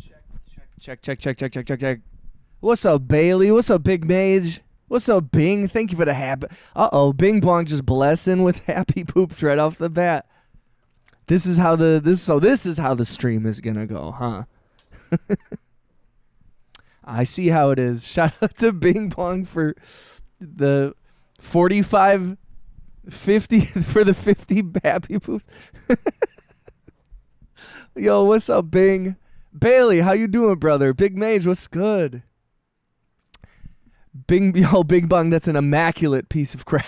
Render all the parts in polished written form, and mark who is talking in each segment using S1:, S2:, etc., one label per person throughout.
S1: Check, check, check, check, check, check, check. What's up, Bailey? What's up, Big Mage? What's up, Bing? Thank you for the habit. Bing Bong just blessing with happy poops right off the bat. This is how the stream is gonna go, huh? I see how it is. Shout out to Bing Bong for the 45, 50 for the 50 happy poops. Yo, what's up, Bing? Bailey, how you doing, brother? Big Mage, what's good? Bing Bong, that's an immaculate piece of crap.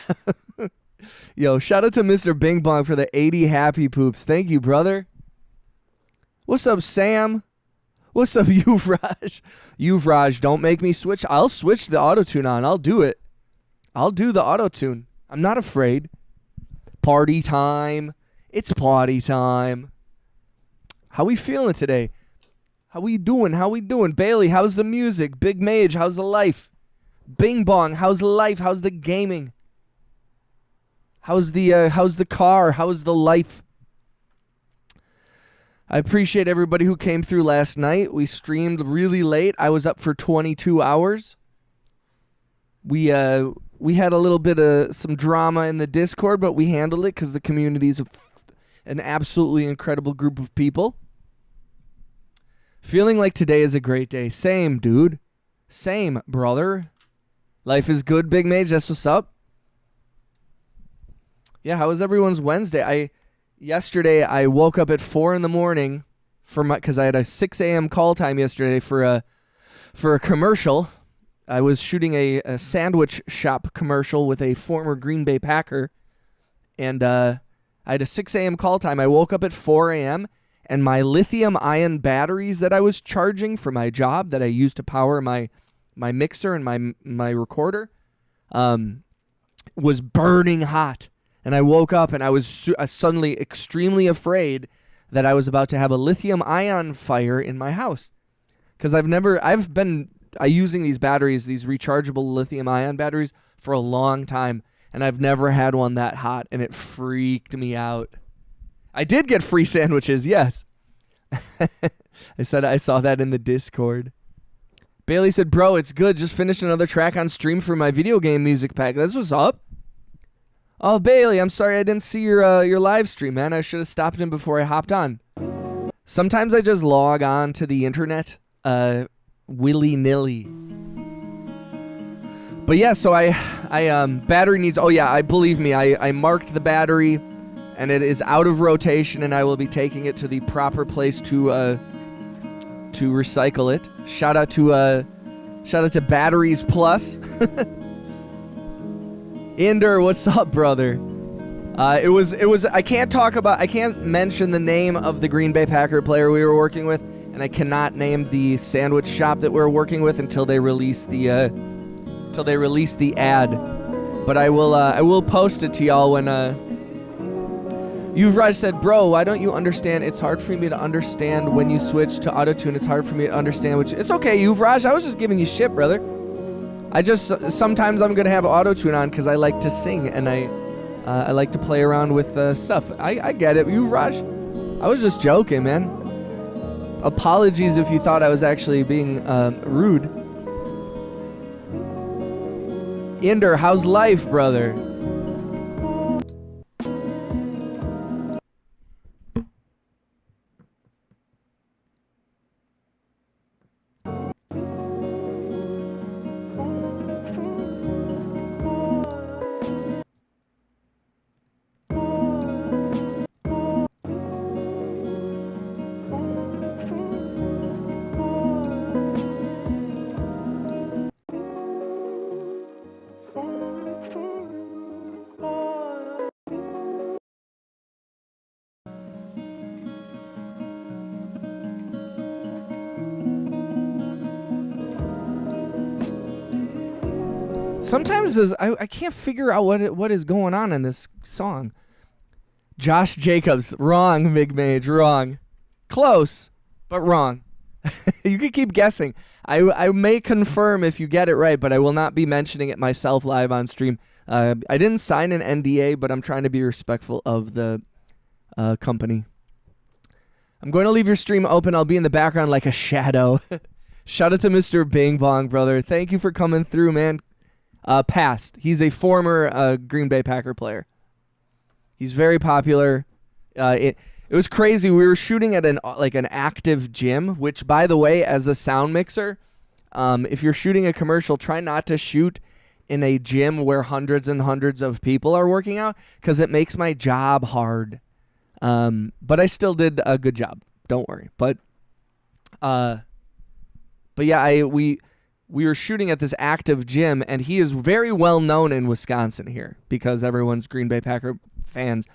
S1: Yo, shout out to Mr. Bing Bong for the 80 happy poops. Thank you, brother. What's up, Sam? What's up, Yuvraj? Yuvraj, don't make me switch. I'll switch the auto-tune on. I'll do it. I'll do the auto-tune. I'm not afraid. Party time. It's party time. How we feeling today? How we doing? How we doing? Bailey, how's the music? Big Mage, how's the life? Bing Bong, how's the life? How's the gaming? How's the car? How's the life? I appreciate everybody who came through last night. We streamed really late. I was up for 22 hours. We had a little bit of some drama in the Discord, but we handled it because the community is an absolutely incredible group of people. Feeling like today is a great day. Same, dude. Same, brother. Life is good, Big Mage. That's what's up. Yeah, how was everyone's Wednesday? Yesterday I woke up at 4 in the morning because I had a 6 a.m. call time yesterday for a commercial. I was shooting a sandwich shop commercial with a former Green Bay Packer, and I had a 6 a.m. call time. I woke up at 4 a.m. and my lithium-ion batteries that I was charging for my job that I used to power my mixer and my recorder was burning hot. And I woke up and I was suddenly extremely afraid that I was about to have a lithium-ion fire in my house. Because I've been using these batteries, these rechargeable lithium-ion batteries, for a long time. And I've never had one that hot, and it freaked me out. I did get free sandwiches, yes. I saw that in the Discord. Bailey said, bro, it's good. Just finished another track on stream for my video game music pack. That's what's up. Oh, Bailey, I'm sorry I didn't see your live stream, man. I should have stopped in before I hopped on. Sometimes I just log on to the internet willy-nilly. But yeah, so I battery needs... Oh, yeah, believe me, I marked the battery, and it is out of rotation, and I will be taking it to the proper place to recycle it. Shout out to Batteries Plus. Inder, what's up, brother? It was. I can't mention the name of the Green Bay Packer player we were working with, and I cannot name the sandwich shop that we're working with until they release the ad. But I will post it to y'all when. Yuvraj said, bro, why don't you understand? It's hard for me to understand when you switch to autotune. It's hard for me to understand which. It's okay, Yuvraj. I was just giving you shit, brother. Sometimes I'm going to have auto-tune on because I like to sing and I like to play around with stuff. I get it. Yuvraj, I was just joking, man. Apologies if you thought I was actually being rude. Inder, how's life, brother? Sometimes I can't figure out what is going on in this song. Josh Jacobs, wrong, Big Mage, wrong. Close, but wrong. You can keep guessing. I may confirm if you get it right, but I will not be mentioning it myself live on stream. I didn't sign an NDA, but I'm trying to be respectful of the company. I'm going to leave your stream open. I'll be in the background like a shadow. Shout out to Mr. Bing Bong, brother. Thank you for coming through, man. Past. He's a former Green Bay Packer player. He's very popular. It was crazy. We were shooting at an active gym, which, by the way, as a sound mixer, if you're shooting a commercial, try not to shoot in a gym where hundreds and hundreds of people are working out, because it makes my job hard. But I still did a good job. Don't worry. But yeah, we were shooting at this active gym, and he is very well known in Wisconsin here because everyone's Green Bay Packer fans.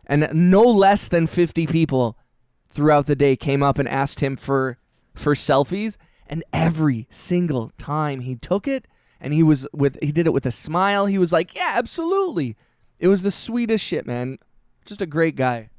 S1: And no less than 50 people throughout the day came up and asked him for selfies, and every single time he took it, and he did it with a smile. He was like, "Yeah, absolutely." It was the sweetest shit, man. Just a great guy.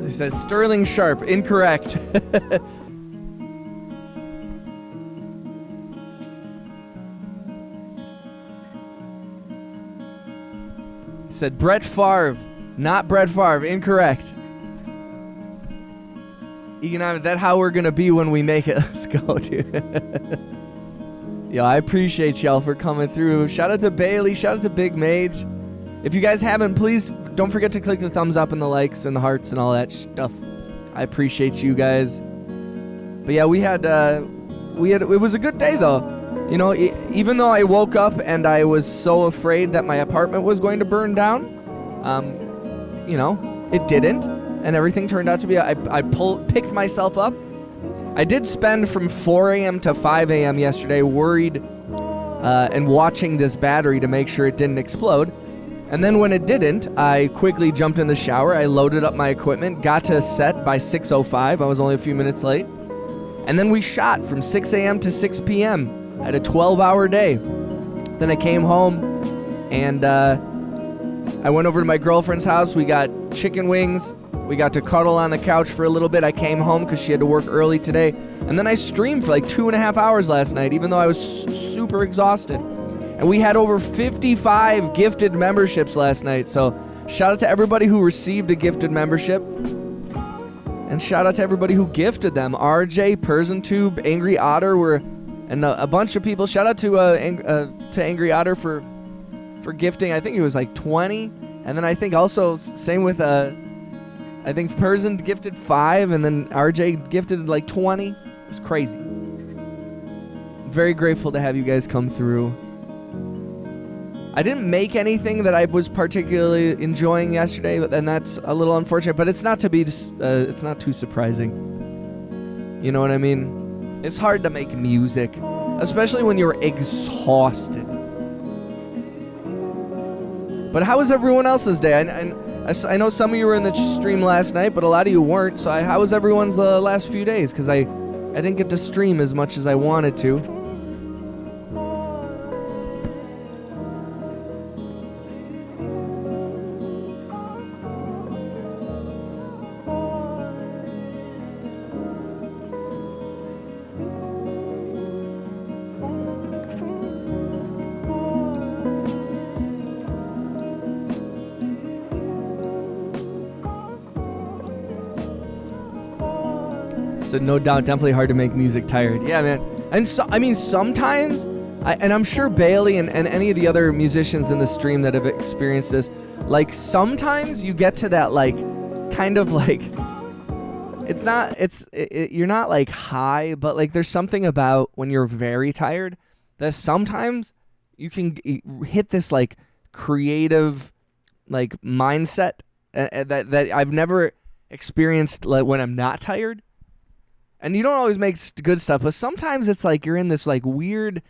S1: Says Sterling Sharp. Incorrect. Said Brett Favre. Not Brett Favre. Incorrect. Economic, that's how we're going to be when we make it. Let's go, dude. Yo, I appreciate y'all for coming through. Shout out to Bailey. Shout out to Big Mage. If you guys haven't, please don't forget to click the thumbs up and the likes and the hearts and all that stuff. I appreciate you guys. But yeah, it was a good day though. You know, even though I woke up and I was so afraid that my apartment was going to burn down, you know, it didn't, and everything turned out to be. I picked myself up. I did spend from 4 a.m. to 5 a.m. yesterday worried and watching this battery to make sure it didn't explode. And then when it didn't, I quickly jumped in the shower. I loaded up my equipment, got to set by 6:05. I was only a few minutes late. And then we shot from 6 a.m. to 6 p.m. I had a 12-hour day. Then I came home, and I went over to my girlfriend's house. We got chicken wings. We got to cuddle on the couch for a little bit. I came home because she had to work early today. And then I streamed for like 2.5 hours last night, even though I was super exhausted. And we had over 55 gifted memberships last night. So shout out to everybody who received a gifted membership. And shout out to everybody who gifted them. RJ, PersonTube, Angry Otter, and a bunch of people. Shout out to Angry Otter for gifting. I think it was like 20. And then I think also same with I think Person gifted 5, and then RJ gifted like 20. It was crazy. Very grateful to have you guys come through. I didn't make anything that I was particularly enjoying yesterday, and that's a little unfortunate, but it's not it's not too surprising. You know what I mean? It's hard to make music, especially when you're exhausted. But how was everyone else's day? I know some of you were in the stream last night, but a lot of you weren't, so how was everyone's last few days? Because I didn't get to stream as much as I wanted to. So no doubt, definitely hard to make music tired. Yeah, man. And so, I mean, sometimes, and I'm sure Bailey and any of the other musicians in the stream that have experienced this, like sometimes you get to that like, kind of like, you're not like high, but like there's something about when you're very tired that sometimes you can hit this like creative like mindset that I've never experienced like when I'm not tired. And you don't always make good stuff, but sometimes it's like you're in this like weird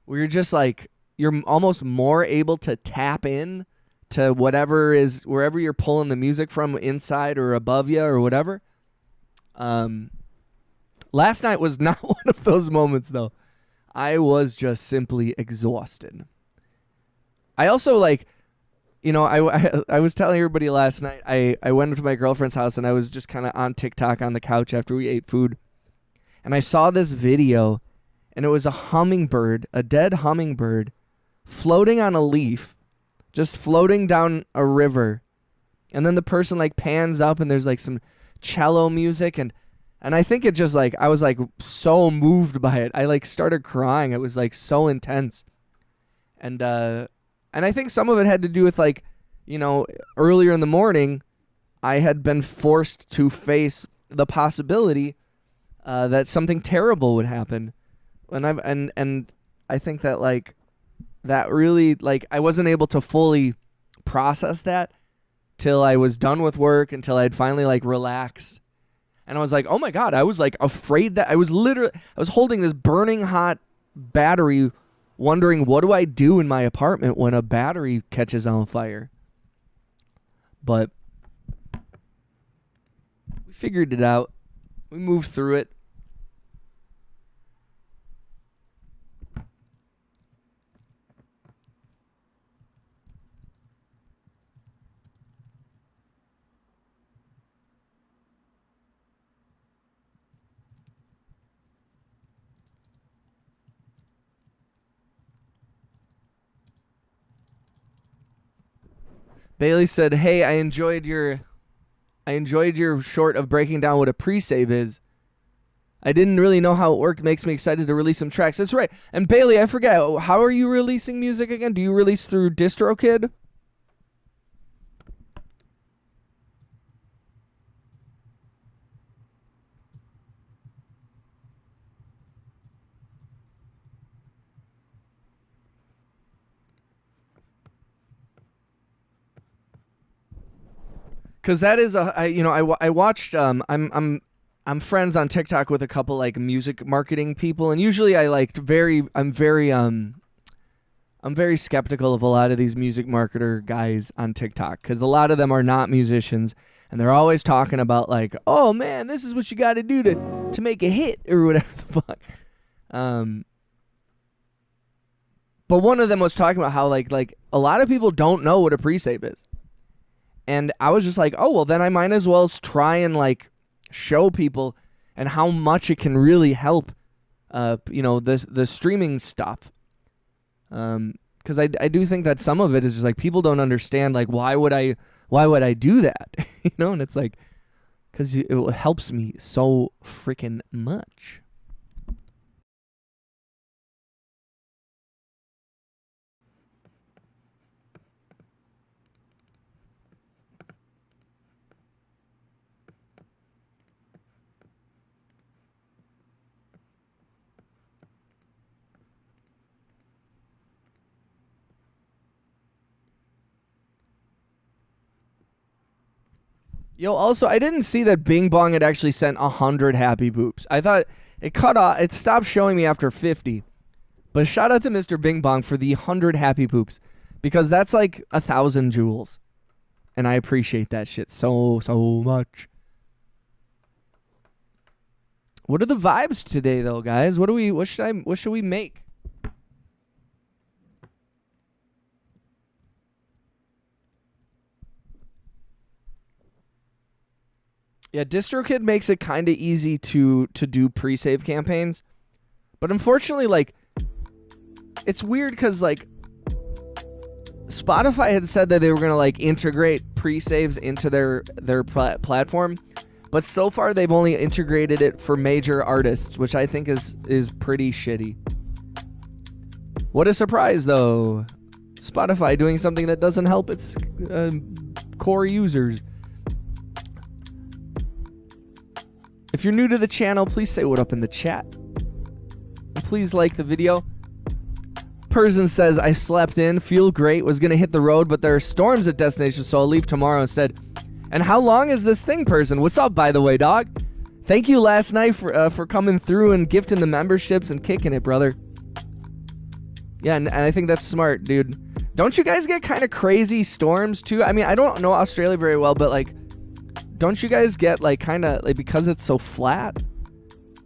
S1: where you're just like you're almost more able to tap in to whatever is wherever you're pulling the music from, inside or above you or whatever. Last night was not one of those moments though. I was just simply exhausted. I also like, you know, I was telling everybody last night, I went to my girlfriend's house and I was just kind of on TikTok on the couch after we ate food. And I saw this video and it was a hummingbird, a dead hummingbird, floating on a leaf, just floating down a river. And then the person like pans up and there's like some cello music and I think it just like, I was like so moved by it. I like started crying. It was like so intense. And I think some of it had to do with like, you know, earlier in the morning, I had been forced to face the possibility that something terrible would happen. And I think that like, that really like, I wasn't able to fully process that till I was done with work, until I'd finally like relaxed. And I was like, oh my God, I was like afraid that I was holding this burning hot battery wondering what do I do in my apartment when a battery catches on fire. But we figured it out. We moved through it. Bailey said, "Hey, I enjoyed your short of breaking down what a pre-save is. I didn't really know how it worked. Makes me excited to release some tracks." That's right. And Bailey, I forget, how are you releasing music again? Do you release through DistroKid? Because that is I watched I'm friends on TikTok with a couple like music marketing people, and usually I'm very skeptical of a lot of these music marketer guys on TikTok, because a lot of them are not musicians and they're always talking about like, oh man, this is what you got to do to make a hit or whatever the fuck. But one of them was talking about how like a lot of people don't know what a pre-save is. And I was just like, oh, well, then I might as well try and like show people and how much it can really help, the streaming stuff. Because I do think that some of it is just like people don't understand, like, why would I do that? And it's like, because it helps me so freaking much. Yo, also, I didn't see that Bing Bong had actually sent 100 happy boops. I thought it cut off. It stopped showing me after 50. But shout out to Mr. Bing Bong for the 100 happy poops, because that's like 1,000 jewels, and I appreciate that shit so much. What are the vibes today, though, guys? What should we make? Yeah, DistroKid makes it kind of easy to do pre-save campaigns. But unfortunately, like, it's weird because, like, Spotify had said that they were going to, like, integrate pre-saves into their platform. But so far, they've only integrated it for major artists, which I think is pretty shitty. What a surprise, though. Spotify doing something that doesn't help its core users. If you're new to the channel, please say what up in the chat. And please like the video. Person says, I slept in, feel great, was going to hit the road, but there are storms at destination, so I'll leave tomorrow instead. And how long is this thing, person? What's up, by the way, dog? Thank you last night for coming through and gifting the memberships and kicking it, brother. Yeah, and I think that's smart, dude. Don't you guys get kind of crazy storms, too? I mean, I don't know Australia very well, but, like, don't you guys get, like, kind of, like, because it's so flat?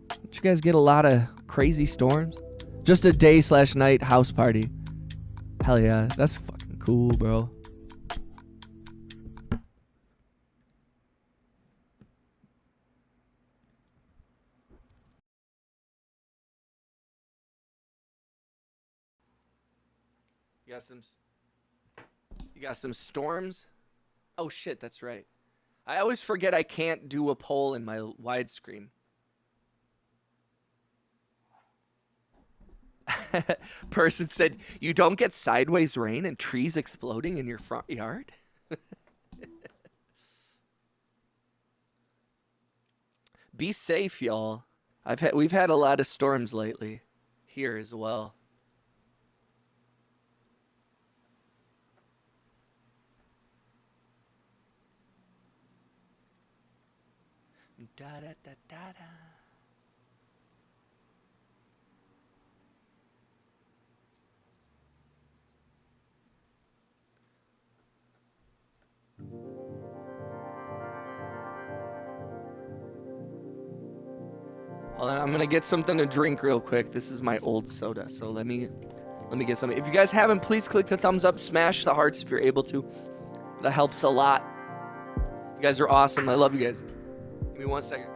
S1: Don't you guys get a lot of crazy storms? Just a day/night house party. Hell yeah, that's fucking cool, bro. You got some storms? Oh shit, that's right. I always forget I can't do a poll in my widescreen. Person said, you don't get sideways rain and trees exploding in your front yard? Be safe, y'all. We've had a lot of storms lately. Here as well. Da da da da da. Hold on, I'm gonna get something to drink real quick. This is my old soda, so let me get some. If you guys haven't, please click the thumbs up, smash the hearts if you're able to. That helps a lot. You guys are awesome. I love you guys. Give me 1 second.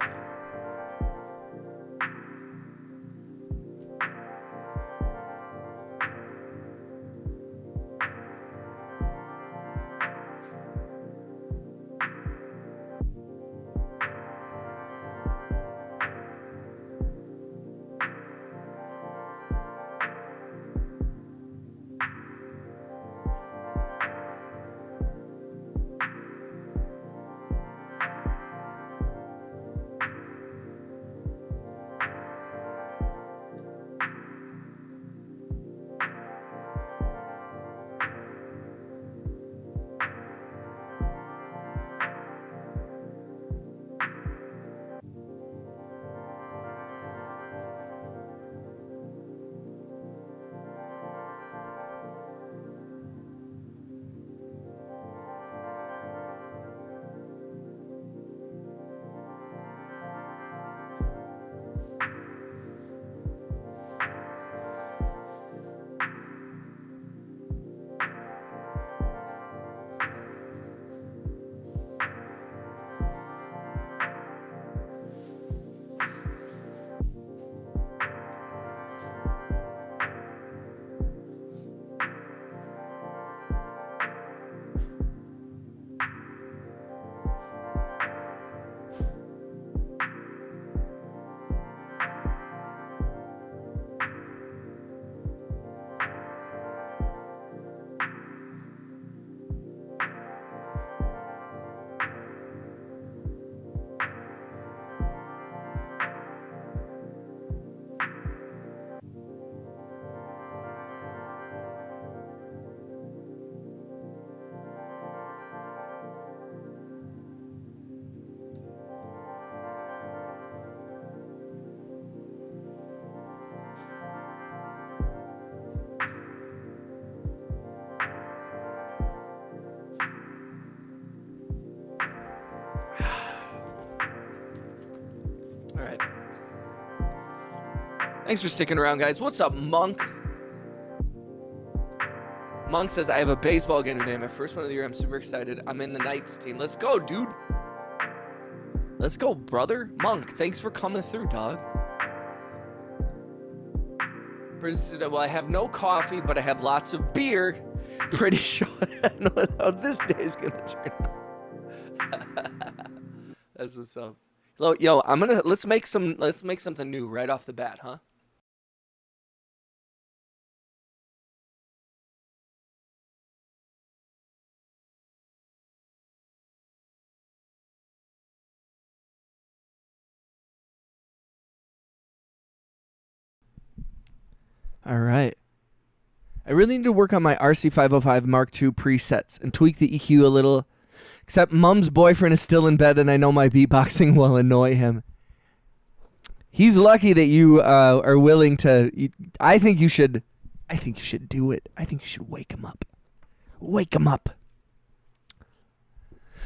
S1: All right. Thanks for sticking around, guys. What's up, Monk? Monk says, I have a baseball game today. My first one of the year. I'm super excited. I'm in the Knights team. Let's go, dude. Let's go, brother. Monk, thanks for coming through, dog. Well, I have no coffee, but I have lots of beer. Pretty sure I know how this day is going to turn out. That's what's up. Yo, let's make something new right off the bat, huh? All right. I really need to work on my RC505 Mark II presets and tweak the EQ a little Except Mum's boyfriend is still in bed, and I know my beatboxing will annoy him. He's lucky that you are willing to. I think you should do it. I think you should wake him up. Wake him up.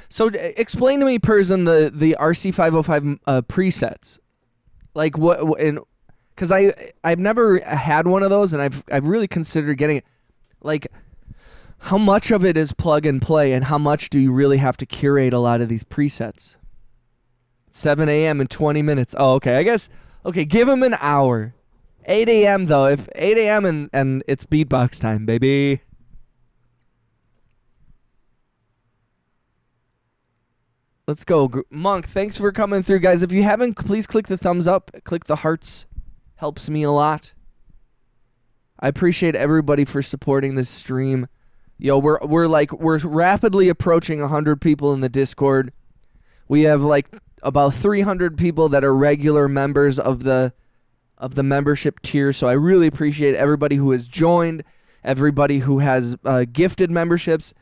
S1: So explain to me, Person, the RC505 presets. Like what? Because I've never had one of those, and I've really considered getting it. Like, how much of it is plug and play, and how much do you really have to curate a lot of these presets? 7 a.m. in 20 minutes. Oh, okay. I guess, okay, give him an hour. 8 a.m. though. If 8 a.m. and it's beatbox time, baby. Let's go. Monk, thanks for coming through, guys. If you haven't, please click the thumbs up. Click the hearts. Helps me a lot. I appreciate everybody for supporting this stream. Yo, we're rapidly approaching 100 people in the Discord. We have like about 300 people that are regular members of the membership tier. So I really appreciate everybody who has joined, everybody who has gifted memberships,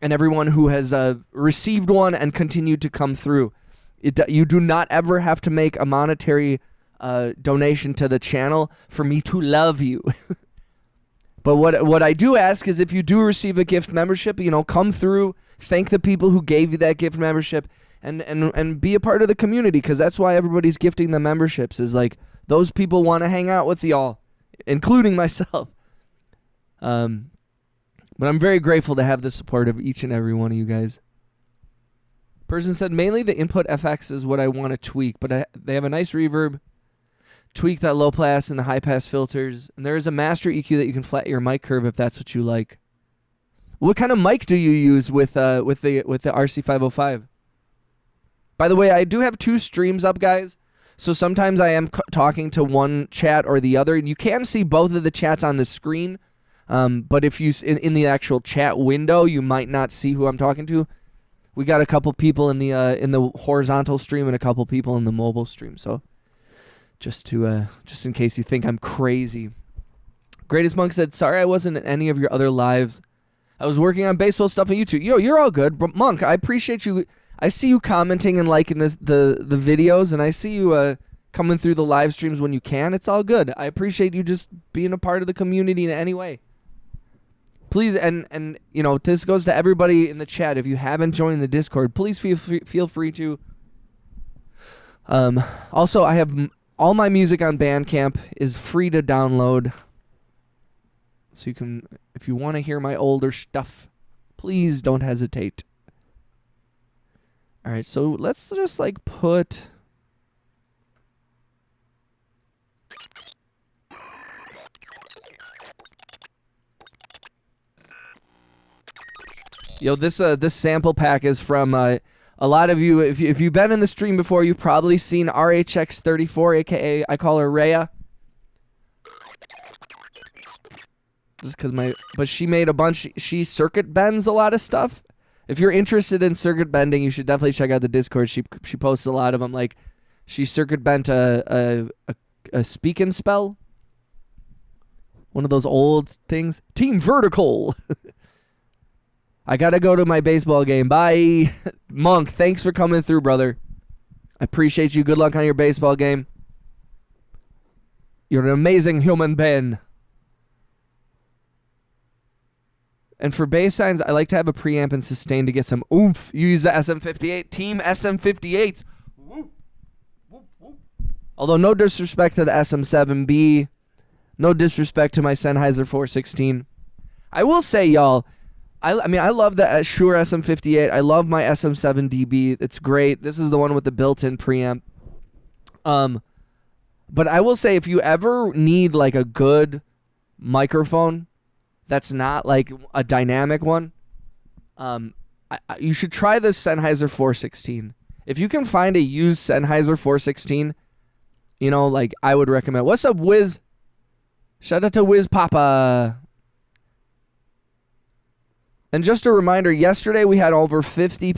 S1: and everyone who has received one and continued to come through. You do not ever have to make a monetary donation to the channel for me to love you. But what I do ask is, if you do receive a gift membership, come through, thank the people who gave you that gift membership, and be a part of the community, because that's why everybody's gifting the memberships, is like, those people want to hang out with y'all, including myself. But I'm very grateful to have the support of each and every one of you guys. Person said, mainly the input FX is what I want to tweak, but they have a nice reverb. Tweak that low pass and the high pass filters, and there is a master EQ that you can flatten your mic curve if that's what you like. What kind of mic do you use with the RC505? By the way, I do have 2 streams up, guys. So sometimes I am talking to one chat or the other, and you can see both of the chats on the screen. But if you in the actual chat window, you might not see who I'm talking to. We got a couple people in the horizontal stream and a couple people in the mobile stream. So just in case you think I'm crazy. Greatest Monk said, sorry I wasn't in any of your other lives. I was working on baseball stuff on YouTube. Yo, you're all good. But Monk, I appreciate you. I see you commenting and liking the videos, and I see you coming through the live streams when you can. It's all good. I appreciate you just being a part of the community in any way. Please, and this goes to everybody in the chat. If you haven't joined the Discord, please feel free to. Also, I have all my music on Bandcamp is free to download. So you can, if you want to hear my older stuff, please don't hesitate. All right, so let's just put. Yo, this sample pack is from a lot of you. If you've been in the stream before, you've probably seen RHX34, aka I call her Rhea. Just because but she made a bunch. She circuit bends a lot of stuff. If you're interested in circuit bending, you should definitely check out the Discord. She posts a lot of them. Like, she circuit bent a speak and spell. One of those old things. Team Vertical. I gotta go to my baseball game. Bye. Monk, thanks for coming through, brother. I appreciate you. Good luck on your baseball game. You're an amazing human being. And for bass signs, I like to have a preamp and sustain to get some oomph. You use the SM58. Team SM58s. Woo. Woo, woo. Although no disrespect to the SM7B. No disrespect to my Sennheiser 416. I will say, y'all, I mean, I love the Shure SM58. I love my SM7DB. It's great. This is the one with the built-in preamp. But I will say, if you ever need like a good microphone that's not like a dynamic one, you should try the Sennheiser 416. If you can find a used Sennheiser 416, like, I would recommend. What's up, Wiz? Shout out to Wiz Papa. And just a reminder, yesterday we had over 50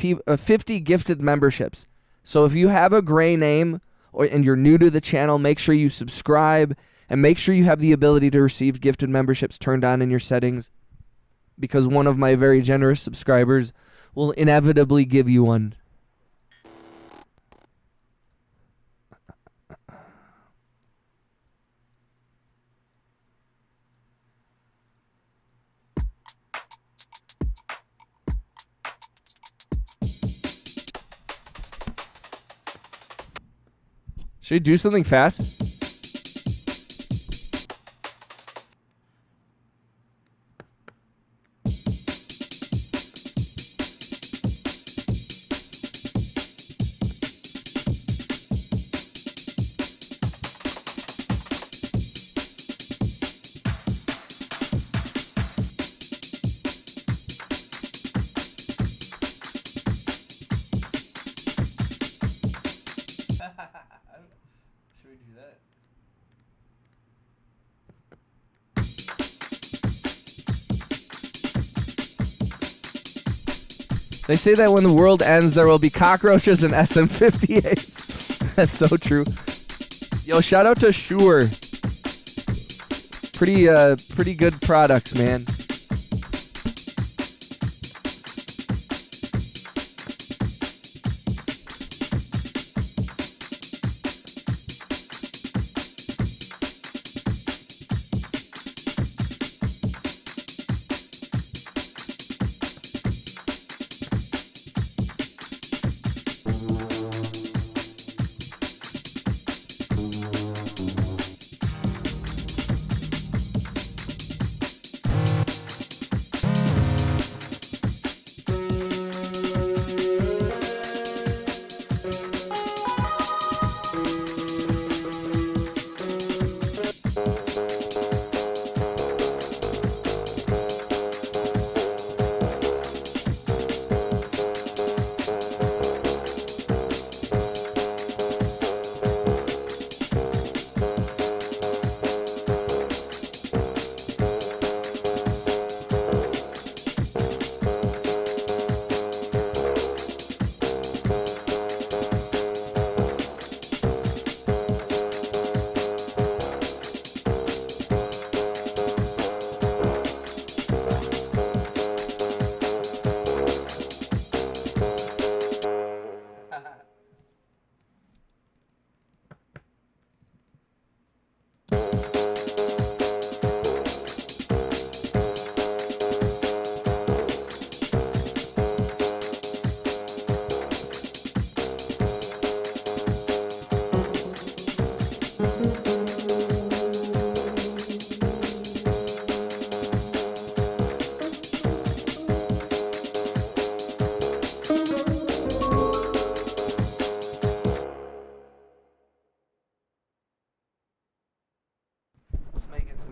S1: gifted memberships. So if you have a gray name and you're new to the channel, make sure you subscribe and make sure you have the ability to receive gifted memberships turned on in your settings, because one of my very generous subscribers will inevitably give you one. Should we do something fast? Should we do that? They say that when the world ends, there will be cockroaches and SM58s. That's so true. Yo, shout out to Shure. Pretty good products, man.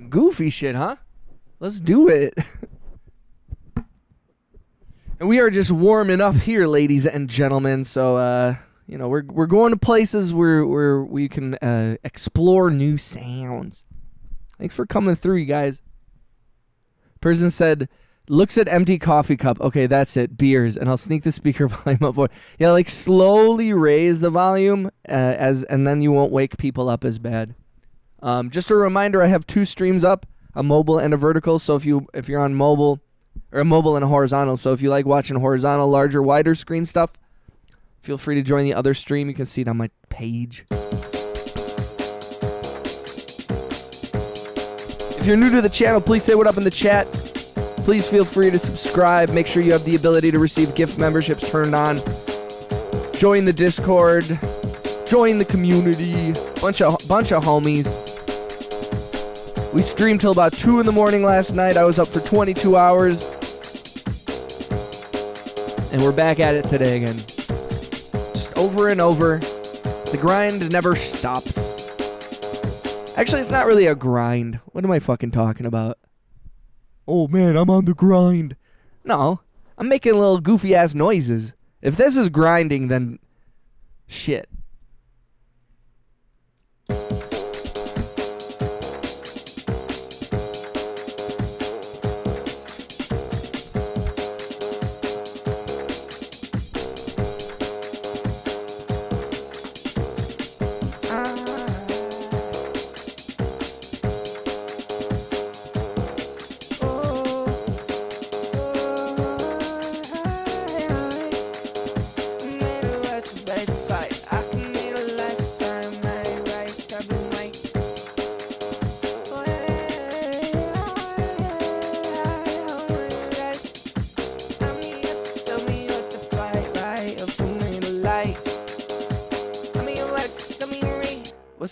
S1: Goofy shit, huh? Let's do it. And we are just warming up here, ladies and gentlemen. So, we're going to places where we can explore new sounds. Thanks for coming through, you guys. Person said, looks at empty coffee cup. Okay, that's it. Beers. And I'll sneak the speaker volume up more. Yeah, like slowly raise the volume and then you won't wake people up as bad. Just a reminder, I have 2 streams up, a mobile and a vertical. So if you're on mobile, or a mobile and a horizontal, so if you like watching horizontal, larger, wider screen stuff, feel free to join the other stream. You can see it on my page. If you're new to the channel, please say what up in the chat. Please feel free to subscribe. Make sure you have the ability to receive gift memberships turned on. Join the Discord. Join the community. Bunch of homies. We streamed till about 2 in the morning last night. I was up for 22 hours. And we're back at it today again. Just over and over. The grind never stops. Actually, it's not really a grind. What am I fucking talking about? Oh man, I'm on the grind. No, I'm making little goofy ass noises. If this is grinding, then shit.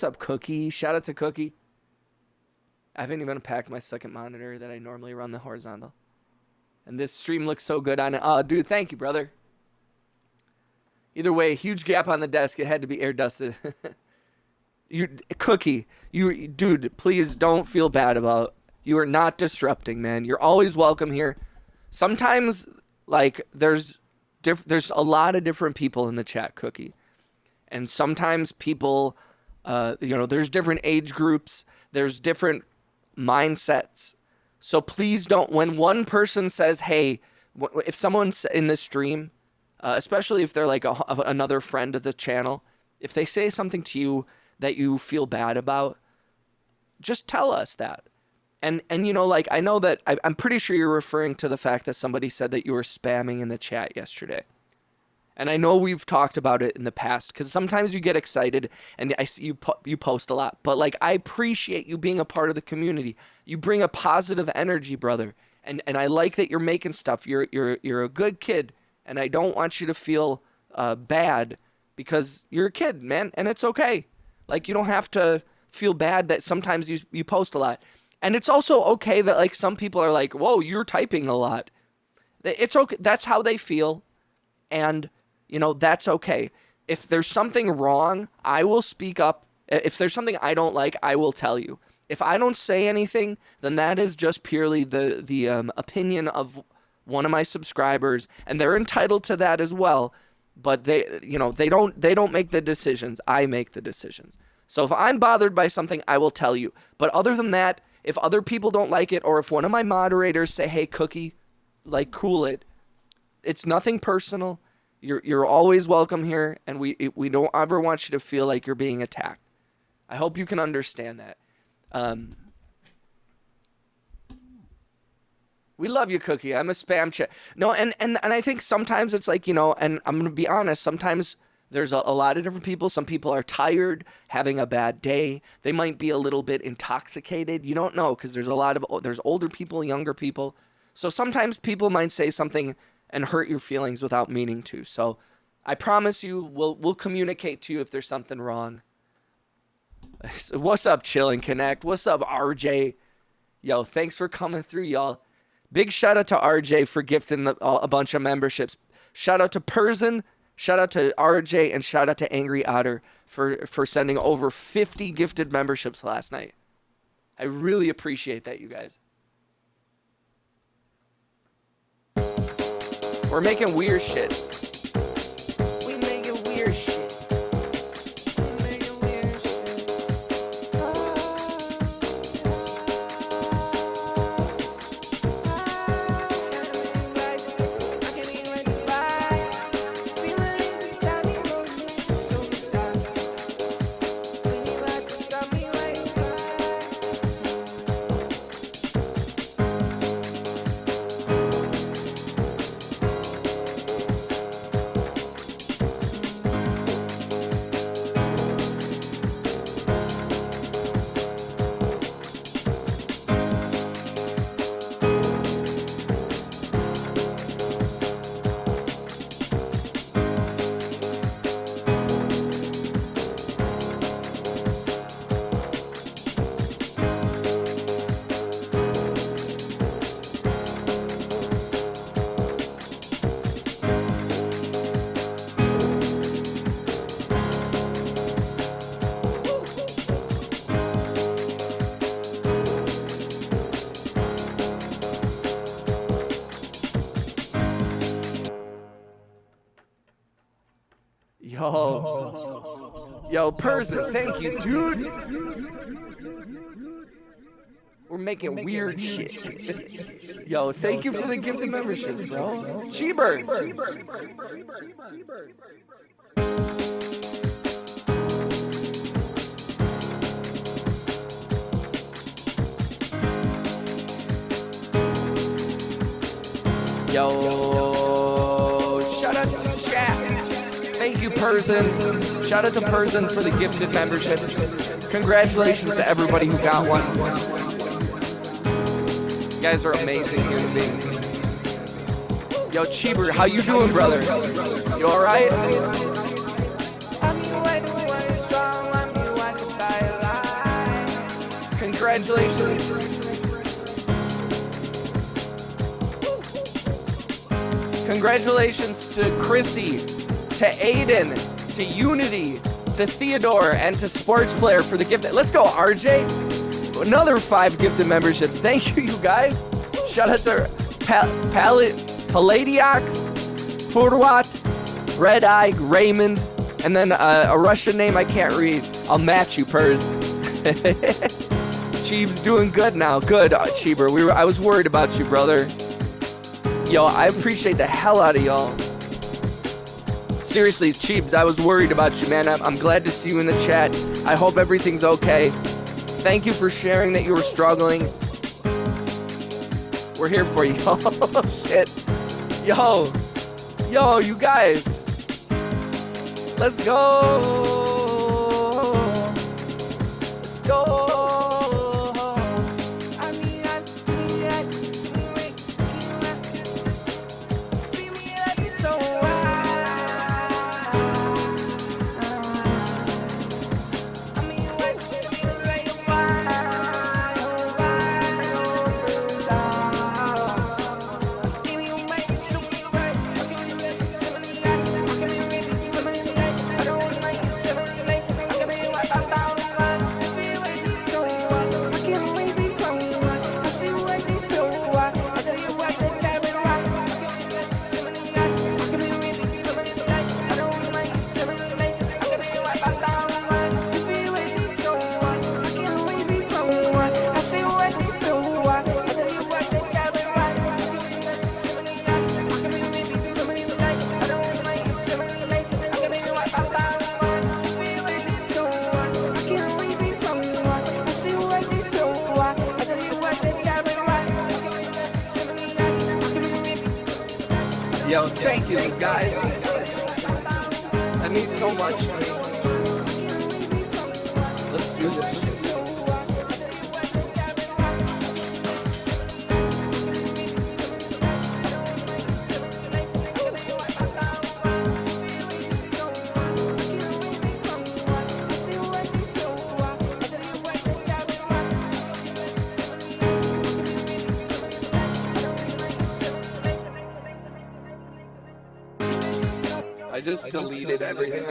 S1: What's up, Cookie? Shout out to Cookie. I haven't even unpacked my second monitor that I normally run the horizontal. And this stream looks so good on it. Oh, dude, thank you, brother. Either way, huge gap on the desk. It had to be air dusted. Cookie, dude, please don't feel bad about. You are not disrupting, man. You're always welcome here. Sometimes, like, there's a lot of different people in the chat, Cookie, and sometimes people, there's different age groups. There's different mindsets. So please don't. When one person says, "Hey," if someone's in this stream, especially if they're like another friend of the channel, if they say something to you that you feel bad about, just tell us that. And like, I know that I'm pretty sure you're referring to the fact that somebody said that you were spamming in the chat yesterday. And I know we've talked about it in the past, because sometimes you get excited and I see you post a lot. But like, I appreciate you being a part of the community. You bring a positive energy, brother. And I like that you're making stuff. You're a good kid, and I don't want you to feel bad, because you're a kid, man, and it's okay. Like, you don't have to feel bad that sometimes you post a lot. And it's also okay that, like, some people are like, whoa, you're typing a lot. It's okay. That's how they feel. And, that's okay. If there's something wrong, I will speak up. If there's something I don't like, I will tell you. If I don't say anything, then that is just purely the opinion of one of my subscribers, and they're entitled to that as well. But they don't make the decisions. I make the decisions. So if I'm bothered by something, I will tell you. But other than that, if other people don't like it, or if one of my moderators say, "Hey, Cookie, like, cool it," it's nothing personal. You're always welcome here, and we don't ever want you to feel like you're being attacked. I hope you can understand that. We love you, Cookie. I'm a spam chat. No, and I think sometimes it's like, and I'm going to be honest, sometimes there's a lot of different people. Some people are tired, having a bad day. They might be a little bit intoxicated. You don't know, because there's older people, younger people. So sometimes people might say something and hurt your feelings without meaning to. So I promise you, we'll communicate to you if there's something wrong. What's up, Chill and Connect? What's up, RJ? Yo, thanks for coming through, y'all. Big shout out to RJ for gifting a bunch of memberships. Shout out to Persian, shout out to RJ, and shout out to Angry Otter for sending over 50 gifted memberships last night. I really appreciate that, you guys. We're making weird shit. We making weird shit. Yo, Persian, thank you, dude. We're making weird shit. Yo, thank you for the gifted memberships, bro. Cheeber. Yo, shout out to chat. Thank you, Persian. Shout out to Persian for the gifted memberships. Congratulations to everybody who got one. You guys are amazing human beings. Yo, Cheeber, how you doing, brother? You all right? Congratulations. Congratulations to Chrissy, to Aiden, to Unity, to Theodore, and to Sports Player for the gift. Let's go, RJ. Another 5 gifted memberships. Thank you, you guys. Shout out to Paladiox, Purwat, Red Eye, Raymond, and then a Russian name I can't read. I'll match you, Pers. Cheeb's doing good now. Good, Cheeber. I was worried about you, brother. Yo, I appreciate the hell out of y'all. Seriously, Cheebs, I was worried about you, man. I'm glad to see you in the chat. I hope everything's okay. Thank you for sharing that you were struggling. We're here for you. Oh, shit. Yo, you guys. Let's go. Let's go. Yo, thank you, guys. That means so much to me. Let's do this. I just deleted everything.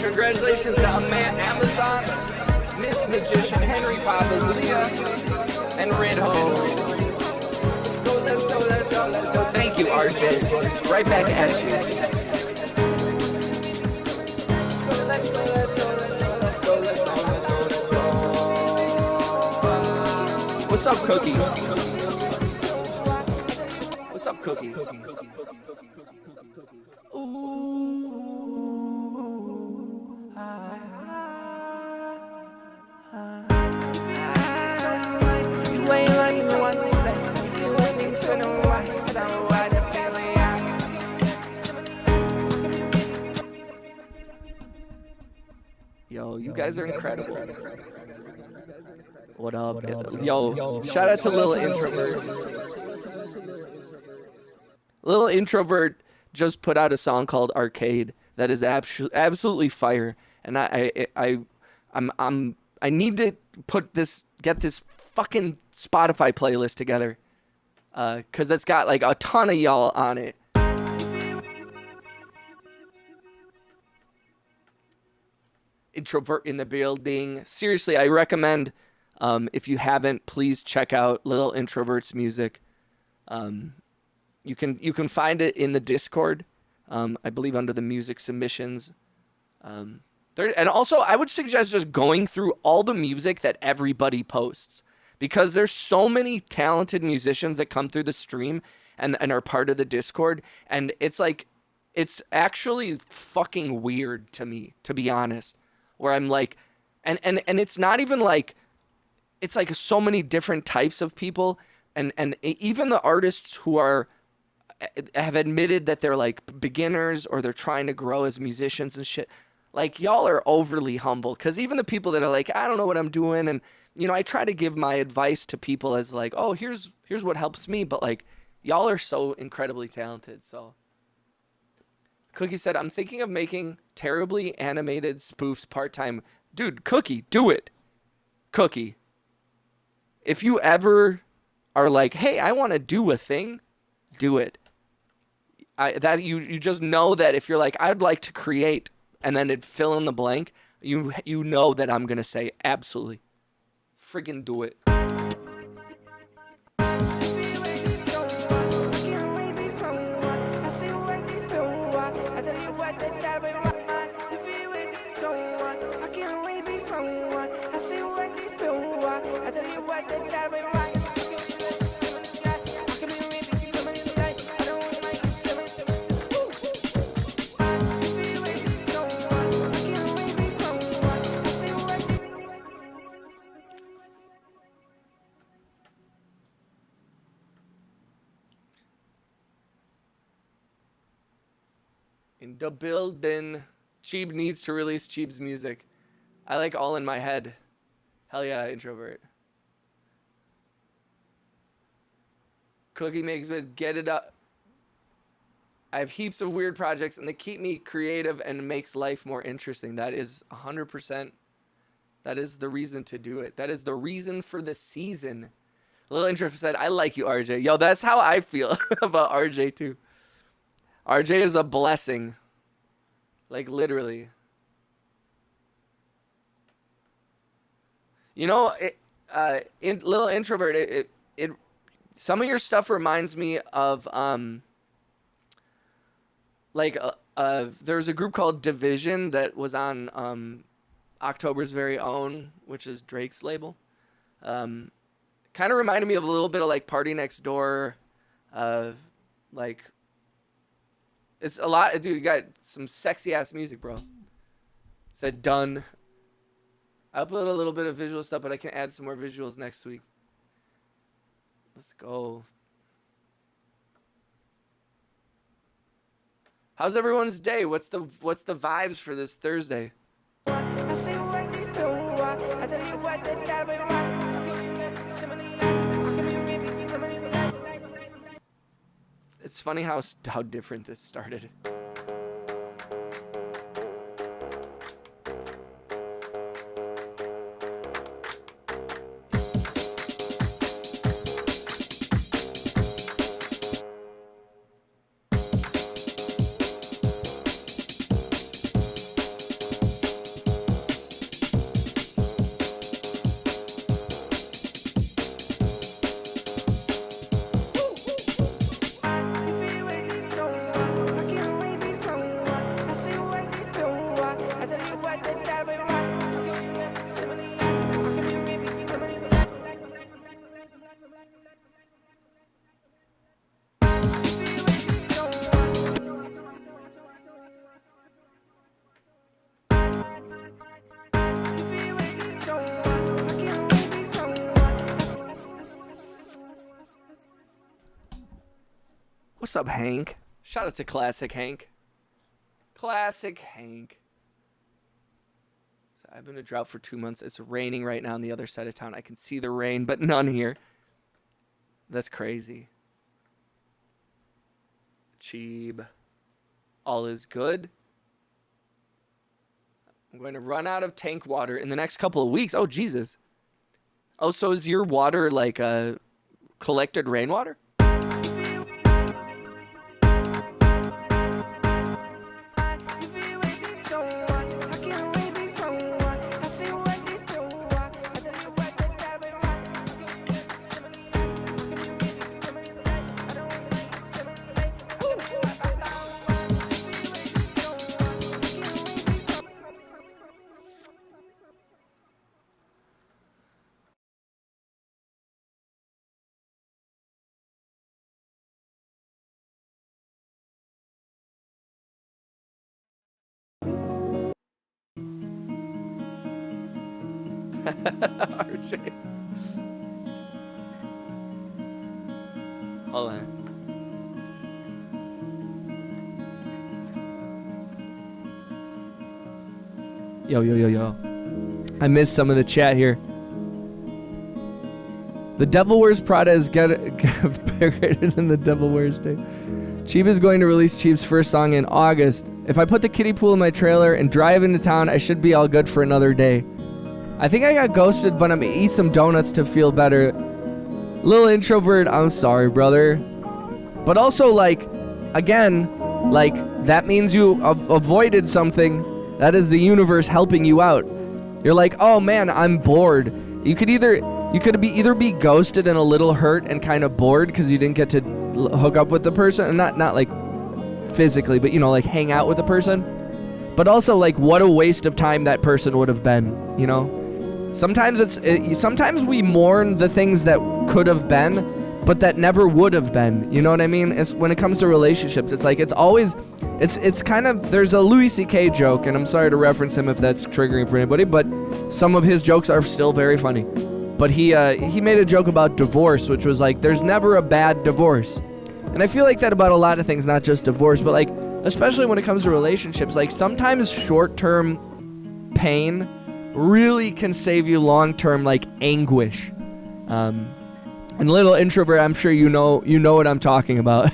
S1: Congratulations to Amazon, Miss Magician, Henry Papas, Leah, and Ridho. Let's go, let's go, let's go, let's go. Thank you, RJ. Right back at you. Let's go, let's go, let's go, let's go, let's go, let's go, let's go, let's go. What's up, Cookie? What's up, Cookie? Yo, you guys are incredible. What up? Yo, shout out to Lil Introvert. Lil Introvert just put out a song called Arcade that is absolutely fire, and I need to get this fucking Spotify playlist together, cause it's got like a ton of y'all on it. Introvert in the building. Seriously, I recommend, if you haven't, please check out Lil Introvert's music. You can find it in the Discord, I believe under the music submissions. And also, I would suggest just going through all the music that everybody posts, because there's so many talented musicians that come through the stream, and are part of the Discord. And it's like, it's actually fucking weird to me, to be honest, where I'm like, and it's not even like, it's like so many different types of people. And even the artists who are, have admitted that they're like beginners or they're trying to grow as musicians and shit. Like, y'all are overly humble, because even the people that are like, I don't know what I'm doing, and you know, I try to give my advice to people as like, oh, here's what helps me, but like, y'all are so incredibly talented. So Cookie said, I'm thinking of making terribly animated spoofs part-time. Dude, Cookie, do it. Cookie, if you ever are like, hey, I want to do a thing, do it. That you just know that if you're like, I'd like to create, and then it fill in the blank, you know that I'm gonna say absolutely, friggin' do it. In the building. Cheeb needs to release Cheeb's music. I like All in My Head. Hell yeah, introvert. Cookie makes with Get It Up. I have heaps of weird projects and they keep me creative and makes life more interesting. That is 100%. That is the reason to do it. That is the reason for the season. Little Intro said, I like you, RJ. Yo, that's how I feel about RJ too. RJ is a blessing. Like, literally. You know, Little Introvert, it some of your stuff reminds me of, like, there's a group called Division that was on, October's Very Own, which is Drake's label. Kind of reminded me of a little bit of, like, Party Next Door, like, it's a lot, dude, you got some sexy-ass music, bro. Said done. I upload a little bit of visual stuff, but I can add some more visuals next week. Let's go. How's everyone's day? What's the vibes for this Thursday? It's funny how different this started. What's up, Hank? Shout out to Classic Hank. Classic Hank. So I've been in a drought for 2 months. It's raining right now on the other side of town. I can see the rain, but none here. That's crazy. Cheeb. All is good. I'm going to run out of tank water in the next couple of weeks. Oh, Jesus. Oh, so is your water like collected rainwater? RJ. Hold on. Yo. I missed some of the chat here. The Devil Wears Prada is get bigger than the Devil Wears Day. Cheeb is going to release Cheeb's first song in August. If I put the kiddie pool in my trailer and drive into town, I should be all good for another day. I think I got ghosted, but I'm gonna eat some donuts to feel better. Little introvert, I'm sorry, brother. But also, like, again, like, that means you avoided something. That is the universe helping you out. You're like, oh man, I'm bored. You could either be ghosted and a little hurt and kind of bored because you didn't get to hook up with the person, and not like physically, but like hang out with the person. But also, like, what a waste of time that person would have been. Sometimes sometimes we mourn the things that could have been, but that never would have been. You know what I mean? When it comes to relationships, it's like it's kind of, there's a Louis C.K. joke, and I'm sorry to reference him if that's triggering for anybody, but some of his jokes are still very funny. But he made a joke about divorce, which was like, there's never a bad divorce. And I feel like that about a lot of things, not just divorce, but like, especially when it comes to relationships, like sometimes short-term pain really can save you long-term like anguish. And little introvert, I'm sure you know what I'm talking about.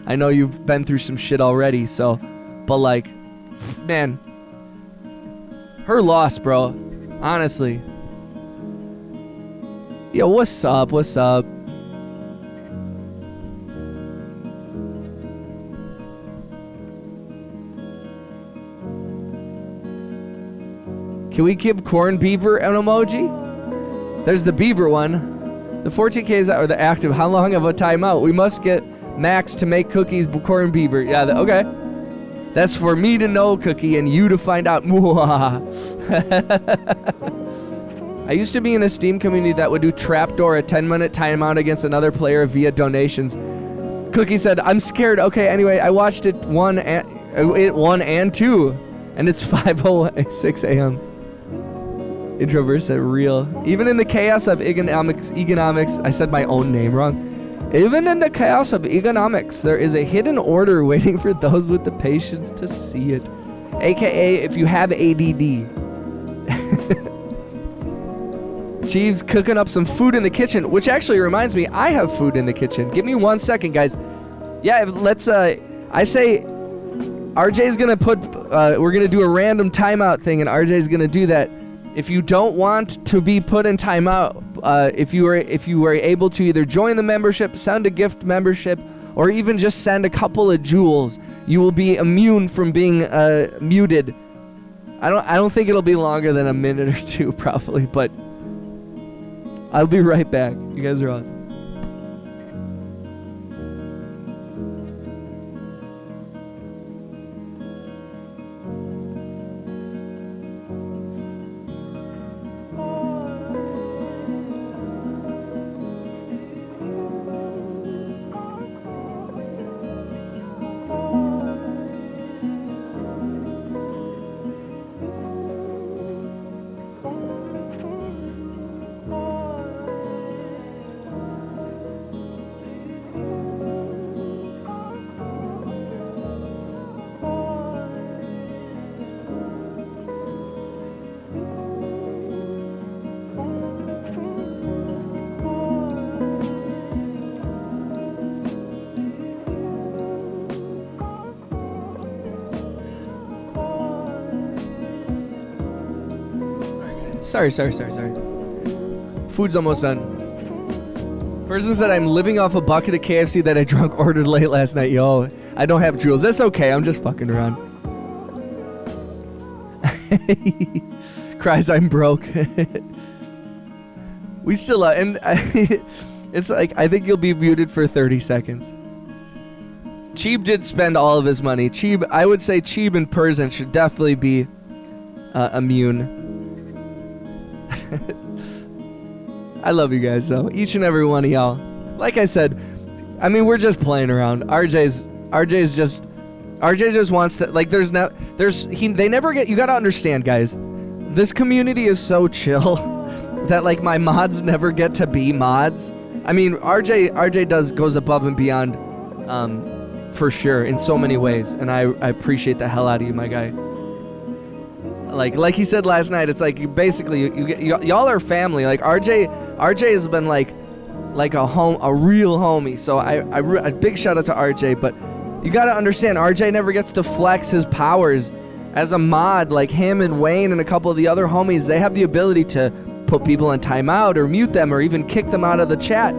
S1: I know you've been through some shit already, so, but like, man, her loss, bro, honestly. Yo, what's up? Can we give Corn Beaver an emoji? There's the beaver one. The 14K is out, or the active. How long of a timeout? We must get Max to make cookies, Corn Beaver. Yeah, okay. That's for me to know, Cookie, and you to find out. I used to be in a Steam community that would do Trapdoor, a 10-minute timeout against another player via donations. Cookie said, I'm scared. Okay, anyway, I watched it 1 and 2, and it's 5:06 a.m. Introvert said real. Even in the chaos of economics, I said my own name wrong. Even in the chaos of economics, there is a hidden order waiting for those with the patience to see it. AKA, if you have ADD. Cheeve's cooking up some food in the kitchen, which actually reminds me, I have food in the kitchen. Give me 1 second, guys. Yeah, let's, I say, RJ's gonna we're gonna do a random timeout thing, and RJ's gonna do that. If you don't want to be put in timeout, if you were able to either join the membership, send a gift membership, or even just send a couple of jewels, you will be immune from being muted. I don't think it'll be longer than a minute or two, probably, but I'll be right back. You guys are on. Sorry. Food's almost done. Person said I'm living off a bucket of KFC that I ordered late last night. Yo, I don't have jewels. That's okay. I'm just fucking around. Cries I'm broke. We still and it's like, I think you'll be muted for 30 seconds. Cheeb did spend all of his money. I would say Cheeb and Persian should definitely be immune. I love you guys though, each and every one of y'all. Like I said, I mean, we're just playing around. RJ just wants to, like, they never get, you gotta understand, guys, this community is so chill that like my mods never get to be mods. I mean, RJ goes above and beyond, for sure, in so many ways, and I appreciate the hell out of you, my guy. Like he said last night, it's like basically y'all are family. Like RJ has been like a real homie. So a big shout out to RJ. But you gotta understand, RJ never gets to flex his powers as a mod. Like him and Wayne and a couple of the other homies, they have the ability to put people in timeout or mute them or even kick them out of the chat.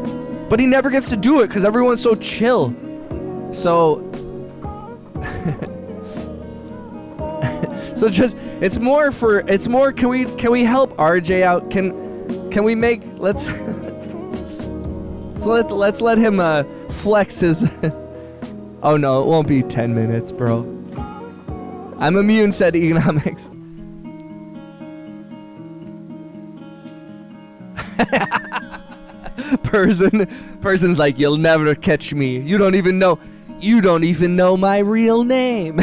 S1: But he never gets to do it because everyone's so chill. So so just it's more can we help RJ out? Can we make let's let him flex his Oh no, it won't be 10 minutes, bro. I'm immune, said Economics. Person's like, you'll never catch me. You don't even know my real name.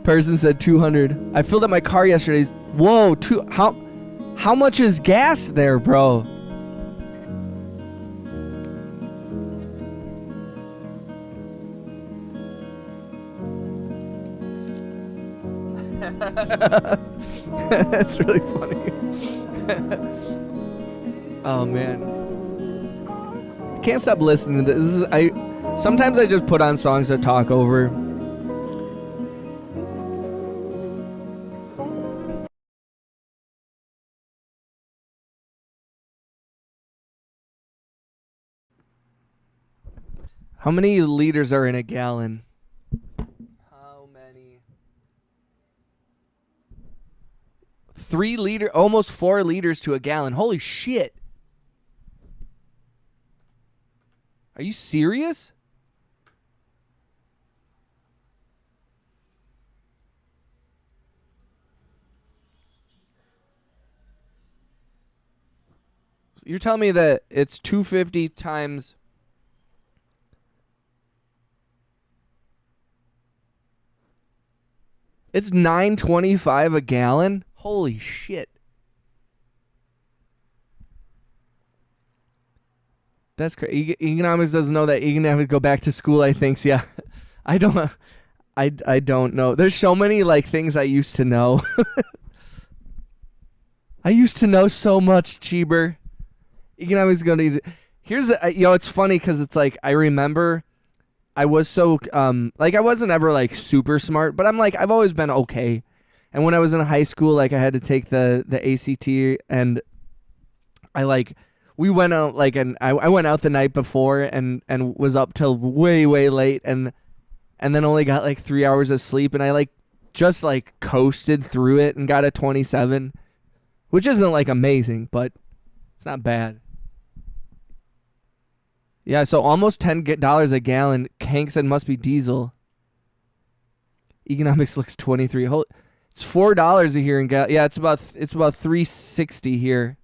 S1: Person said 200. I filled up my car yesterday. Whoa, how much is gas there, bro? That's really funny. Oh man, I can't stop listening to this. Sometimes I just put on songs that talk over. How many liters are in a gallon? How many? 3 liter, almost 4 liters to a gallon. Holy shit. Are you serious? You're telling me that it's 250 times... It's $9.25 a gallon? Holy shit. That's crazy. Economics doesn't know that. Economics go back to school, I think. So yeah. I don't know. There's so many like things I used to know. I used to know so much, Cheeber. Economics is going to... Here's the... it's funny because it's like, I remember... I was so, like, I wasn't ever, like, super smart, but I'm, like, I've always been okay. And when I was in high school, like, I had to take the ACT, and I, like, we went out, like, and I went out the night before and was up till way, way late, and then only got, like, 3 hours of sleep, and I, like, just, like, coasted through it and got a 27, which isn't, like, amazing, but it's not bad. Yeah, so almost $10 a gallon. Hank said must be diesel. Economics looks 23. It's $4 a here in gas. Yeah, it's about $3.60 here.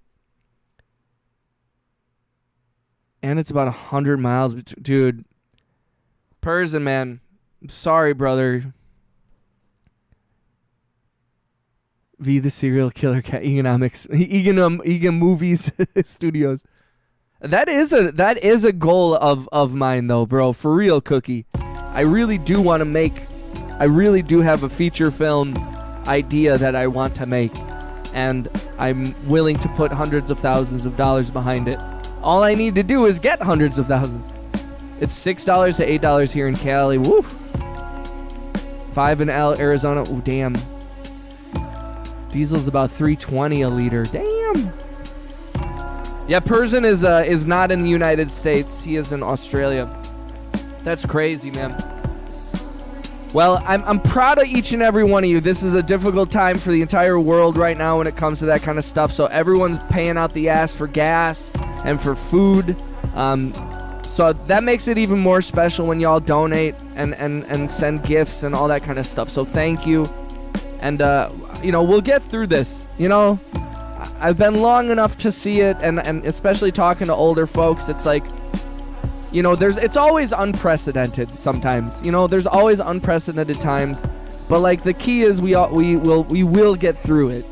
S1: And it's about 100 miles, dude. Person, man. I'm sorry, brother. V the serial killer cat. Economics. Egan Movies Studios. That is a goal of mine though, bro. For real, Cookie. I really do have a feature film idea that I want to make, and I'm willing to put hundreds of thousands of dollars behind it. All I need to do is get hundreds of thousands. It's $6 to $8 here in Cali. Woo. 5 in Arizona. Ooh, damn. Diesel's about $3.20 a liter. Damn. Yeah, Persian is not in the United States. He is in Australia. That's crazy, man. Well, I'm proud of each and every one of you. This is a difficult time for the entire world right now when it comes to that kind of stuff. So everyone's paying out the ass for gas and for food. So that makes it even more special when y'all donate and send gifts and all that kind of stuff. So thank you. And, we'll get through this, I've been long enough to see it, and especially talking to older folks, it's like, it's always unprecedented sometimes. There's always unprecedented times, but like the key is we will get through it.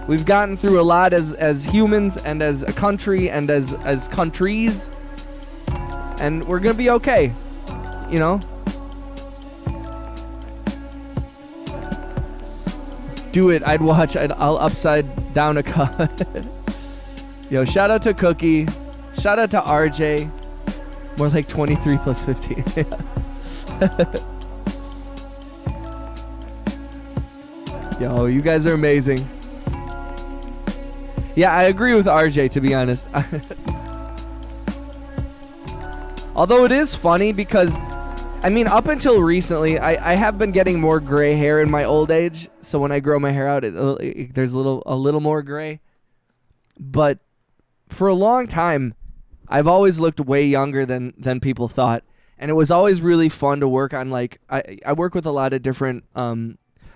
S1: We've gotten through a lot as humans and as a country and as countries. And we're going to be okay. You know? Do it. I'd watch. I'll upside down a cup. Yo, shout out to Cookie. Shout out to RJ. More like 23 plus 15. Yo, you guys are amazing. Yeah, I agree with RJ, to be honest. Although it is funny because, I mean, up until recently, I have been getting more gray hair in my old age. So when I grow my hair out, there's a little more gray. But for a long time, I've always looked way younger than people thought. And it was always really fun to work on, like, I work with a lot of different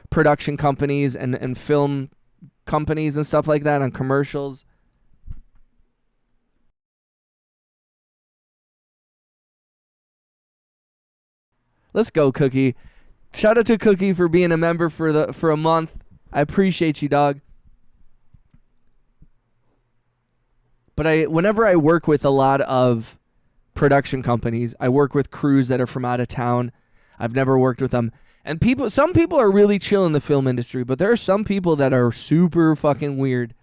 S1: production companies and film companies and stuff like that on commercials. Let's go, Cookie. Shout out to Cookie for being a member for a month. I appreciate you, dog. But whenever I work with a lot of production companies, I work with crews that are from out of town. I've never worked with them. And some people are really chill in the film industry, but there are some people that are super fucking weird.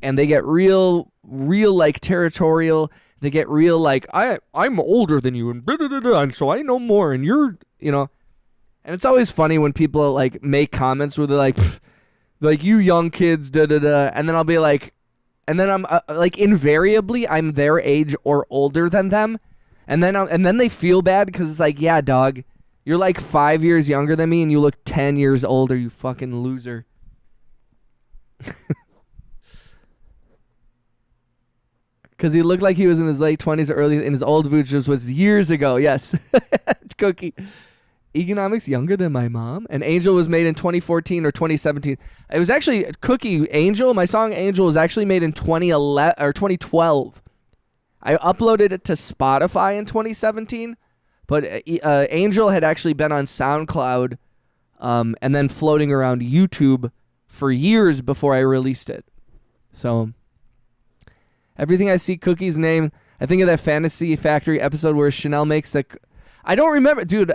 S1: And they get real like territorial. They get real like, I'm older than you and blah, blah, blah, blah, and so I know more and you're, you know. And it's always funny when people like make comments where they're like you young kids, da da da. And then I'll be like, and then I'm like invariably I'm their age or older than them. And then they feel bad because it's like, yeah, dog. You're like 5 years younger than me and you look 10 years older, you fucking loser. Because he looked like he was in his late 20s or early in his old which was years ago. Yes. Cookie. Economics younger than my mom. And Angel was made in 2014 or 2017. It was actually Cookie Angel. My song Angel was actually made in 2011 or 2012. I uploaded it to Spotify in 2017. But Angel had actually been on SoundCloud and then floating around YouTube for years before I released it. So everything I see Cookie's name, I think of that Fantasy Factory episode where Chanel makes the... I don't remember. Dude,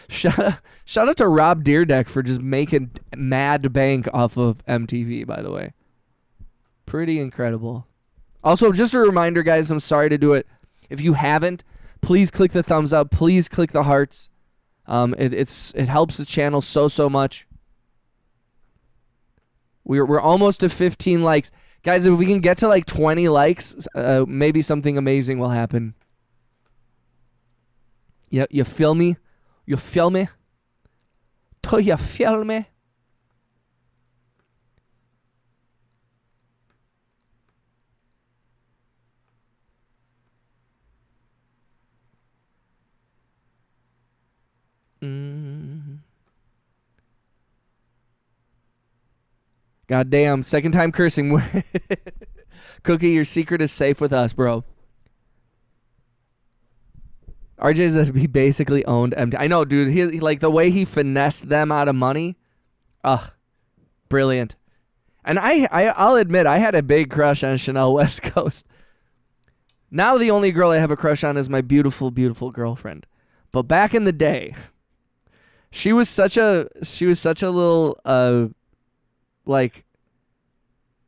S1: shout out to Rob Deerdeck for just making mad bank off of MTV, by the way. Pretty incredible. Also, just a reminder, guys, I'm sorry to do it. If you haven't, please click the thumbs up. Please click the hearts. It helps the channel so much. We're almost to 15 likes. Guys, if we can get to like 20 likes, maybe something amazing will happen. Yeah, you feel me? You feel me? Do you feel me? God damn, second time cursing. Cookie, your secret is safe with us, bro. RJ's that he basically owned MT. I know, dude. He like the way he finessed them out of money. Ugh, brilliant. And I'll admit I had a big crush on Chanel West Coast. Now the only girl I have a crush on is my beautiful, beautiful girlfriend. But back in the day, she was such a little like,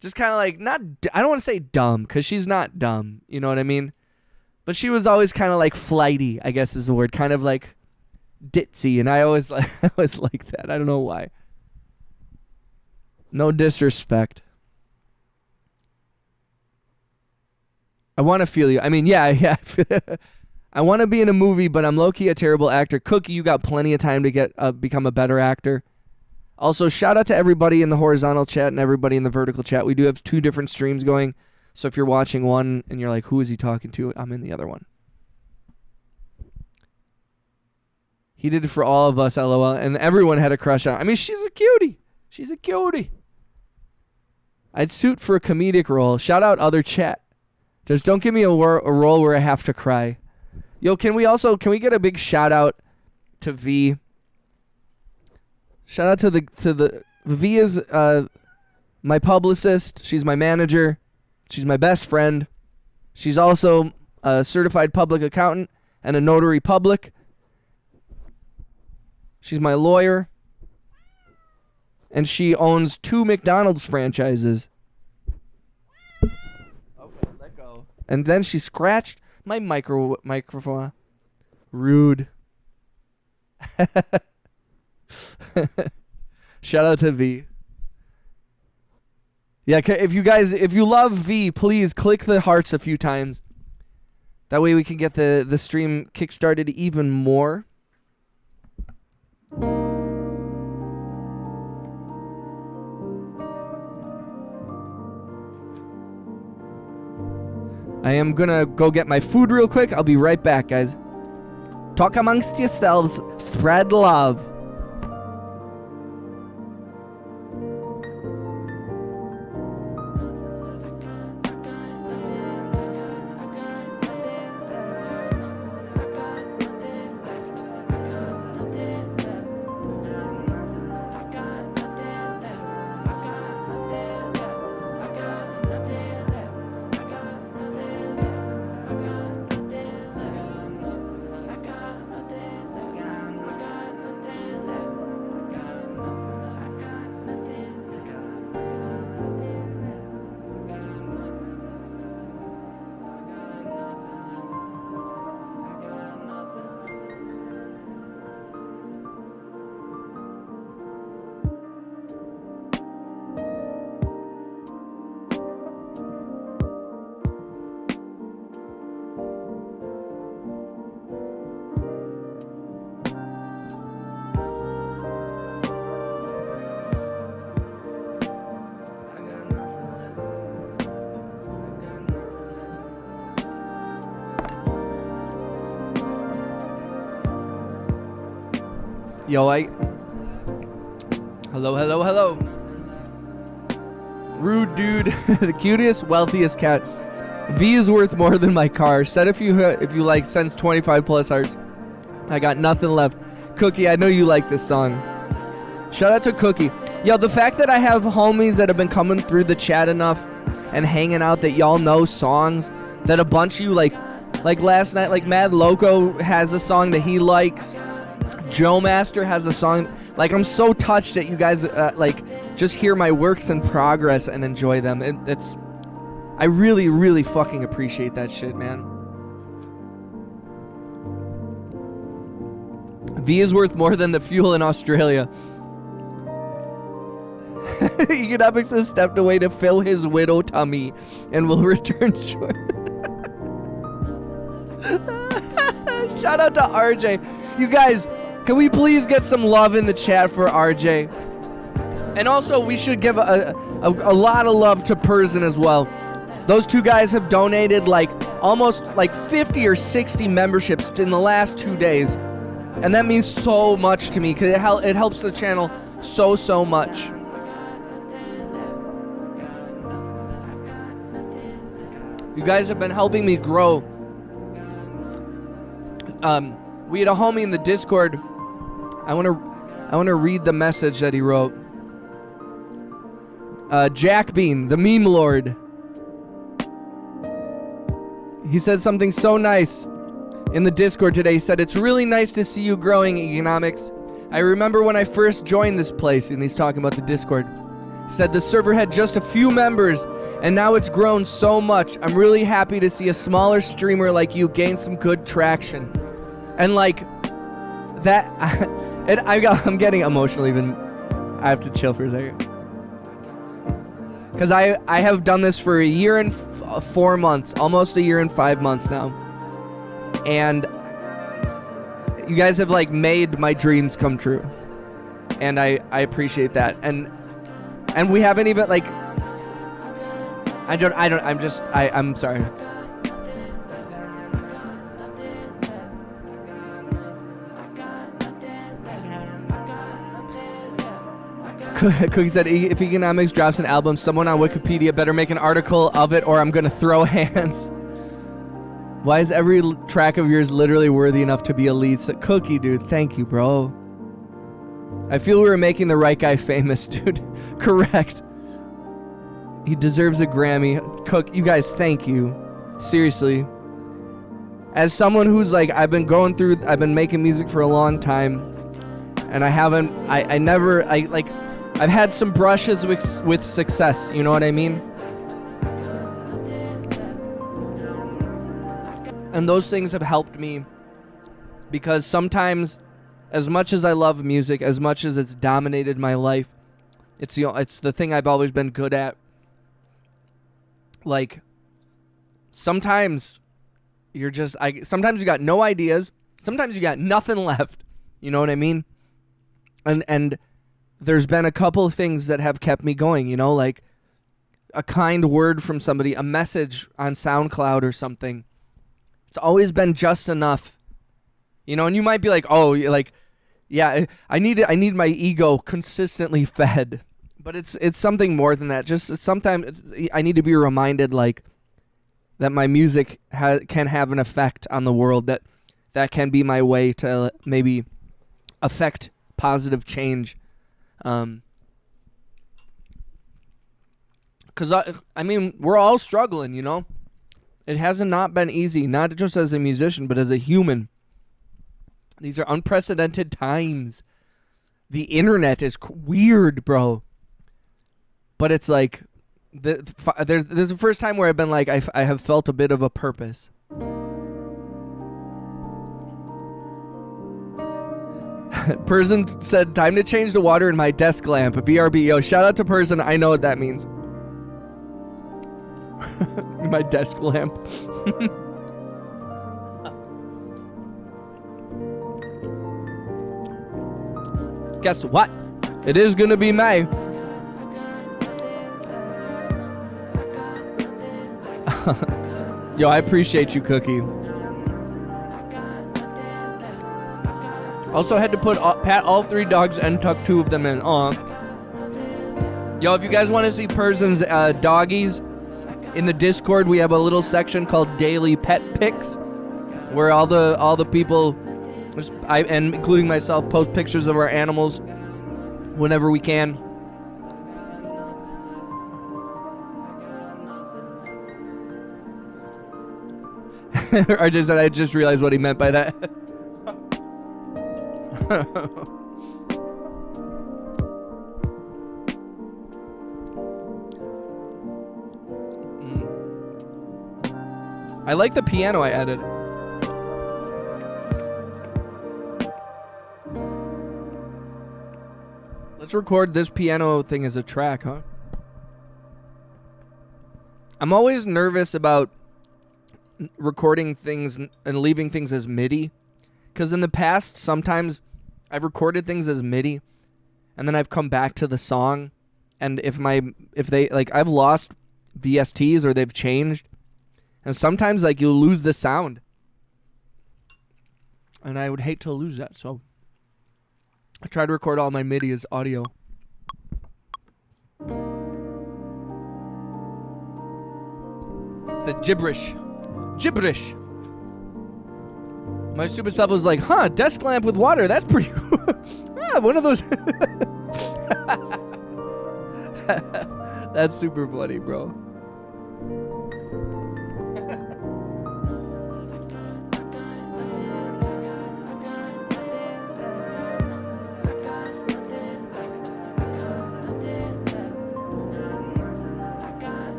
S1: just kind of like, not, I don't want to say dumb, because she's not dumb, you know what I mean? But she was always kind of like flighty, I guess is the word, kind of like ditzy, and I always like that. I don't know why. No disrespect. I want to feel you. I mean, yeah. I want to be in a movie, but I'm low-key a terrible actor. Cookie, you got plenty of time to become a better actor. Also, shout out to everybody in the horizontal chat and everybody in the vertical chat. We do have 2 different streams going. So if you're watching one and you're like, who is he talking to? I'm in the other one. He did it for all of us, LOL. And everyone had a crush on her. I mean, she's a cutie. She's a cutie. I'd suit for a comedic role. Shout out other chat. Just don't give me a role where I have to cry. Yo, can we get a big shout out to V? Shout out to the V is my publicist. She's my manager. She's my best friend. She's also a certified public accountant and a notary public. She's my lawyer. And she owns 2 McDonald's franchises. Okay, let go. And then she scratched my microphone. Rude. Shout out to V. Yeah, if you love V, please click the hearts a few times. That way we can get the stream kickstarted even more. I am gonna go get my food real quick. I'll be right back, guys. Talk amongst yourselves. Spread love. Yo, Hello. Rude dude. The cutest, wealthiest cat. V is worth more than my car. Said if you like, sends 25 plus hearts. I got nothing left. Cookie, I know you like this song. Shout out to Cookie. Yo, the fact that I have homies that have been coming through the chat enough and hanging out that y'all know songs that a bunch of you like last night, like Mad Loco has a song that he likes. Joe Master has a song. Like, I'm so touched that you guys just hear my works in progress and enjoy them. I really, really fucking appreciate that shit, man. V is worth more than the fuel in Australia. Economics has stepped away to fill his widow tummy and will return short. Shout out to RJ. You guys, can we please get some love in the chat for RJ? And also, we should give a lot of love to Persian as well. Those two guys have donated almost 50 or 60 memberships in the last 2 days. And that means so much to me because it helps the channel so much. You guys have been helping me grow. We had a homie in the Discord. I want to read the message that he wrote. Jack Bean, the meme lord. He said something so nice in the Discord today. He said, "It's really nice to see you growing, Economics. I remember when I first joined this place," and he's talking about the Discord. He said, "The server had just a few members, and now it's grown so much. I'm really happy to see a smaller streamer like you gain some good traction." And that, I'm getting emotional even. I have to chill for a second. Because I have done this for a year and 4 months, almost a year and 5 months now. And you guys have made my dreams come true. And I appreciate that. And we haven't even I'm sorry. Cookie said, "If Economics drops an album, someone on Wikipedia better make an article of it or I'm gonna throw hands." Why is every track of yours literally worthy enough to be a lead? So, Cookie, dude, thank you, bro. I feel we were making the right guy famous, dude. Correct. He deserves a Grammy. Cook, you guys, thank you. Seriously. As someone who's like, I've been making music for a long time, and I've had some brushes with success, you know what I mean? And those things have helped me, because sometimes, as much as I love music, as much as it's dominated my life, it's the thing I've always been good at. Like, sometimes sometimes you got no ideas, sometimes you got nothing left, you know what I mean? And there's been a couple of things that have kept me going, you know, like a kind word from somebody, a message on SoundCloud or something. It's always been just enough, you know. And you might be like, oh, like, yeah, I need my ego consistently fed, but it's something more than that. Just sometimes I need to be reminded, like, that my music can have an effect on the world, that can be my way to maybe affect positive change. Because, I mean, we're all struggling, you know? It hasn't not been easy, not just as a musician, but as a human. These are unprecedented times. The internet is weird, bro. But it's like, there's the first time where I've been like, I have felt a bit of a purpose. Person said, time to change the water in my desk lamp. BRB. Yo, shout out to Person. I know what that means. My desk lamp. Guess what? It is gonna be May. Yo, I appreciate you, Cookie. Also had to pat all 3 dogs and tuck 2 of them in. Aw. Yo, if you guys want to see Person's doggies, in the Discord we have a little section called Daily Pet Pics, where all the people, and including myself, post pictures of our animals whenever we can. I just realized what he meant by that. I like the piano I added. Let's record this piano thing as a track, huh? I'm always nervous about recording things and leaving things as MIDI, because in the past sometimes I've recorded things as MIDI and then I've come back to the song, and if they like, I've lost VSTs or they've changed, and sometimes like you'll lose the sound, and I would hate to lose that, so I try to record all my MIDI as audio. It's a gibberish. My stupid self was like, huh, desk lamp with water, that's pretty cool. One of those. That's super funny, bro.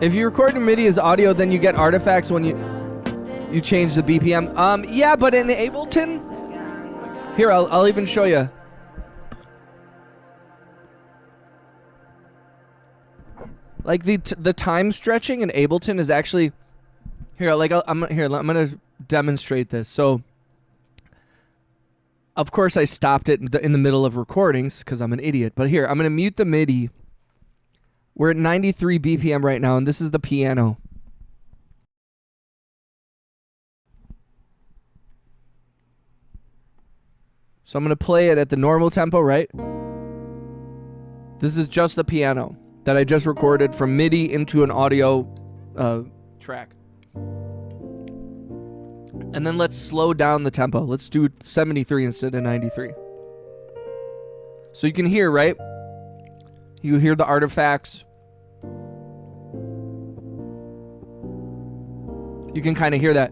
S1: If you record in MIDI as audio, then you get artifacts when you change the BPM. Yeah, but in Ableton, here I'll even show you. Like the time stretching in Ableton is actually here. Like I'm gonna demonstrate this. So, of course, I stopped it in the middle of recordings because I'm an idiot. But here, I'm gonna mute the MIDI. We're at 93 BPM right now, and this is the piano. So I'm going to play it at the normal tempo, right? This is just the piano that I just recorded from MIDI into an audio track. And then let's slow down the tempo. Let's do 73 instead of 93. So you can hear, right? You hear the artifacts. You can kind of hear that.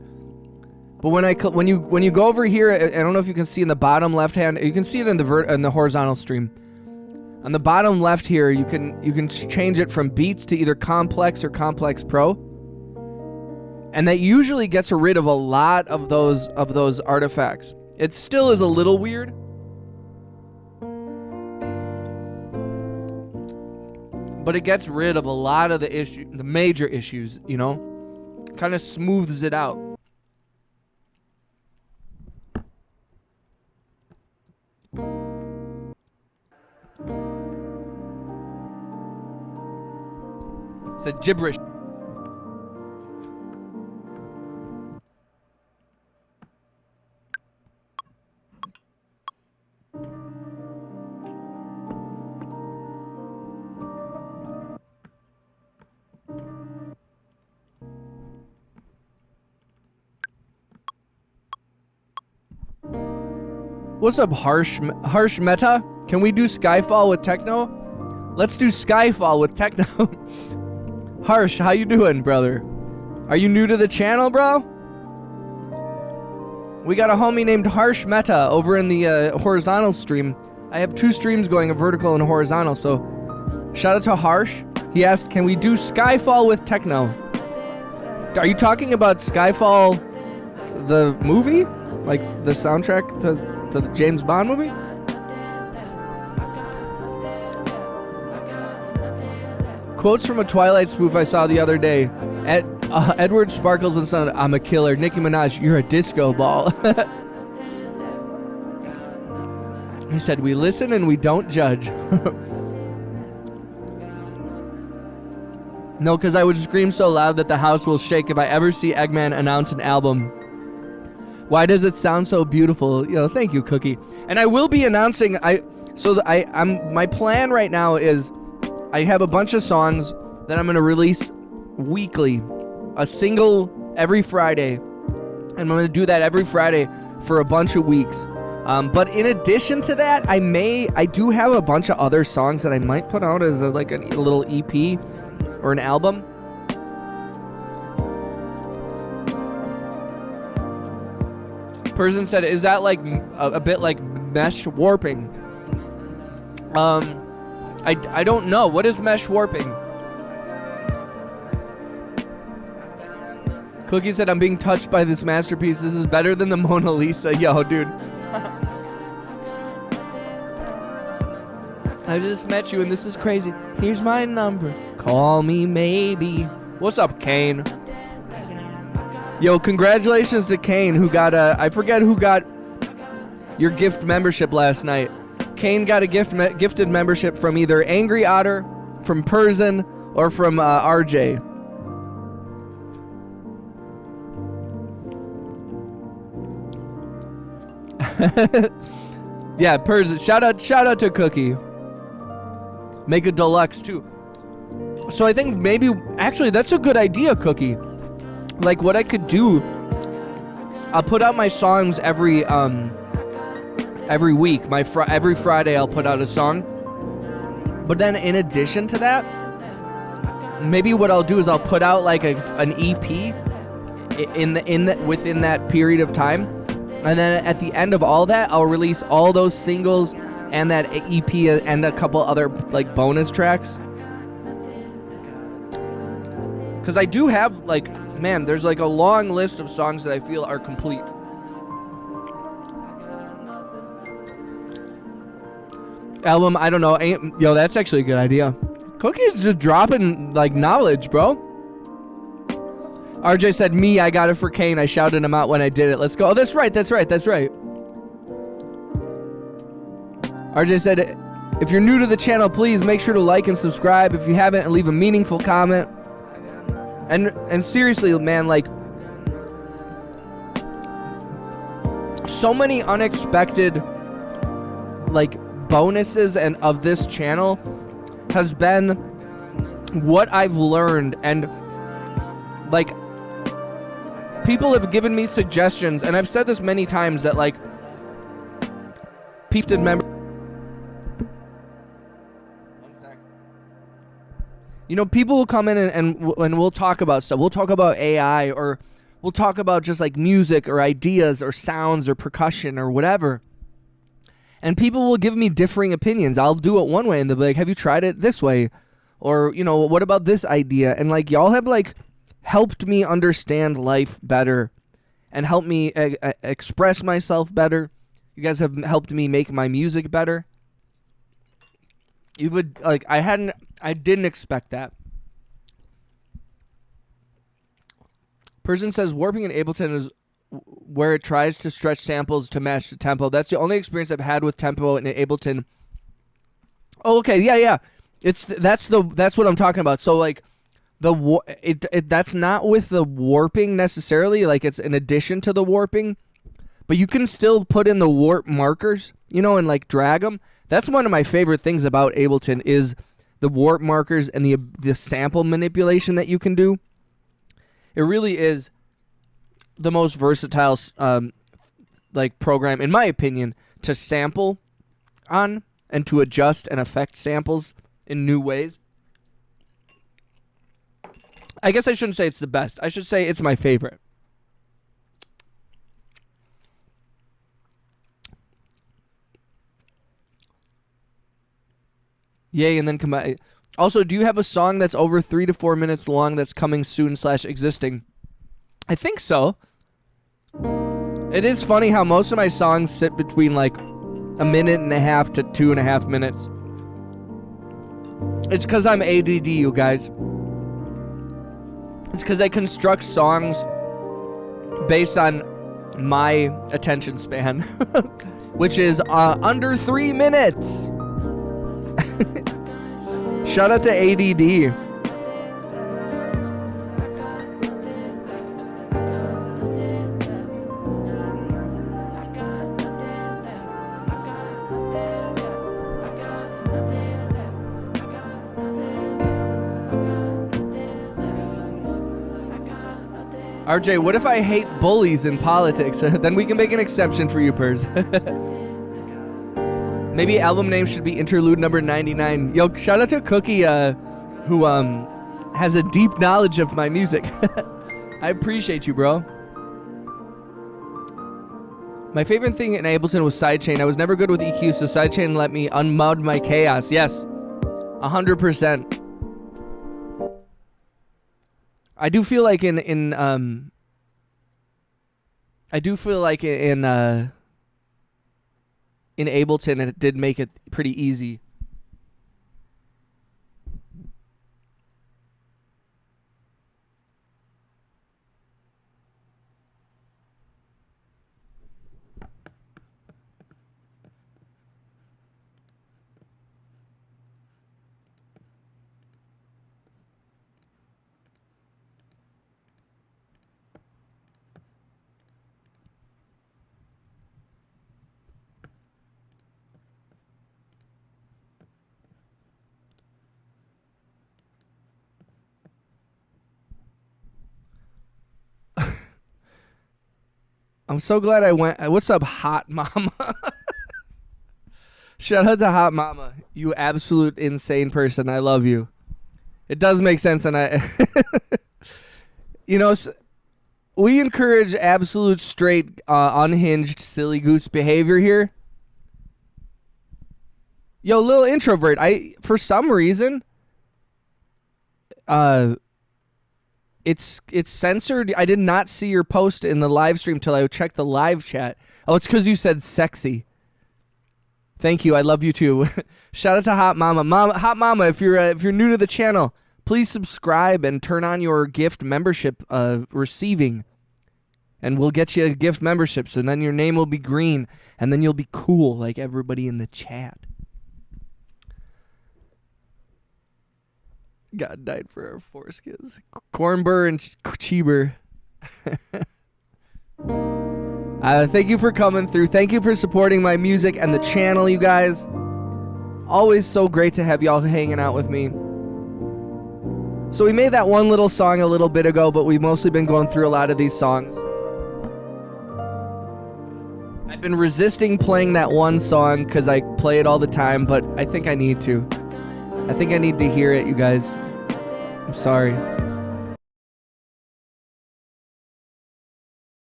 S1: But when you go over here, I don't know if you can see in the bottom left hand. You can see it in the horizontal stream. On the bottom left here, you can change it from beats to either complex or complex pro. And that usually gets rid of a lot of those artifacts. It still is a little weird. But it gets rid of a lot of the major issues, you know? Kind of smooths it out. It's a gibberish. What's up, Harsh Meta? Can we do Skyfall with techno? Let's do Skyfall with techno. Harsh, how you doing, brother? Are you new to the channel, bro? We got a homie named Harsh Meta over in the horizontal stream. I have 2 streams going, a vertical and a horizontal, so shout out to Harsh. He asked, can we do Skyfall with techno? Are you talking about Skyfall, the movie? Like the soundtrack to the James Bond movie? Quotes from a Twilight spoof I saw the other day. Edward Sparkles and Son, I'm a killer. Nicki Minaj, you're a disco ball. He said, we listen and we don't judge. No, because I would scream so loud that the house will shake if I ever see Eggman announce an album. Why does it sound so beautiful? You know, thank you, Cookie. And I will be announcing. My plan right now is I have a bunch of songs that I'm going to release weekly, a single every Friday, and I'm going to do that every Friday for a bunch of weeks. But in addition to that, I do have a bunch of other songs that I might put out as a little EP or an album. Person said, is that like a bit like mesh warping? I don't know. What is mesh warping? Cookie said, I'm being touched by this masterpiece. This is better than the Mona Lisa. Yo, dude. I just met you and this is crazy. Here's my number. Call me maybe. What's up, Kane? Yo, congratulations to Kane who got I forget who got your gift membership last night. Kane got a gifted membership from either Angry Otter, from Persian, or from RJ. Yeah, Persian. Shout out to Cookie. Make a deluxe too. So I think maybe actually that's a good idea, Cookie. Like what I could do, I'll put out my songs every week. Every Friday I'll put out a song. But then in addition to that, maybe what I'll do is I'll put out like an EP within that period of time. And then at the end of all that, I'll release all those singles and that EP and a couple other like bonus tracks. Cuz I do have like, man, there's like a long list of songs that I feel are complete. Album, I don't know. Yo, that's actually a good idea. Cookie's just dropping like knowledge, bro. RJ said, me, I got it for Kane. I shouted him out when I did it. Let's go. Oh, that's right. RJ said, if you're new to the channel, please make sure to like and subscribe if you haven't, and leave a meaningful comment. And seriously, man, like, so many unexpected, like, bonuses and of this channel has been what I've learned, and like people have given me suggestions, and I've said this many times that like gifted member You know, people will come in and we'll talk about stuff. We'll talk about AI, or we'll talk about just like music or ideas or sounds or percussion or whatever. And people will give me differing opinions. I'll do it one way and they'll be like, have you tried it this way? Or, you know, what about this idea? And like, y'all have like helped me understand life better and helped me express myself better. You guys have helped me make my music better. You would like, I didn't expect that. Person says warping in Ableton is where it tries to stretch samples to match the tempo. That's the only experience I've had with tempo in Ableton. Oh, okay, yeah. That's what I'm talking about. So like that's not with the warping necessarily. Like it's in addition to the warping, but you can still put in the warp markers, you know, and like drag them. That's one of my favorite things about Ableton is the warp markers and the sample manipulation that you can do. It really is the most versatile like program, in my opinion, to sample on and to adjust and affect samples in new ways. I guess I shouldn't say it's the best. I should say it's my favorite. Yay, and then combine. Also, do you have a song that's over 3 to 4 minutes long that's coming soon / existing? I think so. It is funny how most of my songs sit between like 1.5 minutes to 2.5 minutes. It's because I'm ADD, you guys. It's because I construct songs based on my attention span, which is under 3 minutes. Shout out to ADD. RJ, what if I hate bullies in politics? Then we can make an exception for you, Pers. Maybe album name should be Interlude number 99. Yo, shout out to Cookie, who has a deep knowledge of my music. I appreciate you, bro. My favorite thing in Ableton was sidechain. I was never good with EQ, so sidechain let me unmud my chaos. Yes, 100%. I do feel like in Ableton it did make it pretty easy. I'm so glad I went. What's up, Hot Mama? Shout out to Hot Mama. You absolute insane person. I love you. It does make sense, and I... You know, we encourage absolute straight, unhinged, silly goose behavior here. Yo, little introvert. For some reason... It's censored. I did not see your post in the live stream till I checked the live chat. Oh, it's because you said sexy. Thank you. I love you too. Shout out to Hot Mama. Hot Mama, if you're new to the channel, please subscribe and turn on your gift membership receiving, and we'll get you a gift membership. So then your name will be green, and then you'll be cool like everybody in the chat. God died for our foreskins. Cornbur and Cheeber. Thank you for coming through. Thank you for supporting my music and the channel, you guys. Always so great to have y'all hanging out with me. So we made that one little song a little bit ago, but we've mostly been going through a lot of these songs. I've been resisting playing that one song because I play it all the time, but I think I need to. I think I need to hear it, you guys. I'm sorry.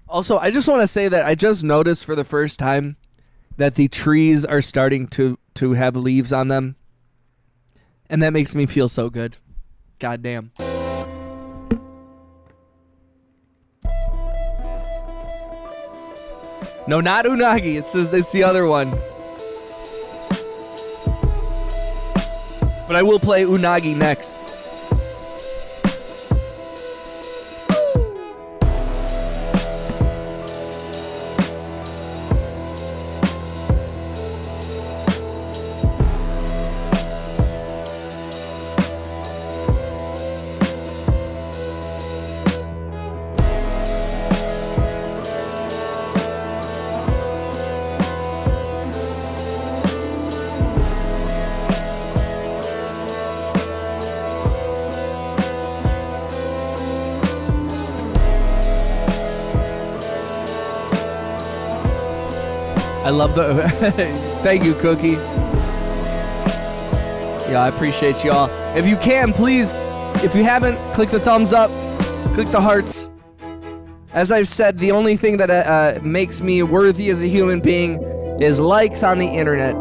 S1: Also, I just want to say that I just noticed for the first time that the trees are starting to have leaves on them. And that makes me feel so good. God damn. No, not unagi. It's the other one. But I will play unagi next. I love the... Thank you, Cookie. Yeah, I appreciate y'all. If you can, please, if you haven't, click the thumbs up. Click the hearts. As I've said, the only thing that makes me worthy as a human being is likes on the internet.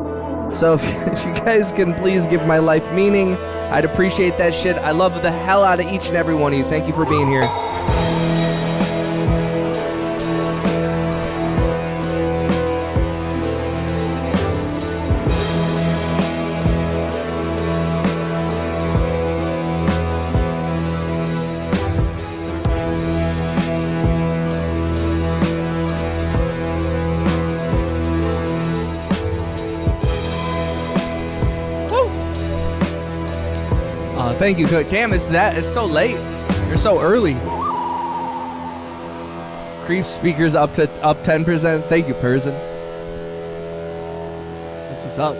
S1: So if you guys can please give my life meaning, I'd appreciate that shit. I love the hell out of each and every one of you. Thank you for being here. Thank you, Cook. Damn, it's so late. You're so early. Creep speakers up 10%. Thank you, person. This is up.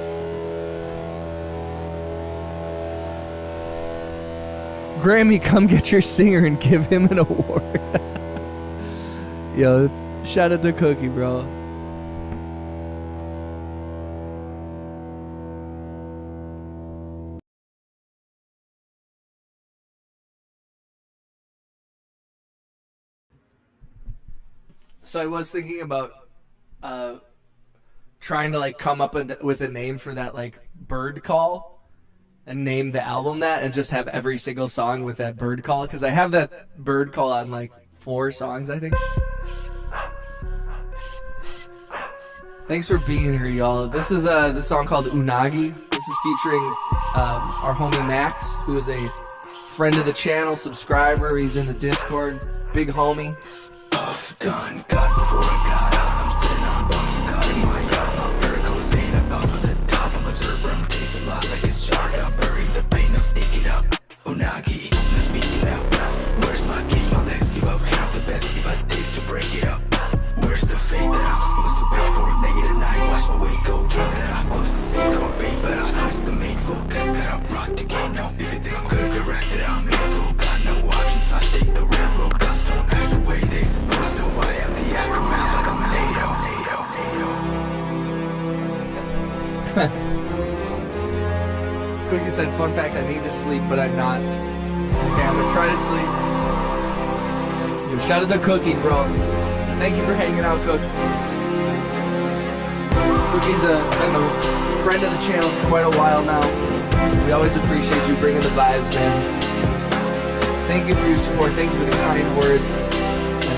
S1: Grammy, come get your singer and give him an award. Yo, shout out to Cookie, bro. So I was thinking about trying to like come up with a name for that like bird call and name the album that and just have every single song with that bird call, because I have that bird call on like 4 songs, I think. Thanks for being here, y'all. This is this song called Unagi. This is featuring our homie Max, who is a friend of the channel, subscriber. He's in the Discord, big homie.
S2: Puff gun, got before I got out. I'm sitting on bumps and got in my yard. My vertigo staying up on the top. I'm a server, I'm tasting a lot like it's charred up. Bury the pain, no sneaking up. Unagi, no speaking out. Where's my game? My legs give up. Count the bets, give a taste to break it up. Where's the fate that I'm supposed to pay for? Negative 9, watch my weight go. Gain that I'm close to same core bait, but I switch the main focus. Got a rock the game, no. If you think I'm good, correct it, I'm made full. Got no options, I take the railroad. Guns don't act the way they supposed to. I am the aftermath like I'm NATO.
S1: Cookie said, fun fact, I need to sleep, but I'm not. Okay, I'm gonna try to sleep. Yo, shout out to Cookie, bro. Thank you for hanging out, Cook. Cookie's been a friend of the channel for quite a while now. We always appreciate you bringing the vibes, man. Thank you for your support. Thank you for the kind words.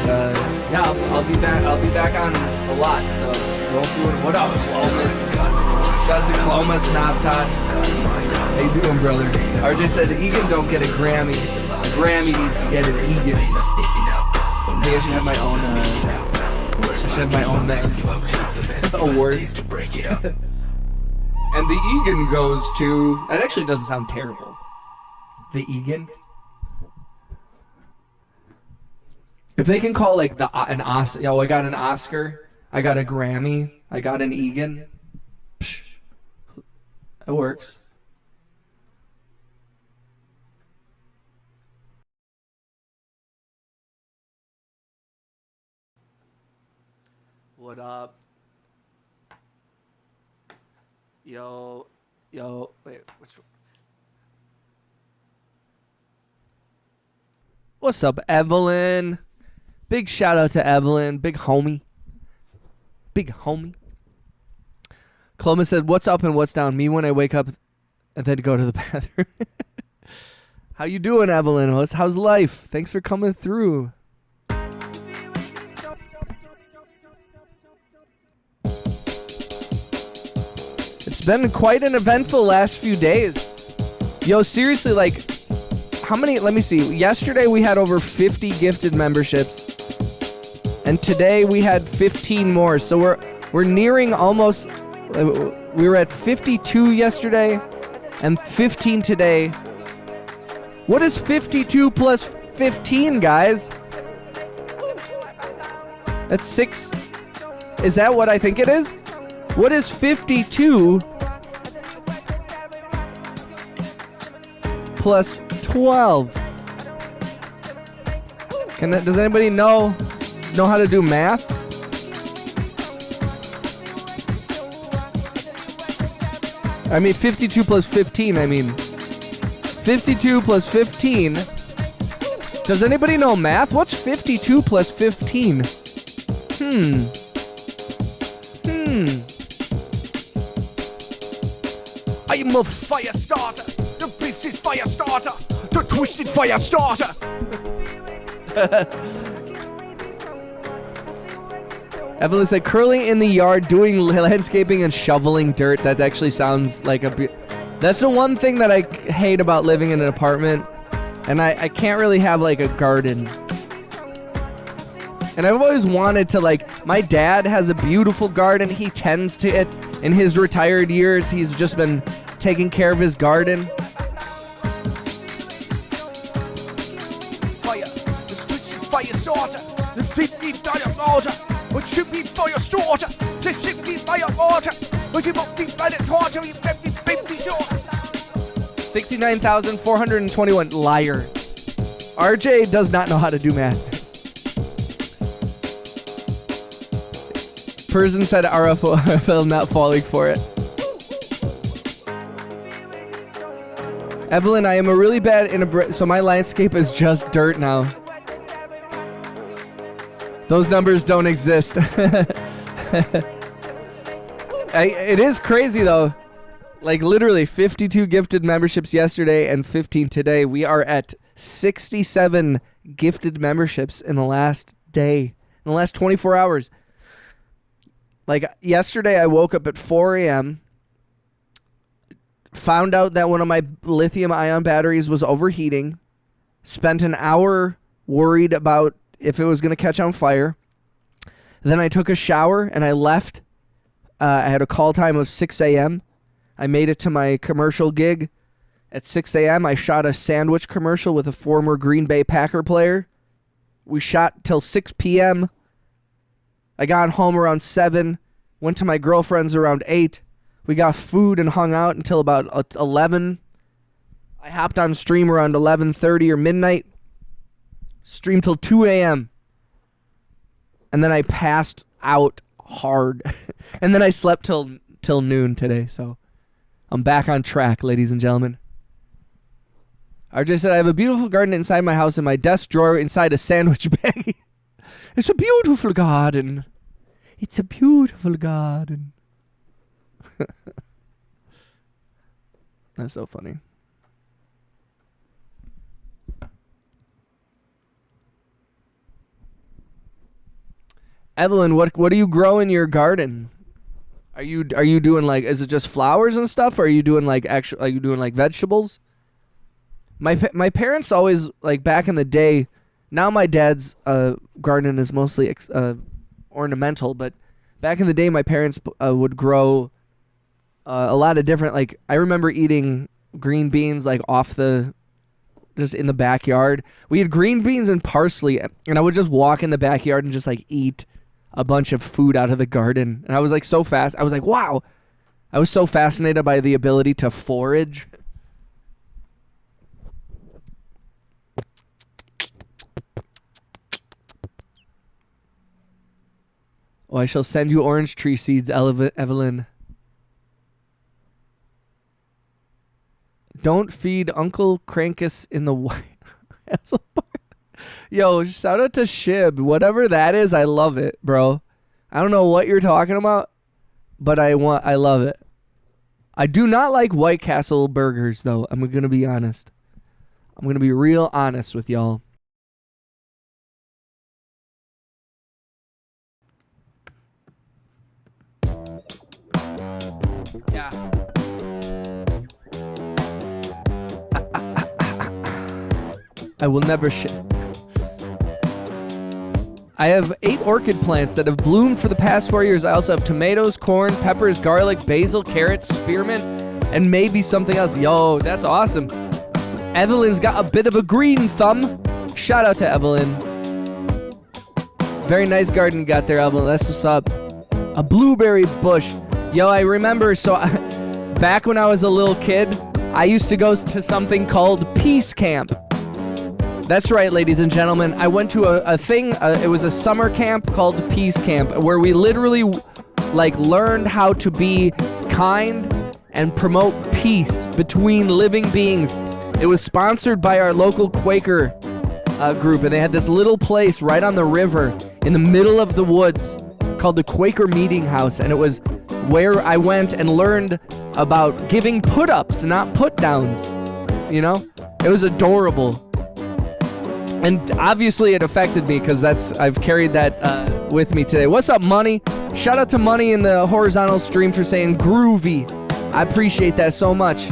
S1: And yeah, I'll be back. I'll be back on a lot. So roll through it. What up, Clomas? Shout out to Clomas, Noptot. How you doing, brother? RJ said Egan don't get a Grammy. A Grammy needs to get an Egan. Maybe I should have my own. I should have my own award. And the Egan goes to. That actually doesn't sound terrible. The Egan. If they can call like an Oscar, yo, I got an Oscar, I got a Grammy, I got an Egan. Psh, it works. What up? Yo, wait, which one? What's up, Evelyn? Big shout out to Evelyn, big homie. Cloma said, "What's up and what's down?" Me when I wake up and then go to the bathroom. How you doing, Evelyn? How's life? Thanks for coming through. It's been quite an eventful last few days. Yo, seriously, like, how many? Let me see. Yesterday we had over 50 gifted memberships, and today we had 15 more. So we're nearing almost. We were at 52 yesterday, and 15 today. What is 52 plus 15, guys? That's 6. Is that what I think it is? What is 52 plus 12? Does anybody know how to do math? I mean 52 plus 15, 52 plus 15. Does anybody know math? What's 52 plus 15? I am a fire starter. The beast is fire starter. The twisted fire starter. Evelyn said, curling in the yard, doing landscaping and shoveling dirt. That actually sounds like that's the one thing that I hate about living in an apartment. And I can't really have like a garden. And I've always wanted to, like, my dad has a beautiful garden. He tends to it. In his retired years, he's just been taking care of his garden. Fire. This twisted fire starter. This 50 fire water. What should be fire starter? This should be fire water. What you won't be fire starter. You can't be 50 short. 69,421. Liar. RJ does not know how to do math. Person said RFL not falling for it. Evelyn, I am a really bad so my landscape is just dirt now. Those numbers don't exist. It is crazy though. Like literally 52 gifted memberships yesterday and 15 today. We are at 67 gifted memberships in the last day, in the last 24 hours. Like yesterday I woke up at 4 a.m., found out that one of my lithium ion batteries was overheating, spent an hour worried about if it was going to catch on fire. Then I took a shower and I left. I had a call time of 6 a.m. I made it to my commercial gig at 6 a.m. I shot a sandwich commercial with a former Green Bay Packer player. We shot till 6 p.m. I got home around 7, went to my girlfriend's around 8. We got food and hung out until about 11. I hopped on stream around 11:30 or midnight. Streamed till 2 a.m. And then I passed out hard. And then I slept till noon today. So I'm back on track, ladies and gentlemen. RJ said, I have a beautiful garden inside my house in my desk drawer inside a sandwich bag. It's a beautiful garden. It's a beautiful garden. That's so funny. Evelyn, what do you grow in your garden? Are you doing like, is it just flowers and stuff, or are you doing like vegetables? My parents always, like back in the day, now my dad's garden is mostly ornamental, but back in the day my parents would grow a lot of different, like I remember eating green beans like just in the backyard. We had green beans and parsley, and I would just walk in the backyard and just like eat a bunch of food out of the garden. And I was like so fast. I was like, wow. I was so fascinated by the ability to forage. Oh, I shall send you orange tree seeds, Evelyn. Don't feed Uncle Crankus in the White Castle Bar. Yo, shout out to Shib. Whatever that is, I love it, bro. I don't know what you're talking about, but I love it. I do not like White Castle burgers, though. I'm going to be honest. I'm going to be real honest with y'all. Yeah. I will never share. I have 8 orchid plants that have bloomed for the past 4 years. I also have tomatoes, corn, peppers, garlic, basil, carrots, spearmint, and maybe something else. Yo, that's awesome. Evelyn's got a bit of a green thumb. Shout out to Evelyn. Very nice garden you got there, Evelyn. That's what's up. A blueberry bush. Yo, I remember, back when I was a little kid, I used to go to something called Peace Camp. That's right, ladies and gentlemen. I went to a thing, it was a summer camp called Peace Camp, where we literally, learned how to be kind and promote peace between living beings. It was sponsored by our local Quaker group, and they had this little place right on the river in the middle of the woods called the Quaker Meeting House, and it was where I went and learned about giving put-ups, not put-downs, you know? It was adorable. And obviously it affected me because I've carried that with me today. What's up, Money? Shout out to Money in the horizontal stream for saying groovy. I appreciate that so much.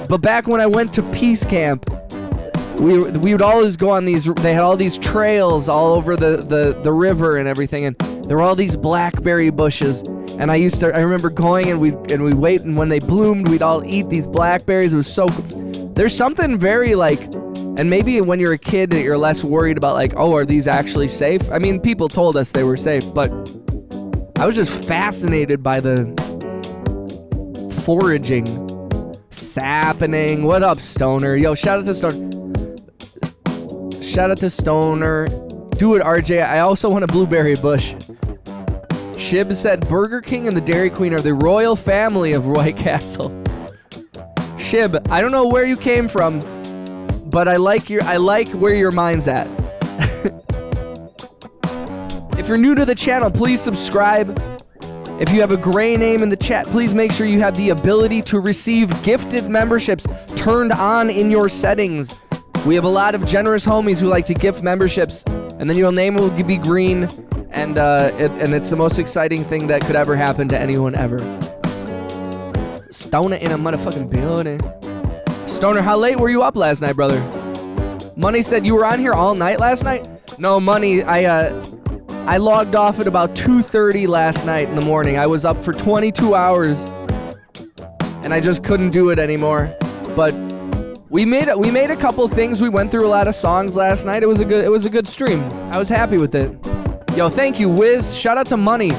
S1: But back when I went to Peace Camp, we would always go on these, they had all these trails all over the river and everything, and there were all these blackberry bushes. And I remember going and we'd wait, and when they bloomed, we'd all eat these blackberries. It was so cool. There's something very and maybe when you're a kid, you're less worried about are these actually safe? I mean, people told us they were safe, but I was just fascinated by the foraging, sappening. What up, Stoner? Yo, shout out to Stoner. Shout out to Stoner. Do it, RJ. I also want a blueberry bush. Shib said Burger King and the Dairy Queen are the royal family of White Castle. Shib, I don't know where you came from, but I like where your mind's at. If you're new to the channel, please subscribe. If you have a gray name in the chat, please make sure you have the ability to receive gifted memberships turned on in your settings. We have a lot of generous homies who like to gift memberships, and then your name will be green, and it's the most exciting thing that could ever happen to anyone ever. Stoner in a motherfucking building. Stoner, how late were you up last night, brother? Money said you were on here all night last night? No, Money, I logged off at about 2:30 last night in the morning. I was up for 22 hours, and I just couldn't do it anymore. But we made a couple things. We went through a lot of songs last night. It was a good stream. I was happy with it. Yo, thank you, Wiz. Shout out to Money.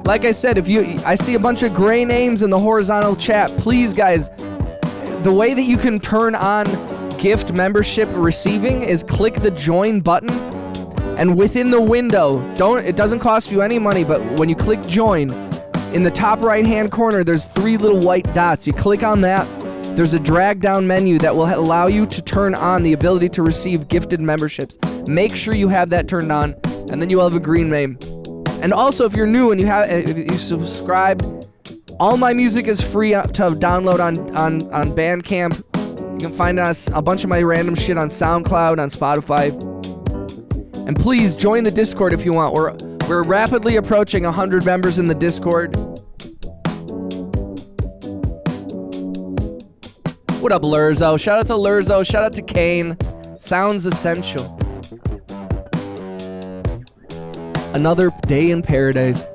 S1: Like I said, I see a bunch of gray names in the horizontal chat. Please, guys, the way that you can turn on gift membership receiving is click the join button, and within the window, it doesn't cost you any money, but when you click join, in the top right hand corner, there's 3 little white dots. You click on that. There's a drag down menu that will allow you to turn on the ability to receive gifted memberships. Make sure you have that turned on, and then you will have a green name. And also, if you're new and if you subscribe, all my music is free to download on Bandcamp. You can find us a bunch of my random shit on SoundCloud, on Spotify. And please join the Discord if you want. We're rapidly approaching 100 members in the Discord. What up, Lurzo? Shout out to Lurzo. Shout out to Kane. Sounds essential. Another day in paradise.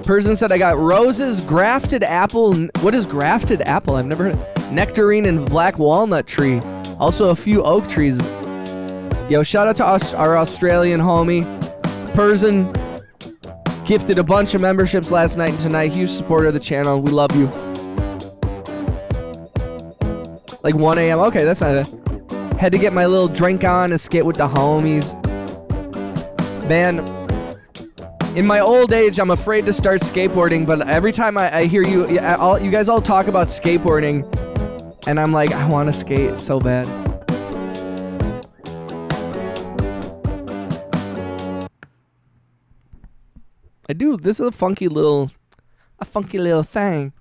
S1: Person said I got roses, grafted apple. What is grafted apple? I've never heard. Nectarine and black walnut tree. Also a few oak trees. Yo, shout out to our Australian homie. Person gifted a bunch of memberships last night and tonight. Huge supporter of the channel. We love you. Like 1 a.m. Okay, that's not it. Had to get my little drink on and skate with the homies. Man, In my old age, I'm afraid to start skateboarding, but every time I hear you guys all talk about skateboarding, and I'm like, I want to skate so bad. I do. This is a funky little thing.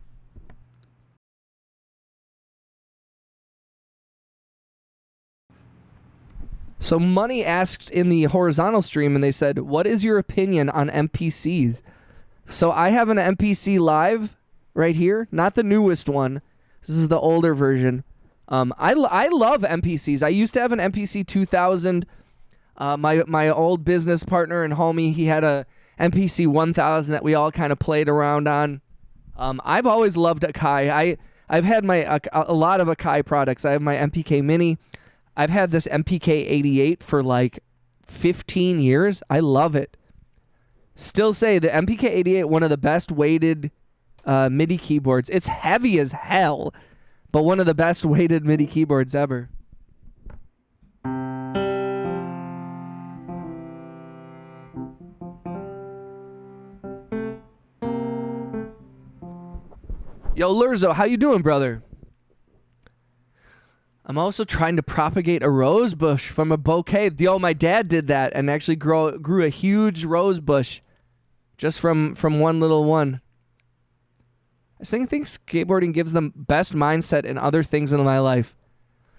S1: So Money asked in the horizontal stream, and they said, what is your opinion on MPCs? So I have an MPC Live right here, not the newest one. This is the older version. I love MPCs. I used to have an MPC 2000. My old business partner and homie, he had a MPC 1000 that we all kind of played around on. I've always loved Akai. I've had a lot of Akai products. I have my MPK Mini. I've had this MPK 88 for like 15 years. I love it. Still say the MPK 88, one of the best weighted MIDI keyboards. It's heavy as hell, but one of the best weighted MIDI keyboards ever. Yo, Lurzo, how you doing, brother? I'm also trying to propagate a rose bush from a bouquet. Yo, my dad did that and actually grew a huge rose bush just from one little one. I think skateboarding gives them best mindset and other things in my life.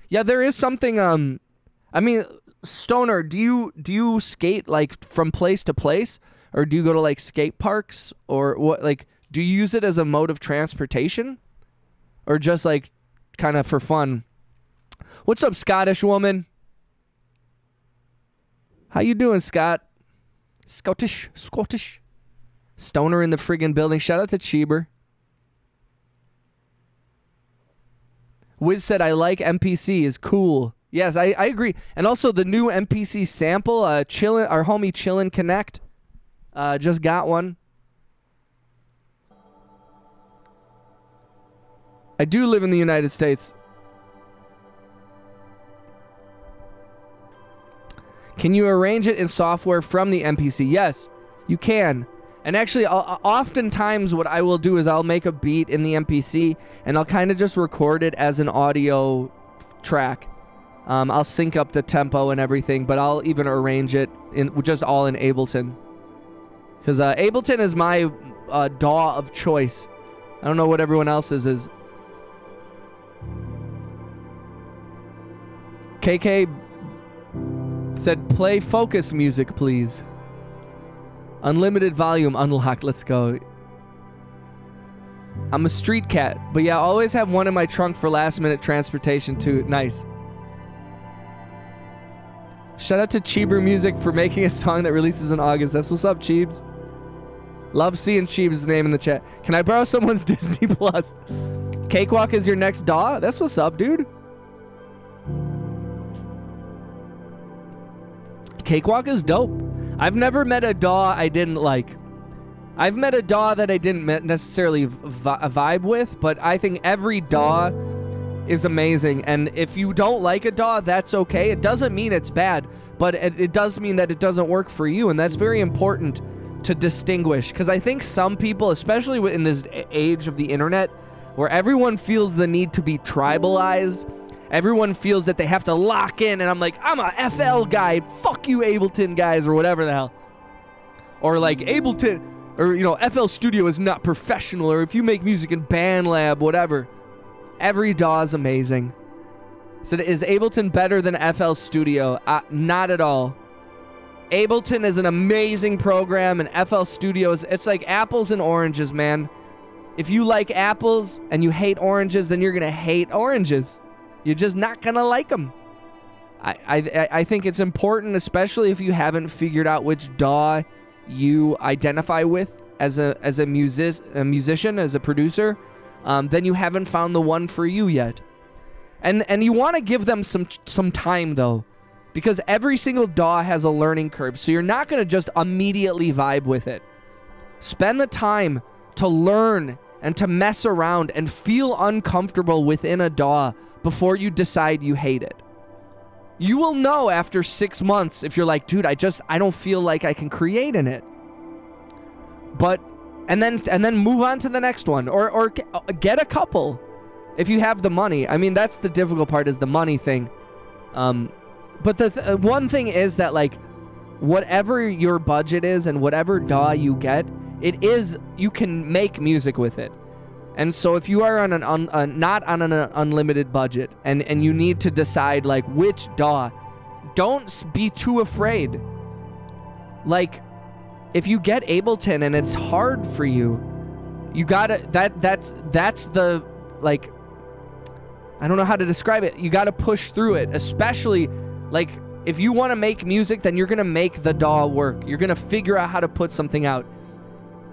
S1: Yeah, there is something. I mean, Stoner, do you skate like from place to place, or do you go to like skate parks, or what? Like, do you use it as a mode of transportation, or just like kind of for fun? What's up, Scottish woman? How you doing, Scott? Scottish. Stoner in the friggin' building. Shout out to Cheeber. Wiz said, I like MPC, is cool. Yes, I agree. And also the new MPC sample, our homie Chillin' Connect, just got one. I do live in the United States. Can you arrange it in software from the MPC? Yes, you can. And actually, oftentimes what I will do is I'll make a beat in the MPC, and I'll kind of just record it as an audio track. I'll sync up the tempo and everything, but I'll even arrange it just all in Ableton. Because Ableton is my DAW of choice. I don't know what everyone else's is. KK said, play focus music, please. Unlimited volume unlocked. Let's go. I'm a street cat, but yeah, I always have one in my trunk for last minute transportation too. Nice. Shout out to Cheeber Music for making a song that releases in August. That's what's up, Cheebs. Love seeing Cheebs' name in the chat. Can I borrow someone's Disney Plus? Cakewalk is your next DAW? That's what's up, dude. Cakewalk is dope. I've never met a DAW I didn't like. I've met a DAW that I didn't necessarily vibe with, but I think every DAW is amazing. And if you don't like a DAW, that's okay. It doesn't mean it's bad, but it does mean that it doesn't work for you, and that's very important to distinguish. Because I think some people, especially in this age of the internet, where everyone feels the need to be tribalized, everyone feels that they have to lock in, and I'm like, I'm a FL guy, fuck you Ableton guys, or whatever the hell. Or like Ableton, or you know, FL Studio is not professional, or if you make music in BandLab, whatever. Every DAW is amazing. So is Ableton better than FL Studio? Not at all. Ableton is an amazing program, and FL Studio it's like apples and oranges, man. If you like apples and you hate oranges, then you're gonna hate oranges. You're just not gonna like them. I think it's important, especially if you haven't figured out which DAW you identify with as a musician, as a producer, then you haven't found the one for you yet. And you want to give them some time though, because every single DAW has a learning curve. So you're not gonna just immediately vibe with it. Spend the time to learn and to mess around and feel uncomfortable within a DAW before you decide you hate it. You will know after 6 months if you're like, dude, I don't feel like I can create in it. But and then move on to the next one, or get a couple if you have the money. I mean, that's the difficult part, is the money thing. But the one thing is that, like, whatever your budget is and whatever DAW you get, you can make music with it. And so if you are on not on an unlimited budget and you need to decide like which DAW, don't be too afraid. Like, if you get Ableton and it's hard for you, you gotta that's the, like, I don't know how to describe it. You gotta push through it, especially like if you want to make music, then you're gonna make the DAW work. You're gonna figure out how to put something out.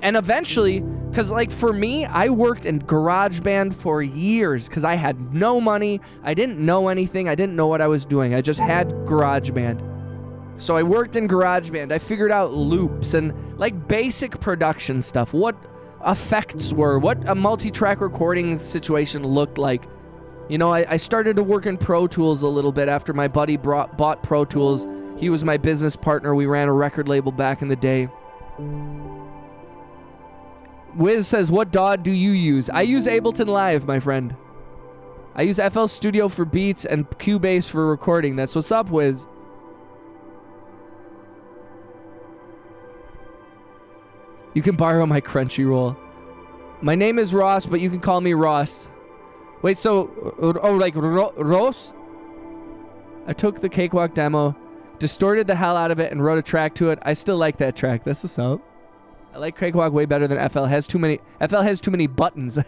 S1: And eventually, because like for me, I worked in GarageBand for years because I had no money. I didn't know anything. I didn't know what I was doing. I just had GarageBand. So I worked in GarageBand. I figured out loops and like basic production stuff. What effects were, what a multi-track recording situation looked like. You know, I started to work in Pro Tools a little bit after my buddy bought Pro Tools. He was my business partner. We ran a record label back in the day. Wiz says, what DAW do you use? I use Ableton Live, my friend. I use FL Studio for beats and Cubase for recording. That's what's up, Wiz. You can borrow my Crunchyroll. My name is Ross, but you can call me Ross. Wait, so, like Ross? I took the Cakewalk demo, distorted the hell out of it, and wrote a track to it. I still like that track. That's what's up. I like Cakewalk way better than FL. FL has too many buttons.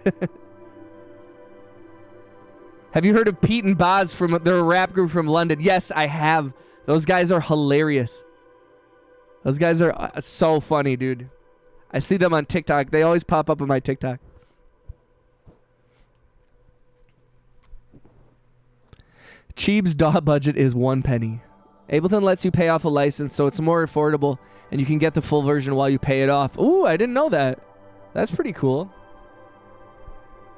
S1: Have you heard of Pete and Boz from their rap group from London? Yes, I have. Those guys are hilarious. Those guys are so funny, dude. I see them on TikTok. They always pop up on my TikTok. Cheeb's DAW budget is 1 penny. Ableton lets you pay off a license, so it's more affordable, and you can get the full version while you pay it off. Ooh, I didn't know that. That's pretty cool.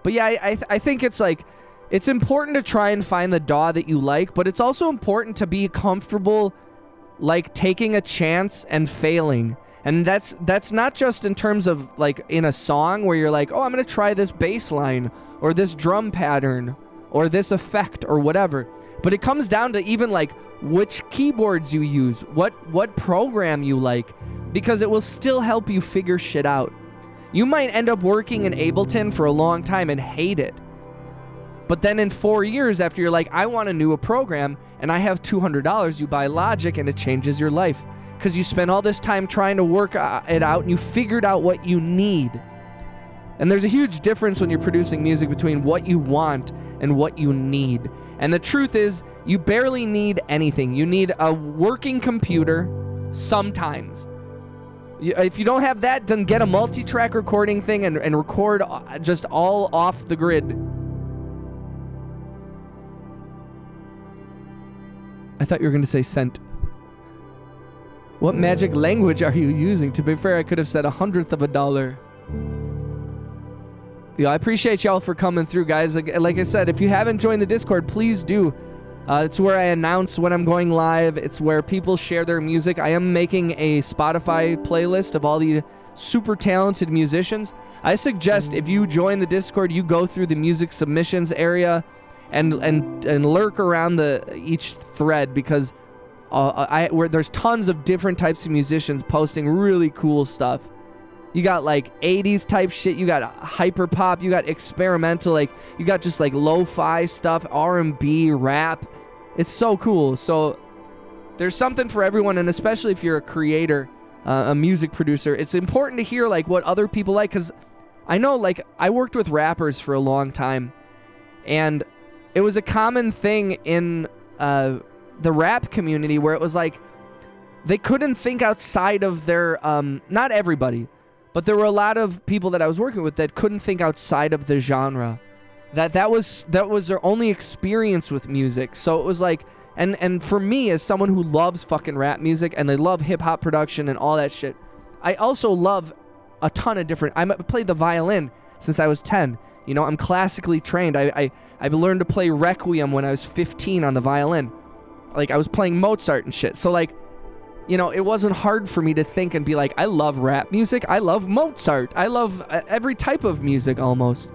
S1: But yeah, I think it's like, it's important to try and find the DAW that you like, but it's also important to be comfortable, like, taking a chance and failing. And that's not just in terms of, like, in a song where you're like, oh, I'm going to try this bass line or this drum pattern or this effect or whatever. But it comes down to even, like, which keyboards you use, what program you like, because it will still help you figure shit out. You might end up working in Ableton for a long time and hate it. But then in 4 years after you're like, I want a newer program and I have $200, you buy Logic and it changes your life. Because you spent all this time trying to work it out and you figured out what you need. And there's a huge difference when you're producing music between what you want and what you need. And the truth is, you barely need anything. You need a working computer sometimes. If you don't have that, then get a multi-track recording thing and record just all off the grid. I thought you were going to say cent. What magic language are you using? To be fair, I could have said $100th of a dollar. Yeah, I appreciate y'all for coming through, guys. Like I said, if you haven't joined the Discord, please do. It's where I announce when I'm going live. It's where people share their music. I am making a Spotify playlist of all the super talented musicians. I suggest if you join the Discord, you go through the music submissions area and lurk around each thread, because there's tons of different types of musicians posting really cool stuff. You got like 80s type shit, you got hyper pop, you got experimental, like you got just like lo-fi stuff, R&B, rap. It's so cool. So there's something for everyone, and especially if you're a creator, a music producer, it's important to hear like what other people like, because I know, like, I worked with rappers for a long time, and it was a common thing in the rap community where it was like they couldn't think outside of their not everybody, but there were a lot of people that I was working with that couldn't think outside of the genre. That was their only experience with music. So it was like, and for me, as someone who loves fucking rap music and they love hip hop production and all that shit, I also love a ton of different. I played the violin since I was 10. You know, I'm classically trained. I learned to play Requiem when I was 15 on the violin. Like, I was playing Mozart and shit. So like, you know, it wasn't hard for me to think and be like, I love rap music. I love Mozart. I love every type of music almost.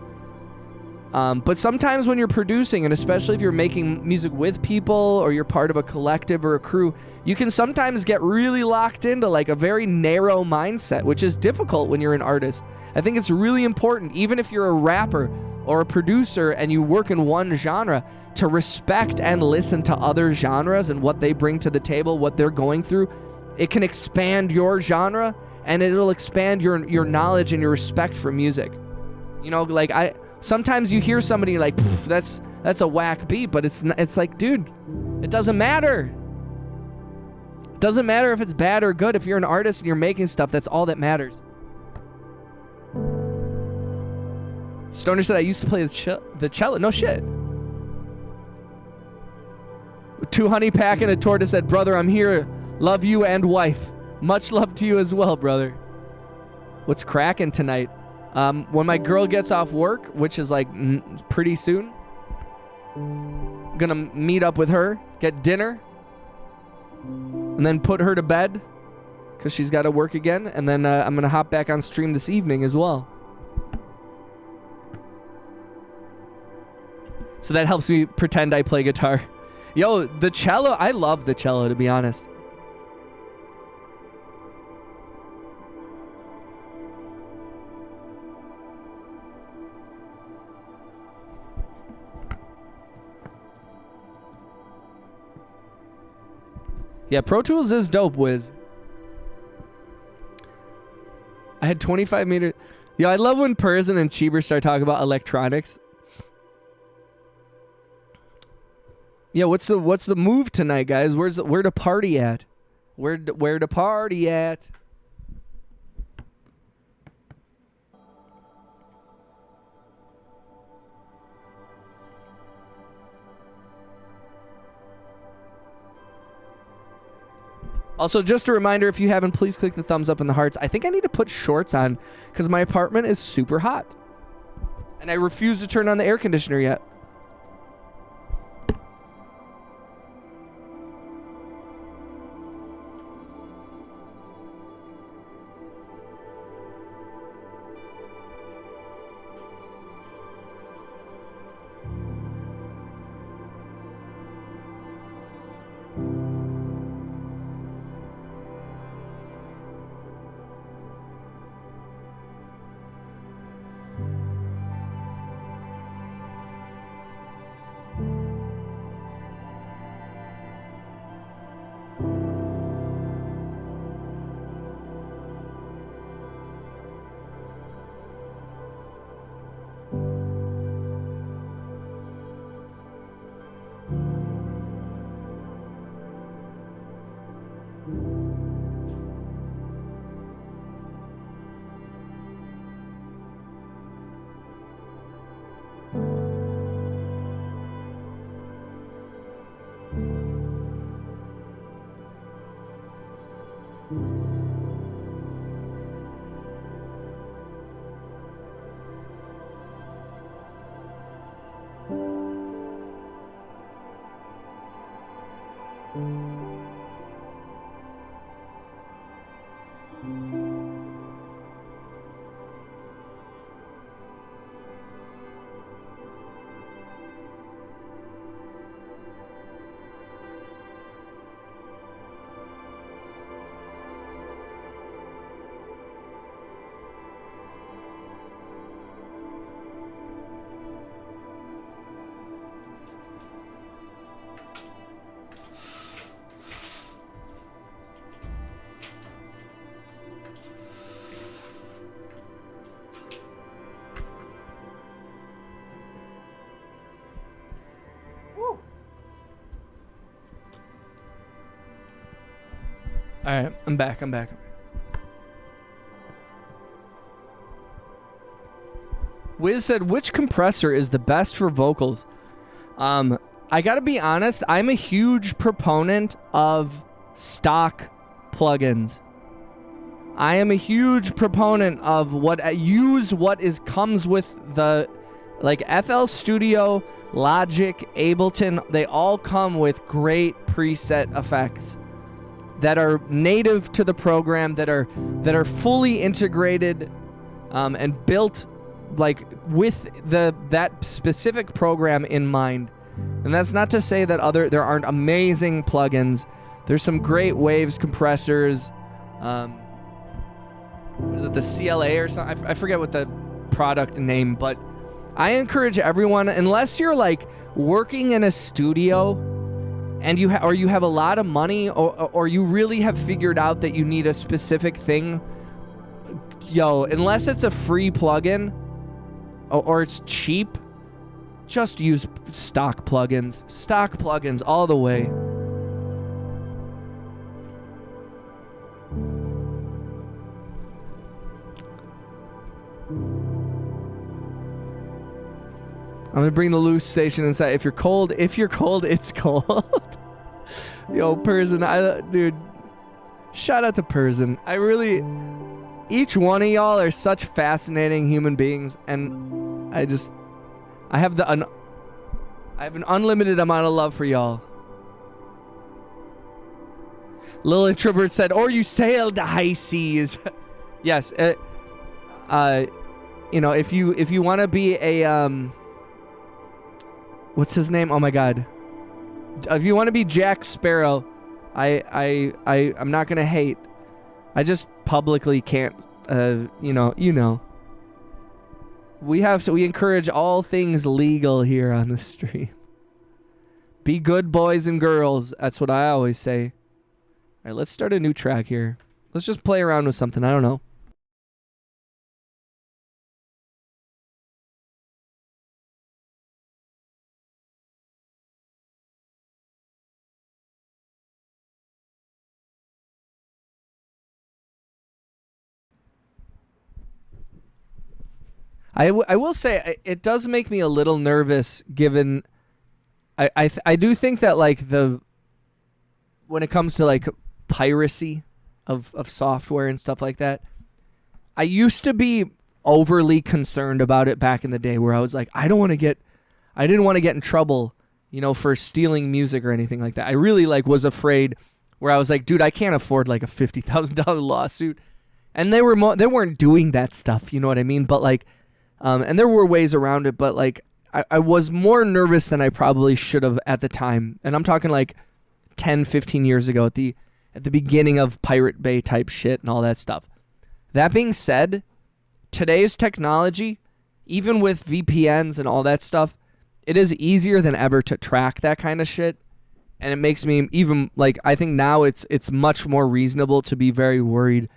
S1: But sometimes when you're producing, and especially if you're making music with people or you're part of a collective or a crew, you can sometimes get really locked into like a very narrow mindset, which is difficult when you're an artist. I think it's really important, even if you're a rapper or a producer and you work in one genre, to respect and listen to other genres and what they bring to the table, what they're going through. It can expand your genre, and it'll expand your knowledge and your respect for music. You know, like sometimes you hear somebody like, that's a whack beat, but it's like, dude, it doesn't matter. It doesn't matter if it's bad or good. If you're an artist and you're making stuff, that's all that matters. Stoner said, I used to play the cello. No shit. 2 honey pack and a tortoise said, brother, I'm here. Love you and wife. Much love to you as well, brother. What's cracking tonight? When my girl gets off work, which is like pretty soon, I'm gonna meet up with her, get dinner, and then put her to bed because she's got to work again. And then I'm gonna hop back on stream this evening as well. So that helps me pretend I play guitar. Yo, the cello, I love the cello, to be honest. Yeah, Pro Tools is dope, Wiz. I had 25 meters. Yo, I love when Persian and Cheever start talking about electronics. Yeah, what's the move tonight, guys? Where to party at? Where to party at? Also, just a reminder, if you haven't, please click the thumbs up and the hearts. I think I need to put shorts on because my apartment is super hot. And I refuse to turn on the air conditioner yet. All right, I'm back. Wiz said, which compressor is the best for vocals? I gotta be honest, I'm a huge proponent of stock plugins. I am a huge proponent of comes with the, like, FL Studio, Logic, Ableton, they all come with great preset effects. that are native to the program, that are fully integrated and built like with that specific program in mind. And that's not to say that there aren't amazing plugins. There's some great Waves compressors. Was it the CLA or something? I forget what the product name, but I encourage everyone, unless you're like working in a studio and you have a lot of money, or you really have figured out that you need a specific thing, unless it's a free plugin or it's cheap, just use stock plugins. Stock plugins all the way. I'm gonna bring the loose station inside. If you're cold, it's cold. Yo, Persian, dude, shout out to Persian. Each one of y'all are such fascinating human beings, and I have an unlimited amount of love for y'all. Lil Introvert said, "Or you sailed the high seas." Yes, if you want to be a what's his name? Oh my God. If you want to be Jack Sparrow, I'm not gonna hate. I just publicly can't. We encourage all things legal here on the stream. Be good boys and girls. That's what I always say. All right, let's start a new track here. Let's just play around with something. I don't know. I will say it does make me a little nervous, given I do think that like when it comes to like piracy of software and stuff like that, I used to be overly concerned about it back in the day, where I was like, I didn't want to get in trouble, for stealing music or anything like that. I really like was afraid, where I was like, dude, I can't afford like a $50,000 lawsuit, and they weren't doing that stuff, you know what I mean? But like, and there were ways around it, but like I was more nervous than I probably should have at the time. And I'm talking like 10, 15 years ago at the beginning of Pirate Bay type shit and all that stuff. That being said, today's technology, even with VPNs and all that stuff, it is easier than ever to track that kind of shit. And it makes me even like, I think now it's much more reasonable to be very worried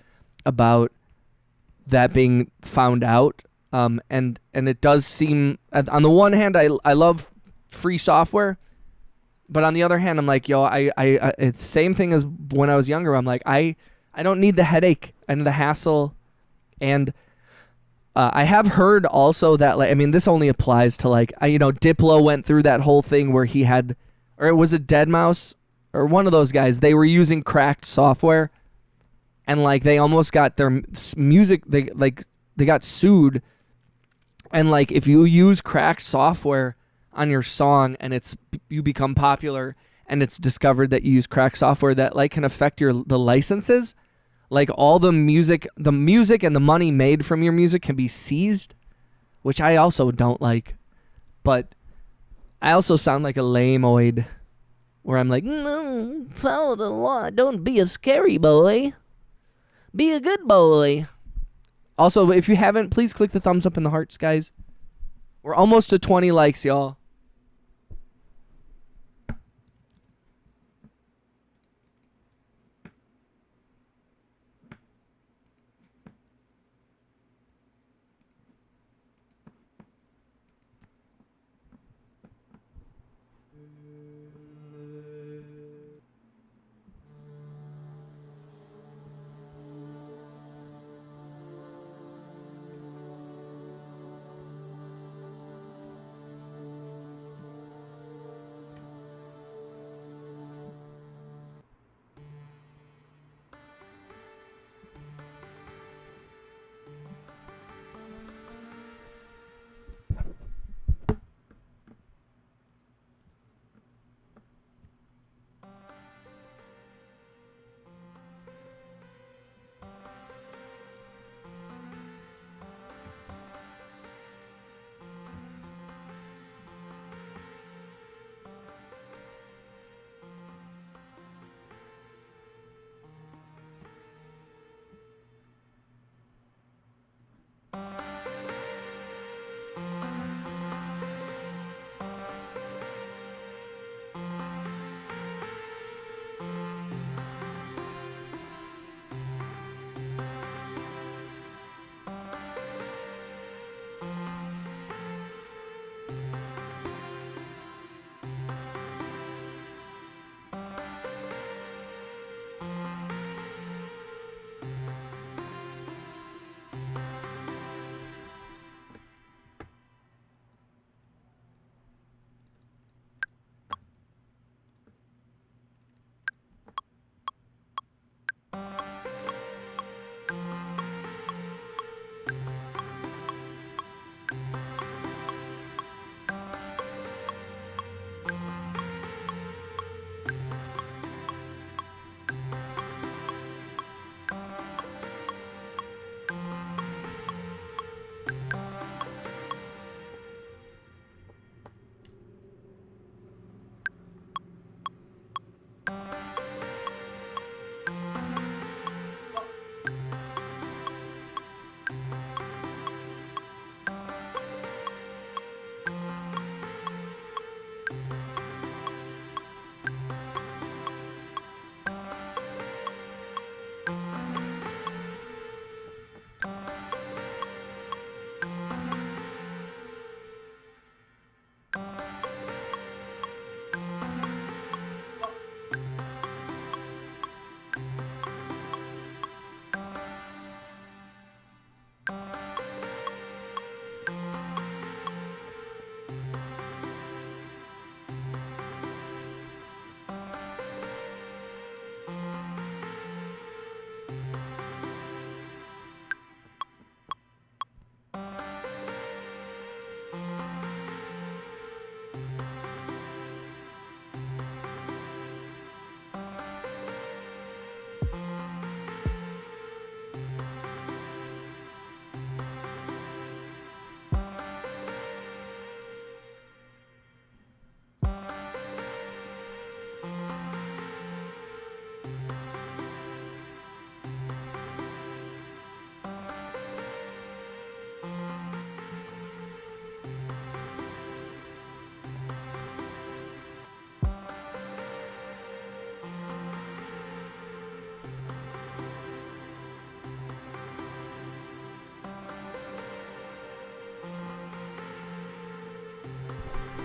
S1: about that being found out. And it does seem, on the one hand, I love free software, but on the other hand, I'm like, yo, it's the same thing as when I was younger. I'm like, I don't need the headache and the hassle. And I have heard also that, like, I mean, this only applies to like, Diplo went through that whole thing where he had, or was it Deadmau5 or one of those guys? They were using cracked software, and like they almost got their music. They got sued. And like, if you use cracked software on your song and you become popular, and it's discovered that you use cracked software, that like can affect the licenses. Like all the music and the money made from your music can be seized, which I also don't like. But I also sound like a lame-oid, where I'm like, no, follow the law. Don't be a scary boy. Be a good boy. Also, if you haven't, please click the thumbs up and the hearts, guys. We're almost to 20 likes, y'all.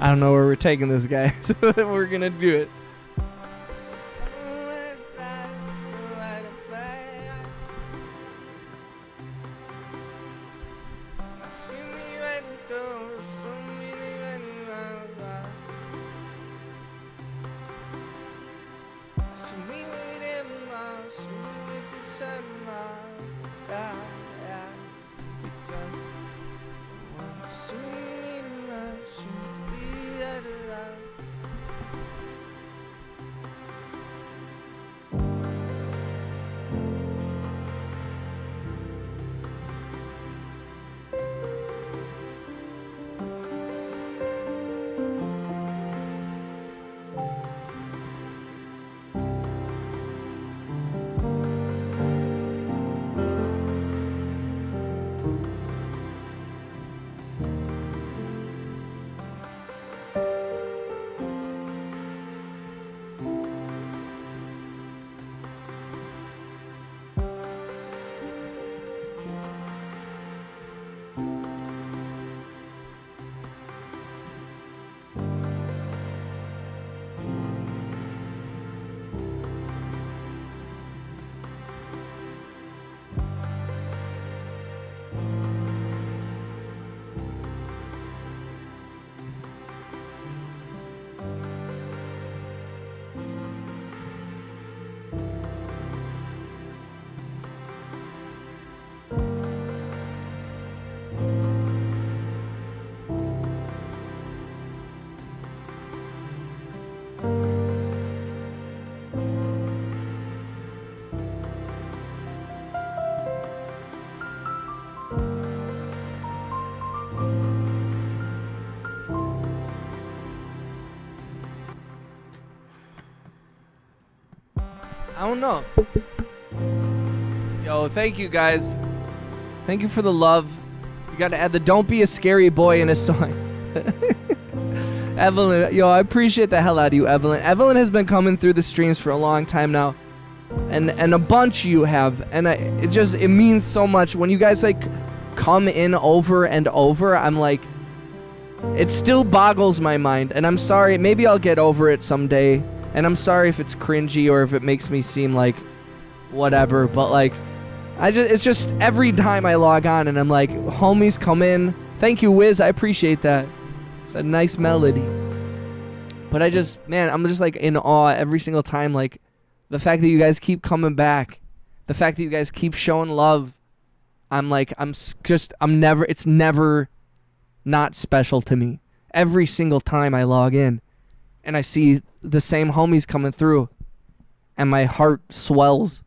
S1: I don't know where we're taking this, guys. We're gonna do it. I don't know. Yo, thank you guys. Thank you for the love. You gotta add the "Don't Be a Scary Boy" in a song. Evelyn, yo, I appreciate the hell out of you, Evelyn. Evelyn has been coming through the streams for a long time now, and a bunch you have, and it means so much when you guys like come in over and over. I'm like, it still boggles my mind, and I'm sorry. Maybe I'll get over it someday, and I'm sorry if it's cringy or if it makes me seem like whatever, but like, it's just every time I log on and I'm like, homies come in. Thank you, Wiz. I appreciate that. It's a nice melody. But I'm just like in awe every single time. Like, the fact that you guys keep coming back, the fact that you guys keep showing love. It's never not special to me. Every single time I log in and I see the same homies coming through and my heart swells.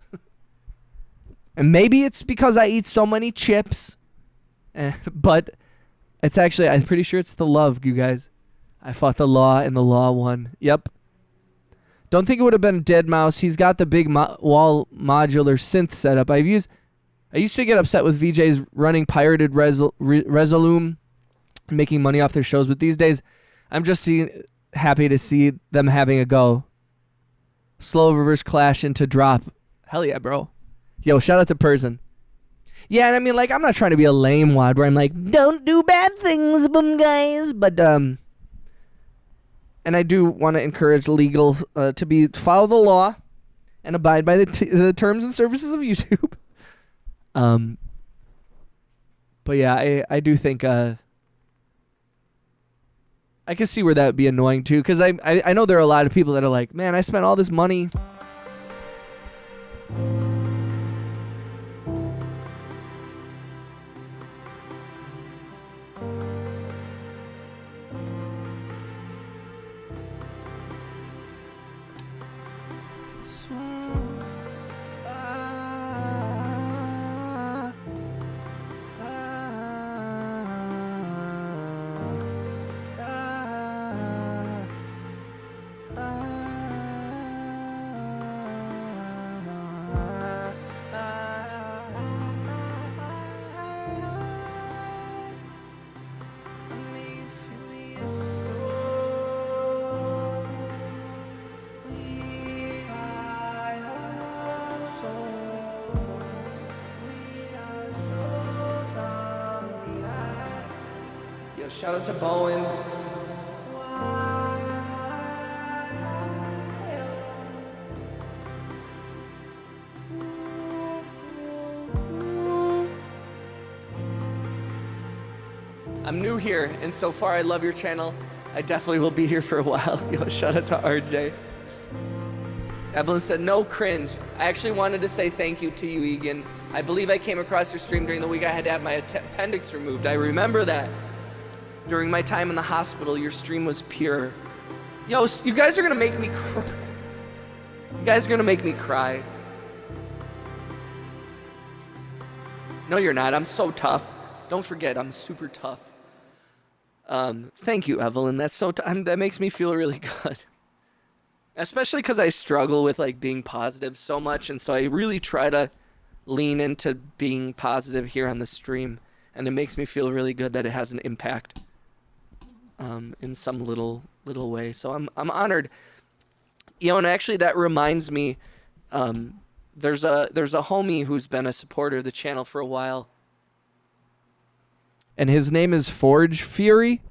S1: And maybe it's because I eat so many chips, but it's actually, I'm pretty sure it's the love, you guys. I fought the law and the law won. Yep. Don't think it would have been Dead Mouse. He's got the big wall modular synth setup. I used to get upset with VJs running pirated Resolume and making money off their shows, but these days I'm just happy to see them having a go. Slow reverse clash into drop. Hell yeah, bro. Yo, shout out to Person. Yeah, and I mean, like, I'm not trying to be a lame wad where I'm like, don't do bad things, boom, guys. But, and I do want to encourage legal to follow the law and abide by the terms and services of YouTube. But yeah, I do think I can see where that would be annoying too, because I know there are a lot of people that are like, man, I spent all this money. Yo, shout out to Bowen. I'm new here, and so far I love your channel. I definitely will be here for a while. Yo, shout out to RJ. Evelyn said, no cringe. I actually wanted to say thank you to you, Egan. I believe I came across your stream during the week I had to have my appendix removed. I remember that. During my time in the hospital, your stream was pure. Yo, you guys are gonna make me cry. You guys are gonna make me cry. No, you're not. I'm so tough. Don't forget, I'm super tough. Thank you, Evelyn. That's so that makes me feel really good. Especially because I struggle with like being positive so much, and so I really try to lean into being positive here on the stream, and it makes me feel really good that it has an impact in some little way. So I'm honored. You know, and actually that reminds me, there's a homie who's been a supporter of the channel for a while, and his name is Forge Fury,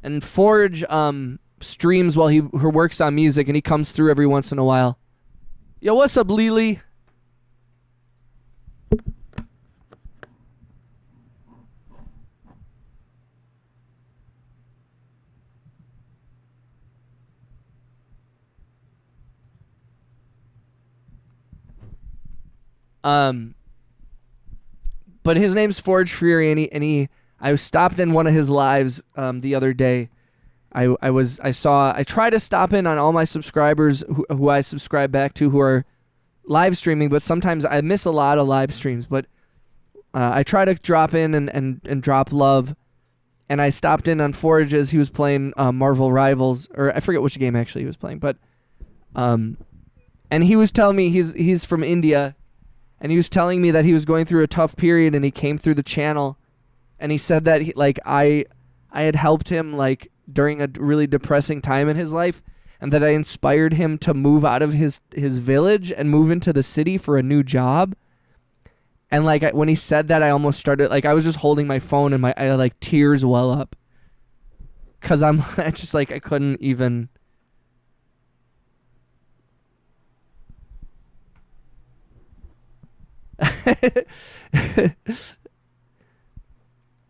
S1: and Forge streams while he works on music, and he comes through every once in a while. Yo, what's up, Lily? But his name's Forge Fury, and I stopped in one of his lives the other day. I tried to stop in on all my subscribers who I subscribe back to who are live streaming, but sometimes I miss a lot of live streams. But I try to drop in and drop love, and I stopped in on Forge as he was playing Marvel Rivals, or I forget which game actually he was playing, but and he was telling me he's from India, and he was telling me that he was going through a tough period, and he came through the channel, and he said that I had helped him like during a really depressing time in his life, and that I inspired him to move out of his village and move into the city for a new job. And like when he said that, I almost started like I was just holding my phone and I like tears well up, cause I just like I couldn't even.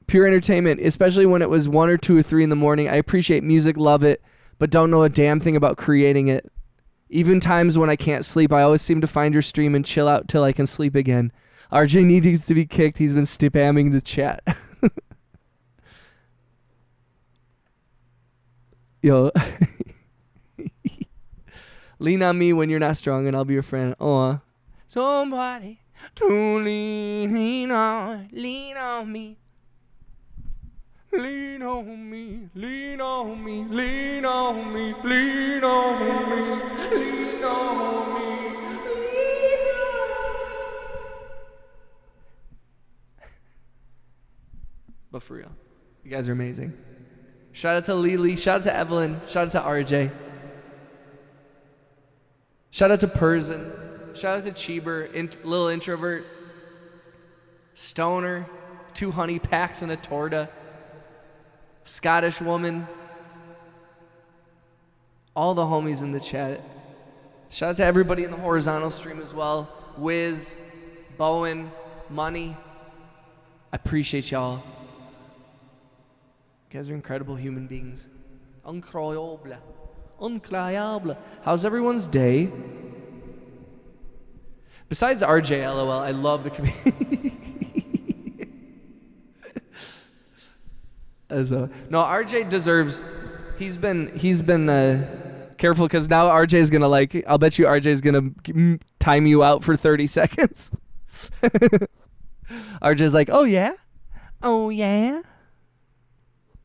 S1: Pure entertainment, especially when it was 1 or 2 or 3 in the morning. I appreciate music, love it, but don't know a damn thing about creating it. Even times when I can't sleep, I always seem to find your stream and chill out till I can sleep again. RJ needs to be kicked. He's been spamming the chat. Yo. Lean on me when you're not strong and I'll be your friend. Somebody to lean on me. Lean on me, lean on me, lean on me, lean on me, lean on me. But for real, you guys are amazing. Shout out to Lily, shout out to Evelyn, shout out to RJ. Shout out to Persian, shout out to Cheeber, little introvert, Stoner, 2 honey packs and a torta. Scottish woman, all the homies in the chat. Shout out to everybody in the horizontal stream as well. Wiz, Bowen, Money. I appreciate y'all. You guys are incredible human beings. Incroyable. Incroyable. How's everyone's day? Besides RJ, LOL, I love the community. No, RJ deserves. He's been Careful, because now RJ's gonna like. I'll bet you RJ's gonna time you out for 30 seconds. RJ's like, oh yeah, oh yeah.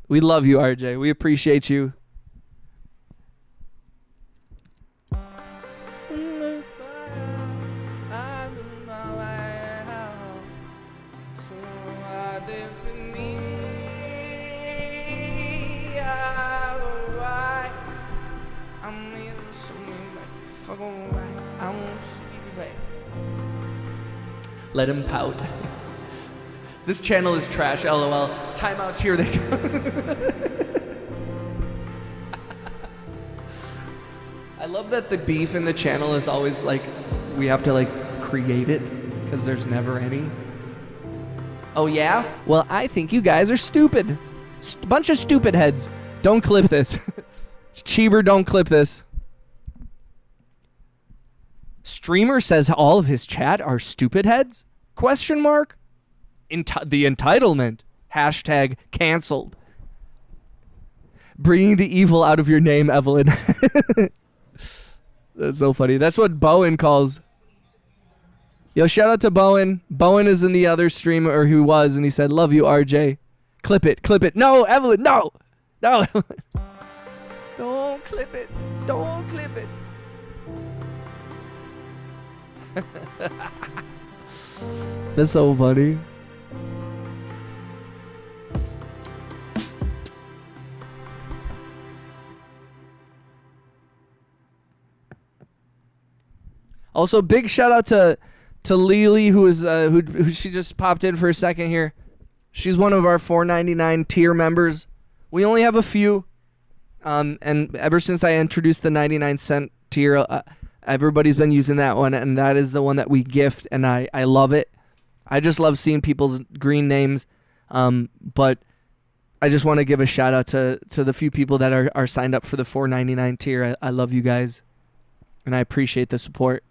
S1: We love you, RJ. We appreciate you. Let him pout. This channel is trash, LOL. Timeouts, here they go. I love that the beef in the channel is always like, we have to like create it, because there's never any. Oh yeah? Well, I think you guys are stupid. Bunch of stupid heads. Don't clip this. Cheever, don't clip this. Streamer says all of his chat are stupid heads? Question mark? The entitlement. Hashtag canceled. Bringing the evil out of your name, Evelyn. That's so funny. That's what Bowen calls. Yo, shout out to Bowen. Bowen is in the other stream, or who was, and he said, love you, RJ. Clip it, clip it. No, Evelyn, no. No, Evelyn. Don't clip it. Don't clip it. That's so funny. Also, big shout out to Lily, who is who she just popped in for a second here. She's one of our $4.99 tier members. We only have a few, and ever since I introduced the 99-cent tier, everybody's been using that one, and that is the one that we gift, and I love it. I just love seeing people's green names, but I just want to give a shout out to the few people that are signed up for the $4.99 tier. I love you guys, and I appreciate the support.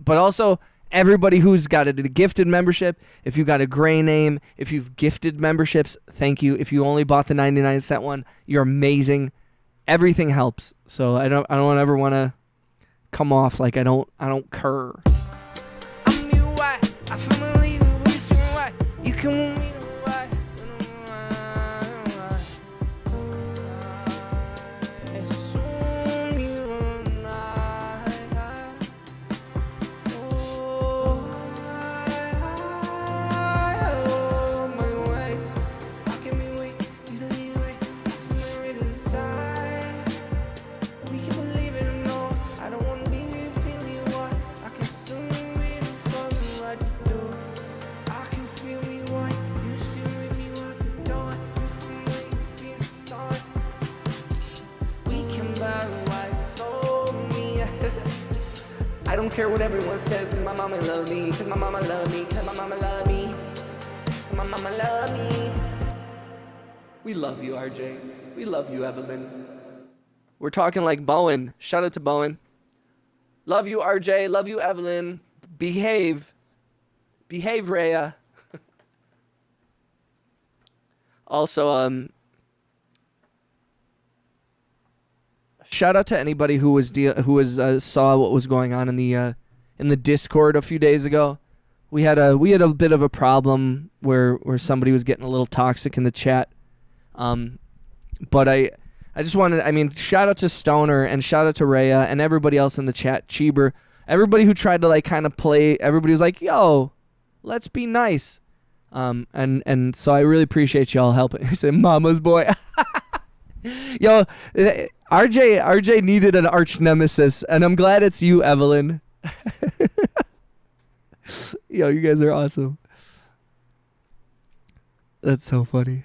S1: But also, everybody who's got a gifted membership, if you got a gray name, if you've gifted memberships, thank you. If you only bought the 99-cent one, you're amazing. Everything helps. So I don't ever want to come off like I don't care. You can I don't care what everyone says, cause my mama love me, cause my mama love me, cause my mama love me, cause my mama love me. We love you, RJ. We love you, Evelyn. We're talking like Bowen. Shout out to Bowen. Love you, RJ. Love you, Evelyn. Behave. Behave, Rhea. Also, shout out to anybody who saw what was going on in the Discord a few days ago. We had a bit of a problem where somebody was getting a little toxic in the chat. But I just wanted, shout out to Stoner and shout out to Rhea and everybody else in the chat, Cheeber, everybody who tried to like kind of play. Everybody was like, "Yo, let's be nice." And so I really appreciate y'all helping. I said, "Mama's boy." Yo, RJ needed an arch nemesis, and I'm glad it's you, Evelyn. Yo, you guys are awesome. That's so funny.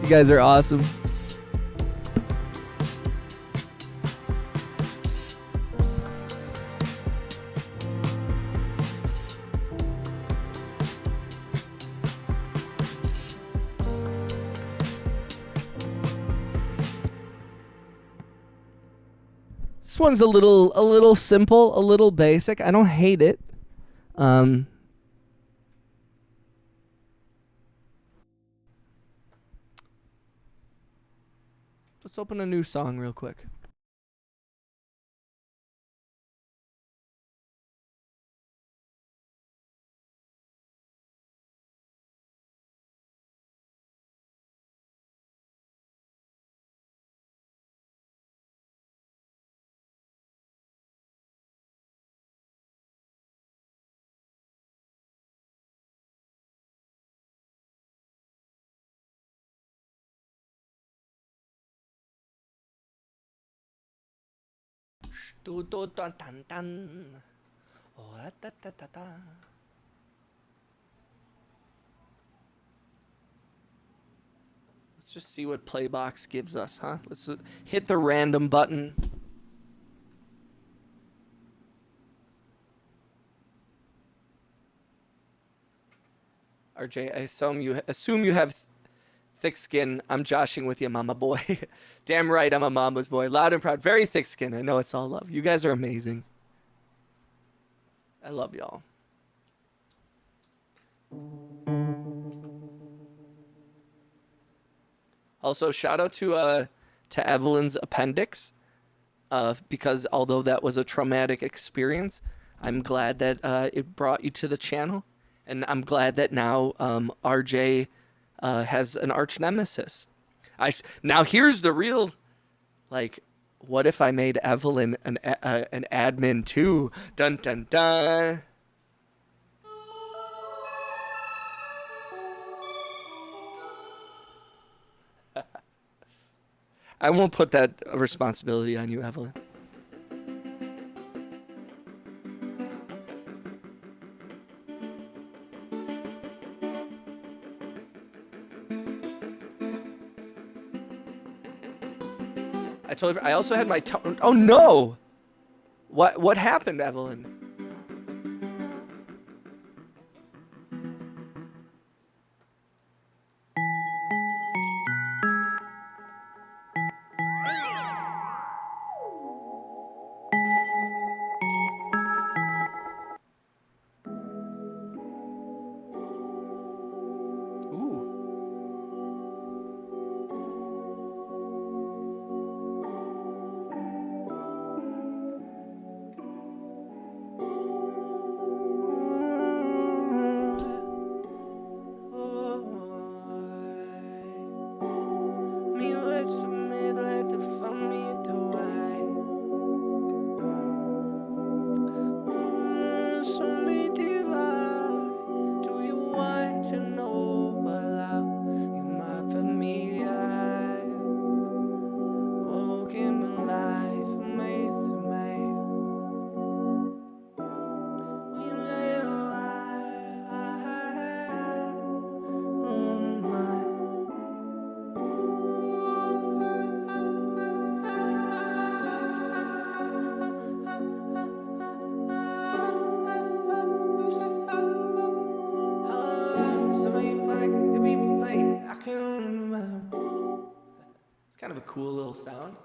S1: You guys are awesome. This one's a little simple, a little basic. I don't hate it. Um, let's open a new song real quick. Let's just see what Playbox gives us, huh? Let's hit the random button. RJ, I assume you have thick skin. I'm joshing with you, mama boy. Damn right, I'm a mama's boy. Loud and proud, very thick skin. I know it's all love. You guys are amazing. I love y'all. Also, shout out to Evelyn's appendix, because although that was a traumatic experience, I'm glad that it brought you to the channel, and I'm glad that now RJ has an arch nemesis. Now here's the real, like, what if I made Evelyn an admin too? Dun dun dun. I won't put that responsibility on you, Evelyn. I told her I also had my tone. Oh no! What happened, Evelyn? It's kind of a cool little sound.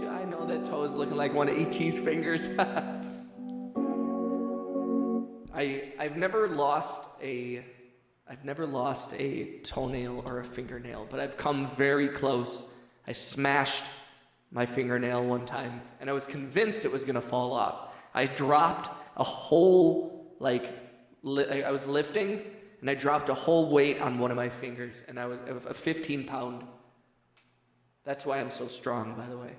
S1: I know that toe is looking like one of E.T.'s fingers. I've never lost a toenail or a fingernail, but I've come very close. I smashed my fingernail one time, and I was convinced it was gonna fall off. I dropped a whole, I was lifting, and I dropped a whole weight on one of my fingers, and I was a 15-pound. That's why I'm so strong, by the way.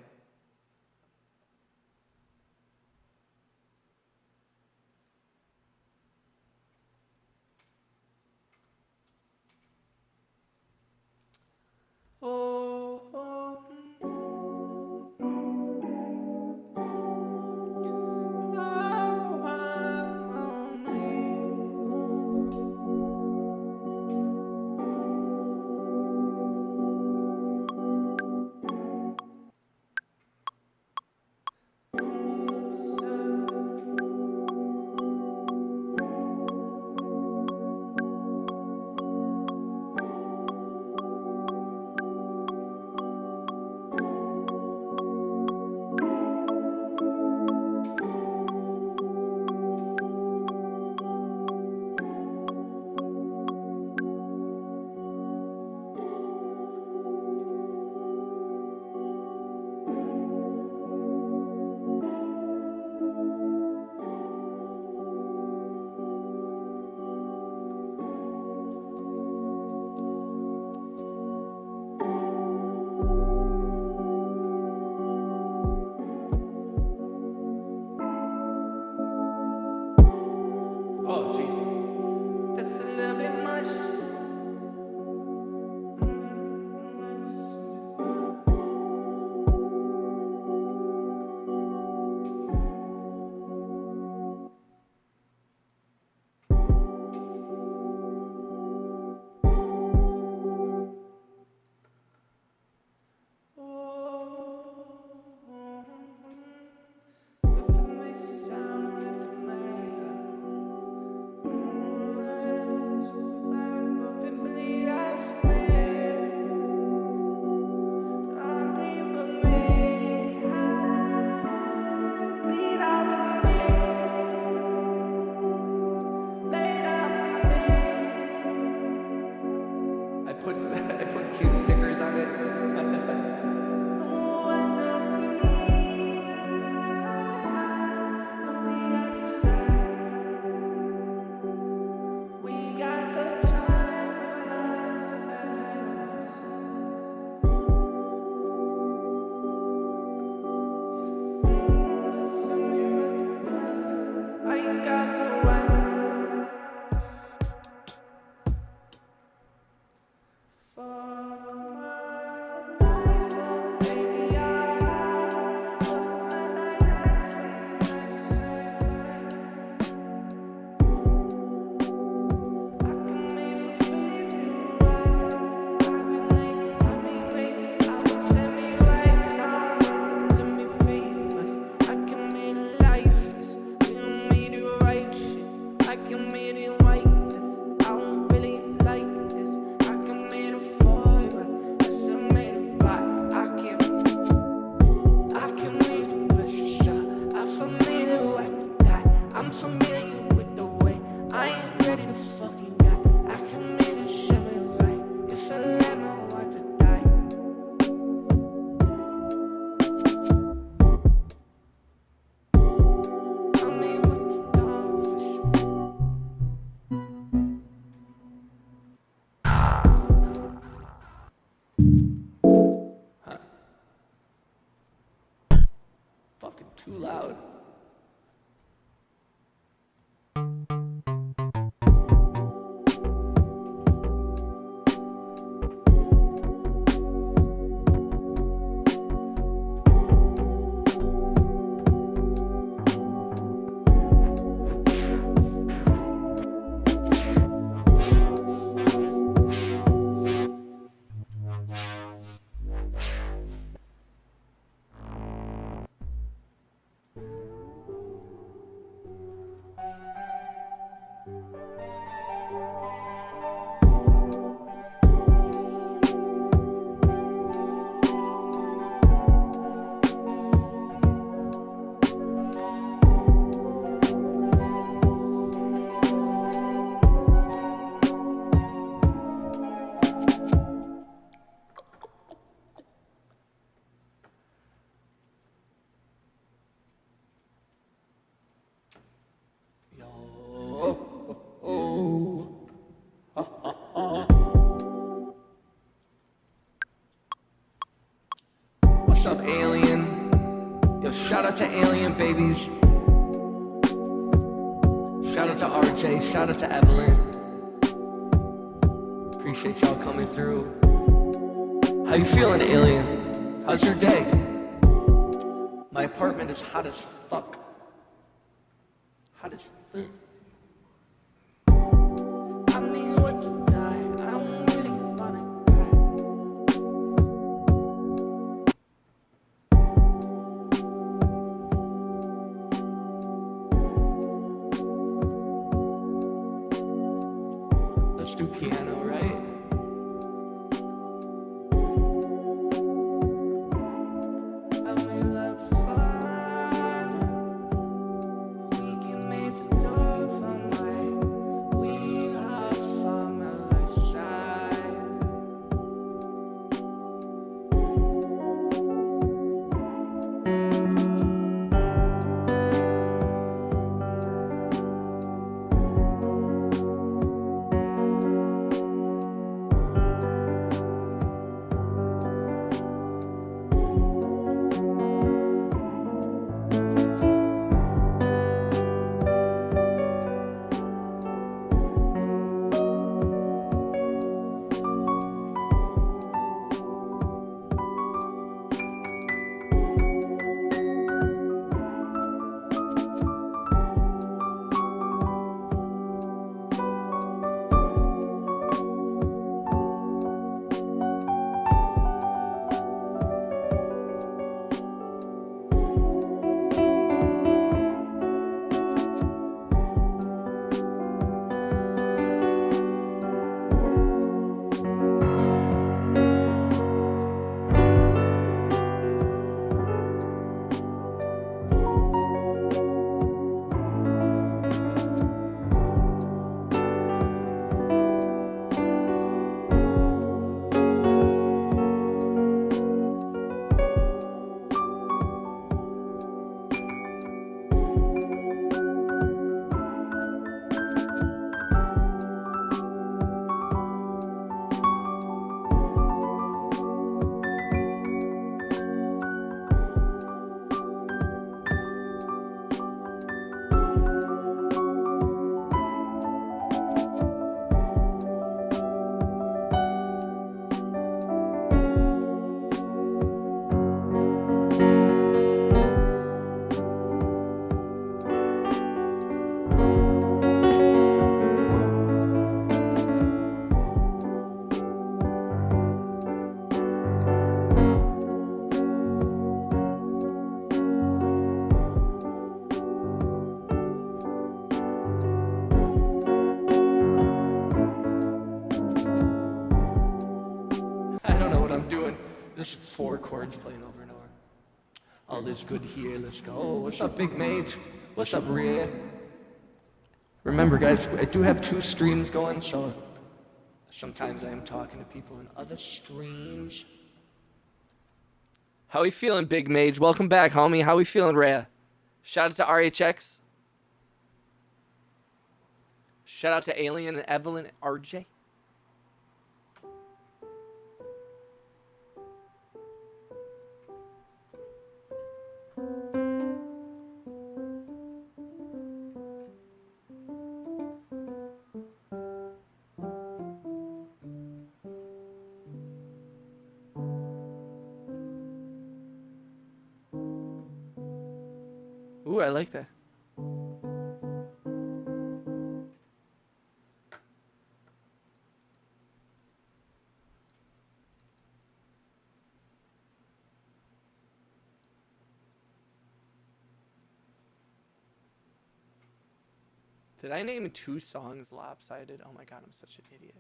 S2: Oh, jeez. That's a little bit much. I put cute stickers on it. Fucking too loud. What's up, Alien? Yo, shout out to Alien babies. Shout out to RJ, shout out to Evelyn. Appreciate y'all coming through. How you feeling, Alien? How's your day? My apartment is hot as fuck. Hot as fuck. I mean, what to die? I don't really wanna die. Let's do piano, right?
S1: Just 4 chords playing over and over. All is good here, let's go. What's up, Big Mage? What's up, Rhea? Remember, guys, I do have 2 streams going, so sometimes I am talking to people in other streams. How we feeling, Big Mage? Welcome back, homie. How we feeling, Rhea? Shout out to RHX. Shout out to Alien and Evelyn and RJ. Ooh, I like that. Did I name 2 songs lopsided? Oh my god, I'm such an idiot.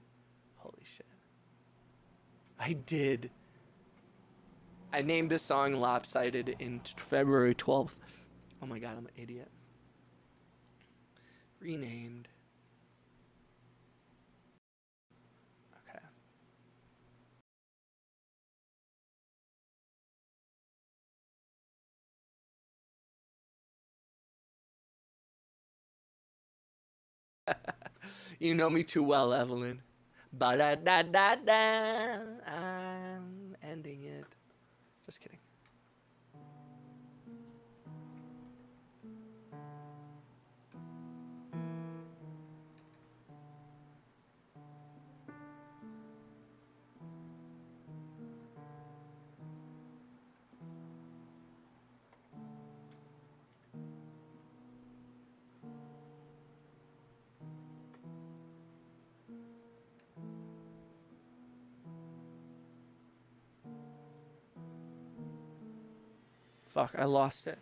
S1: Holy shit. I did. I named a song lopsided in February 12th. Oh my god, I'm an idiot. Renamed. Okay. You know me too well, Evelyn. Ba-da-da-da-da. I'm ending it. Just kidding. Fuck, I lost it.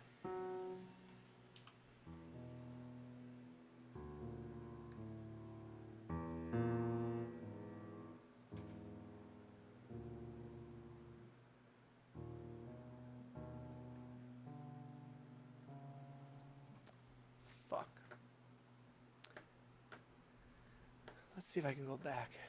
S1: Fuck. Let's see if I can go back.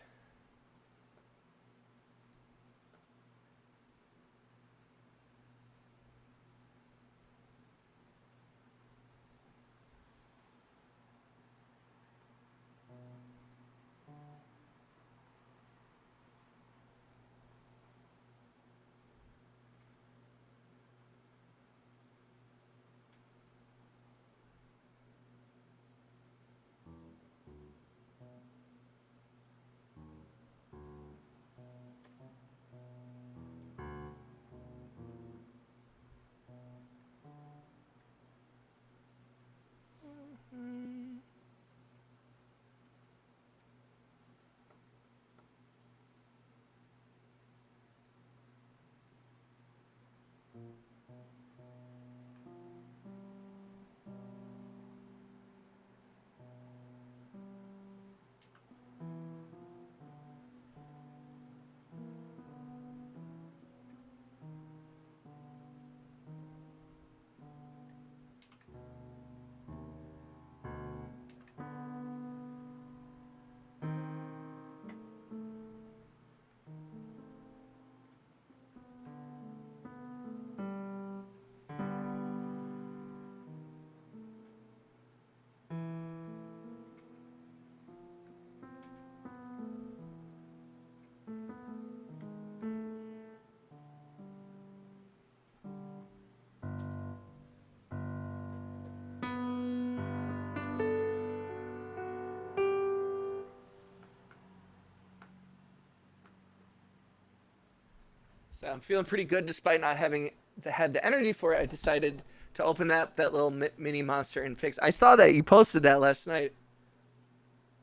S1: So I'm feeling pretty good despite not having had the energy for it. I decided to open that little mini monster and fix. I saw that you posted that last night.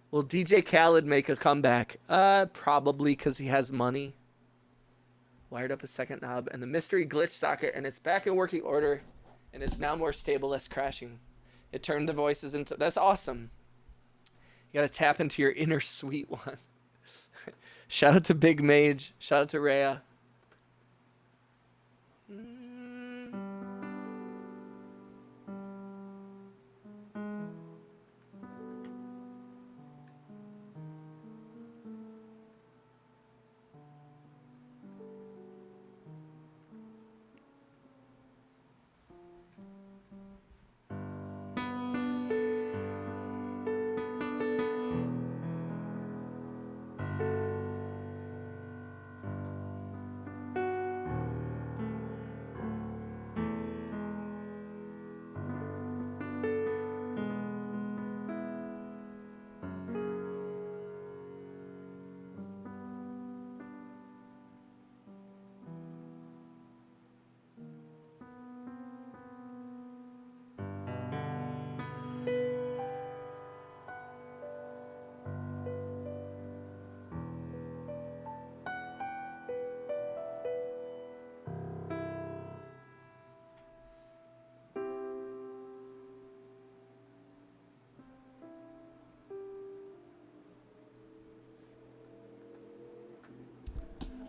S1: Will DJ Khaled make a comeback? Probably because he has money. Wired up a second knob and the mystery glitch socket, and it's back in working order, and it's now more stable, less crashing. It turned the voices into. That's awesome. You gotta tap into your inner sweet one. Shout out to Big Mage. Shout out to Rhea.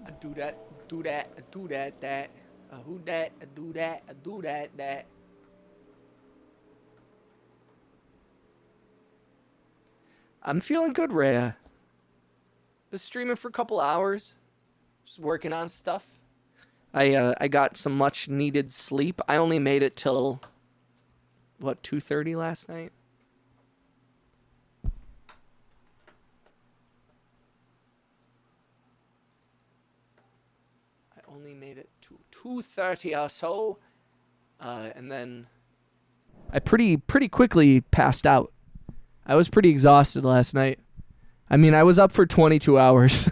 S1: I do that, do that, I do that, that. Who that, I do that, I do that, that. I'm feeling good, Rhea. Was streaming for a couple hours. Just working on stuff. I got some much needed sleep. I only made it till, what, 2:30 last night? I only made it to 2:30 or so. And then I pretty quickly passed out. I was pretty exhausted last night. I mean, I was up for 22 hours.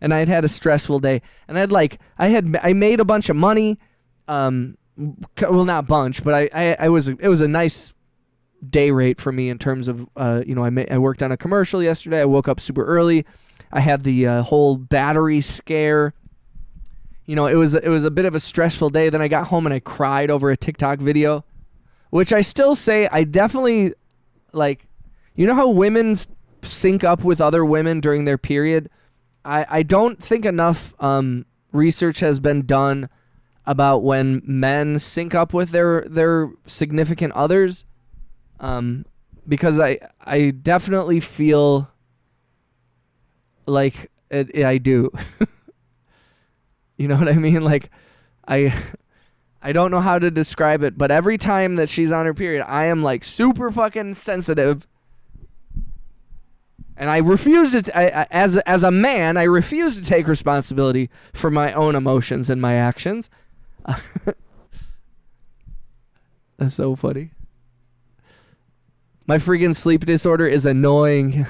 S1: And I had a stressful day. And I made a bunch of money. Well, not a bunch, but it was a nice day rate for me in terms of I worked on a commercial yesterday. I woke up super early. I had the whole battery scare. You know, it was a bit of a stressful day. Then I got home and I cried over a TikTok video, which I still say I definitely like. You know how women sync up with other women during their period? I don't think enough research has been done about when men sync up with their significant others, because I definitely feel like I do. You know what I mean? Like I don't know how to describe it, but every time that she's on her period, I am like super fucking sensitive. And I refuse to, as a man, I refuse to take responsibility for my own emotions and my actions. That's so funny. My freaking sleep disorder is annoying.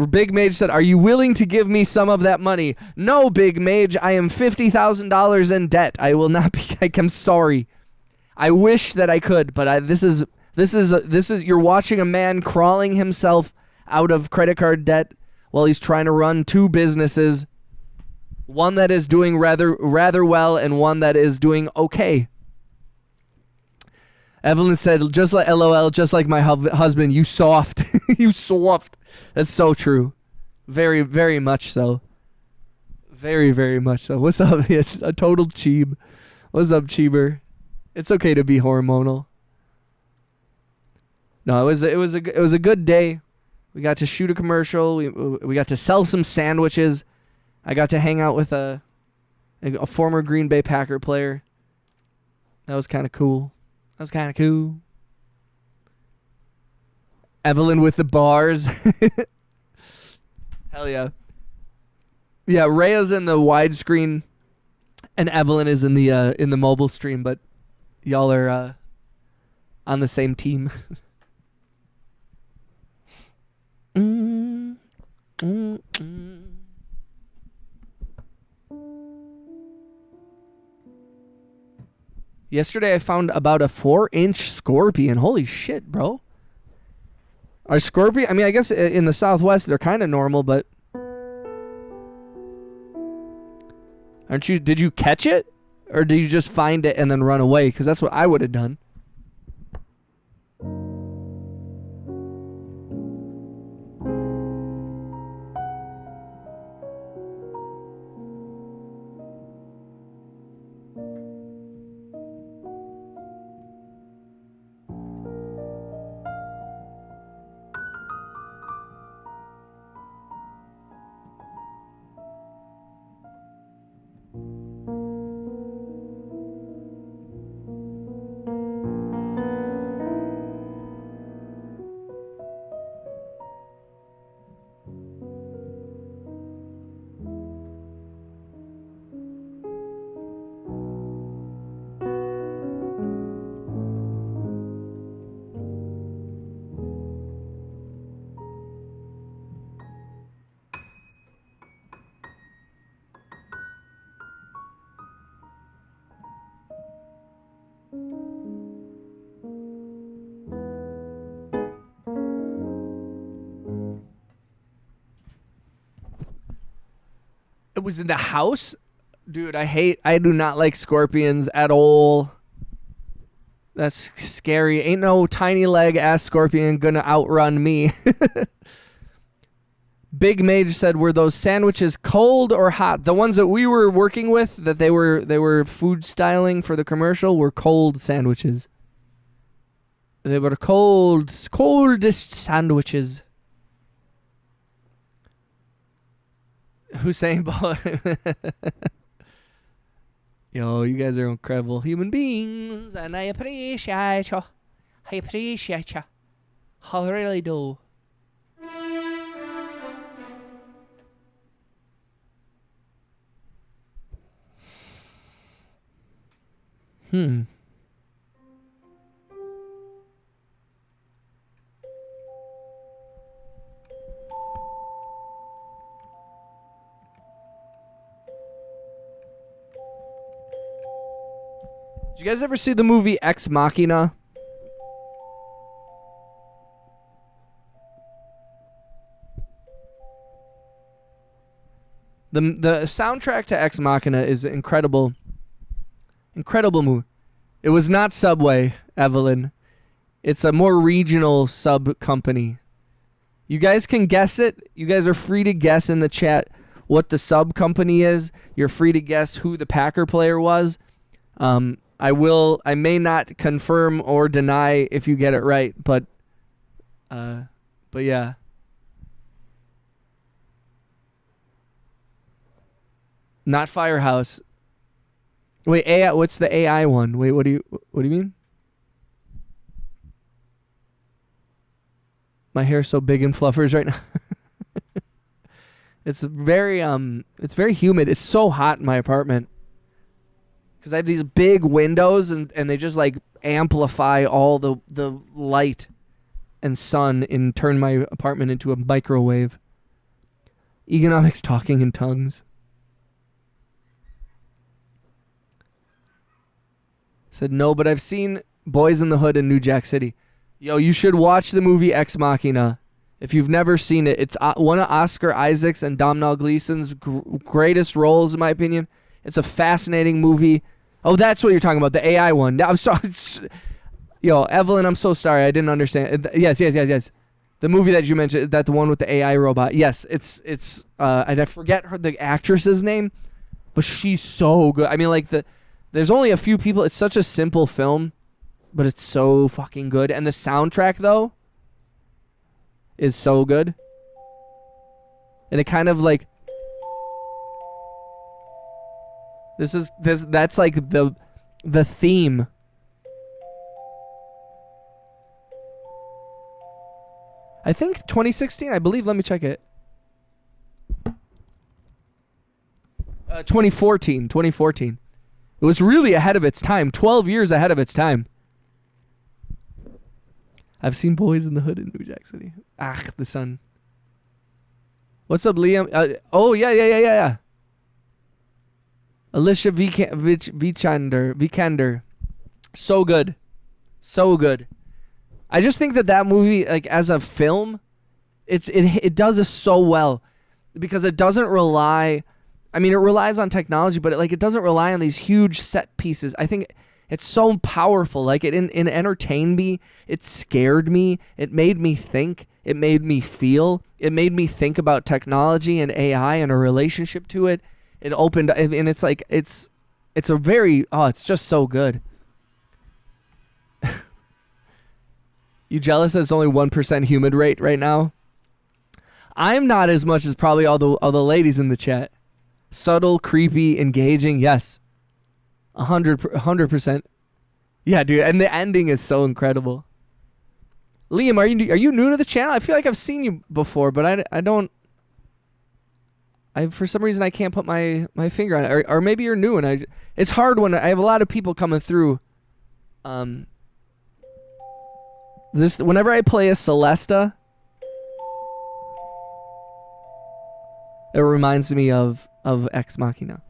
S1: Big Mage said, "Are you willing to give me some of that money?" No, Big Mage, I am $50,000 in debt. I will not be. I'm sorry. I wish that I could, but this is you're watching a man crawling himself out of credit card debt while he's trying to run two businesses, one that is doing rather well and one that is doing okay. Evelyn said, "Just like LOL, just like my husband, you soft." You soft. That's so true. Very, very much so. Very, very much so. What's up? It's a total cheeb. What's up, cheeber? It's okay to be hormonal. No, it was a good day. We got to shoot a commercial. We got to sell some sandwiches. I got to hang out with a former Green Bay Packer player. That was kind of cool. Evelyn with the bars. Hell yeah. Yeah, Rhea's in the widescreen and Evelyn is in the mobile stream, but y'all are on the same team. Yesterday I found about a 4-inch scorpion. Holy shit, bro. Are scorpion? I mean, I guess in the Southwest they're kind of normal, but did you catch it? Or did you just find it and then run away? Because that's what I would have done. It was in the house? Dude, I do not like scorpions at all. That's scary. Ain't no tiny leg ass scorpion gonna outrun me. Big Mage said, "Were those sandwiches cold or hot?" The ones that we were working with, that they were food styling for the commercial, were cold sandwiches. They were coldest sandwiches. Hussein Bolt. Yo, you guys are incredible human beings, and I appreciate you. I appreciate you. I really do. Hmm. Did you guys ever see the movie Ex Machina? The soundtrack to Ex Machina is incredible. Incredible movie. It was not Subway, Evelyn. It's a more regional sub company. You guys can guess it. You guys are free to guess in the chat what the sub company is. You're free to guess who the Packer player was. I may not confirm or deny if you get it right, but yeah. Not Firehouse. Wait, AI, what's the AI one? Wait, what do you mean? My hair's so big and fluffers right now. It's very humid. It's so hot in my apartment. Cuz I have these big windows and they just like amplify all the light and sun and turn my apartment into a microwave. Economics talking in tongues. Said no, but I've seen Boys in the Hood in New Jack City. Yo, you should watch the movie Ex Machina. If you've never seen it, it's one of Oscar Isaac's and Domhnall Gleeson's greatest roles, in my opinion. It's a fascinating movie. Oh, that's what you're talking about, the AI one. I'm sorry. Yo, Evelyn, I'm so sorry. I didn't understand. Yes. The movie that you mentioned, that the one with the AI robot. Yes, it's and I forget the actress's name, but she's so good. I mean, like there's only a few people. It's such a simple film, but it's so fucking good. And the soundtrack, though, is so good. And it kind of like that's like the theme. I think 2016, I believe. Let me check it. 2014. It was really ahead of its time. 12 years ahead of its time. I've seen Boys in the Hood in New Jack City. The sun. What's up, Liam? Oh, yeah. Alicia Vikander. So good. I just think that movie, like as a film, it does this so well because it doesn't rely. I mean, it relies on technology, but it doesn't rely on these huge set pieces. I think it's so powerful. Like it entertained me. It scared me. It made me think. It made me feel. It made me think about technology and AI and a relationship to it. It opened, and it's like it's a very it's just so good. You jealous that it's only 1% humid rate right now? I'm not as much as probably all the ladies in the chat. Subtle, creepy, engaging, yes. 100%. Yeah, dude, and the ending is so incredible. Liam, are you new to the channel? I feel like I've seen you before, but I don't. For some reason I can't put my finger on it. Or maybe you're new and it's hard when I have a lot of people coming through. Whenever I play a Celesta, it reminds me of Ex Machina.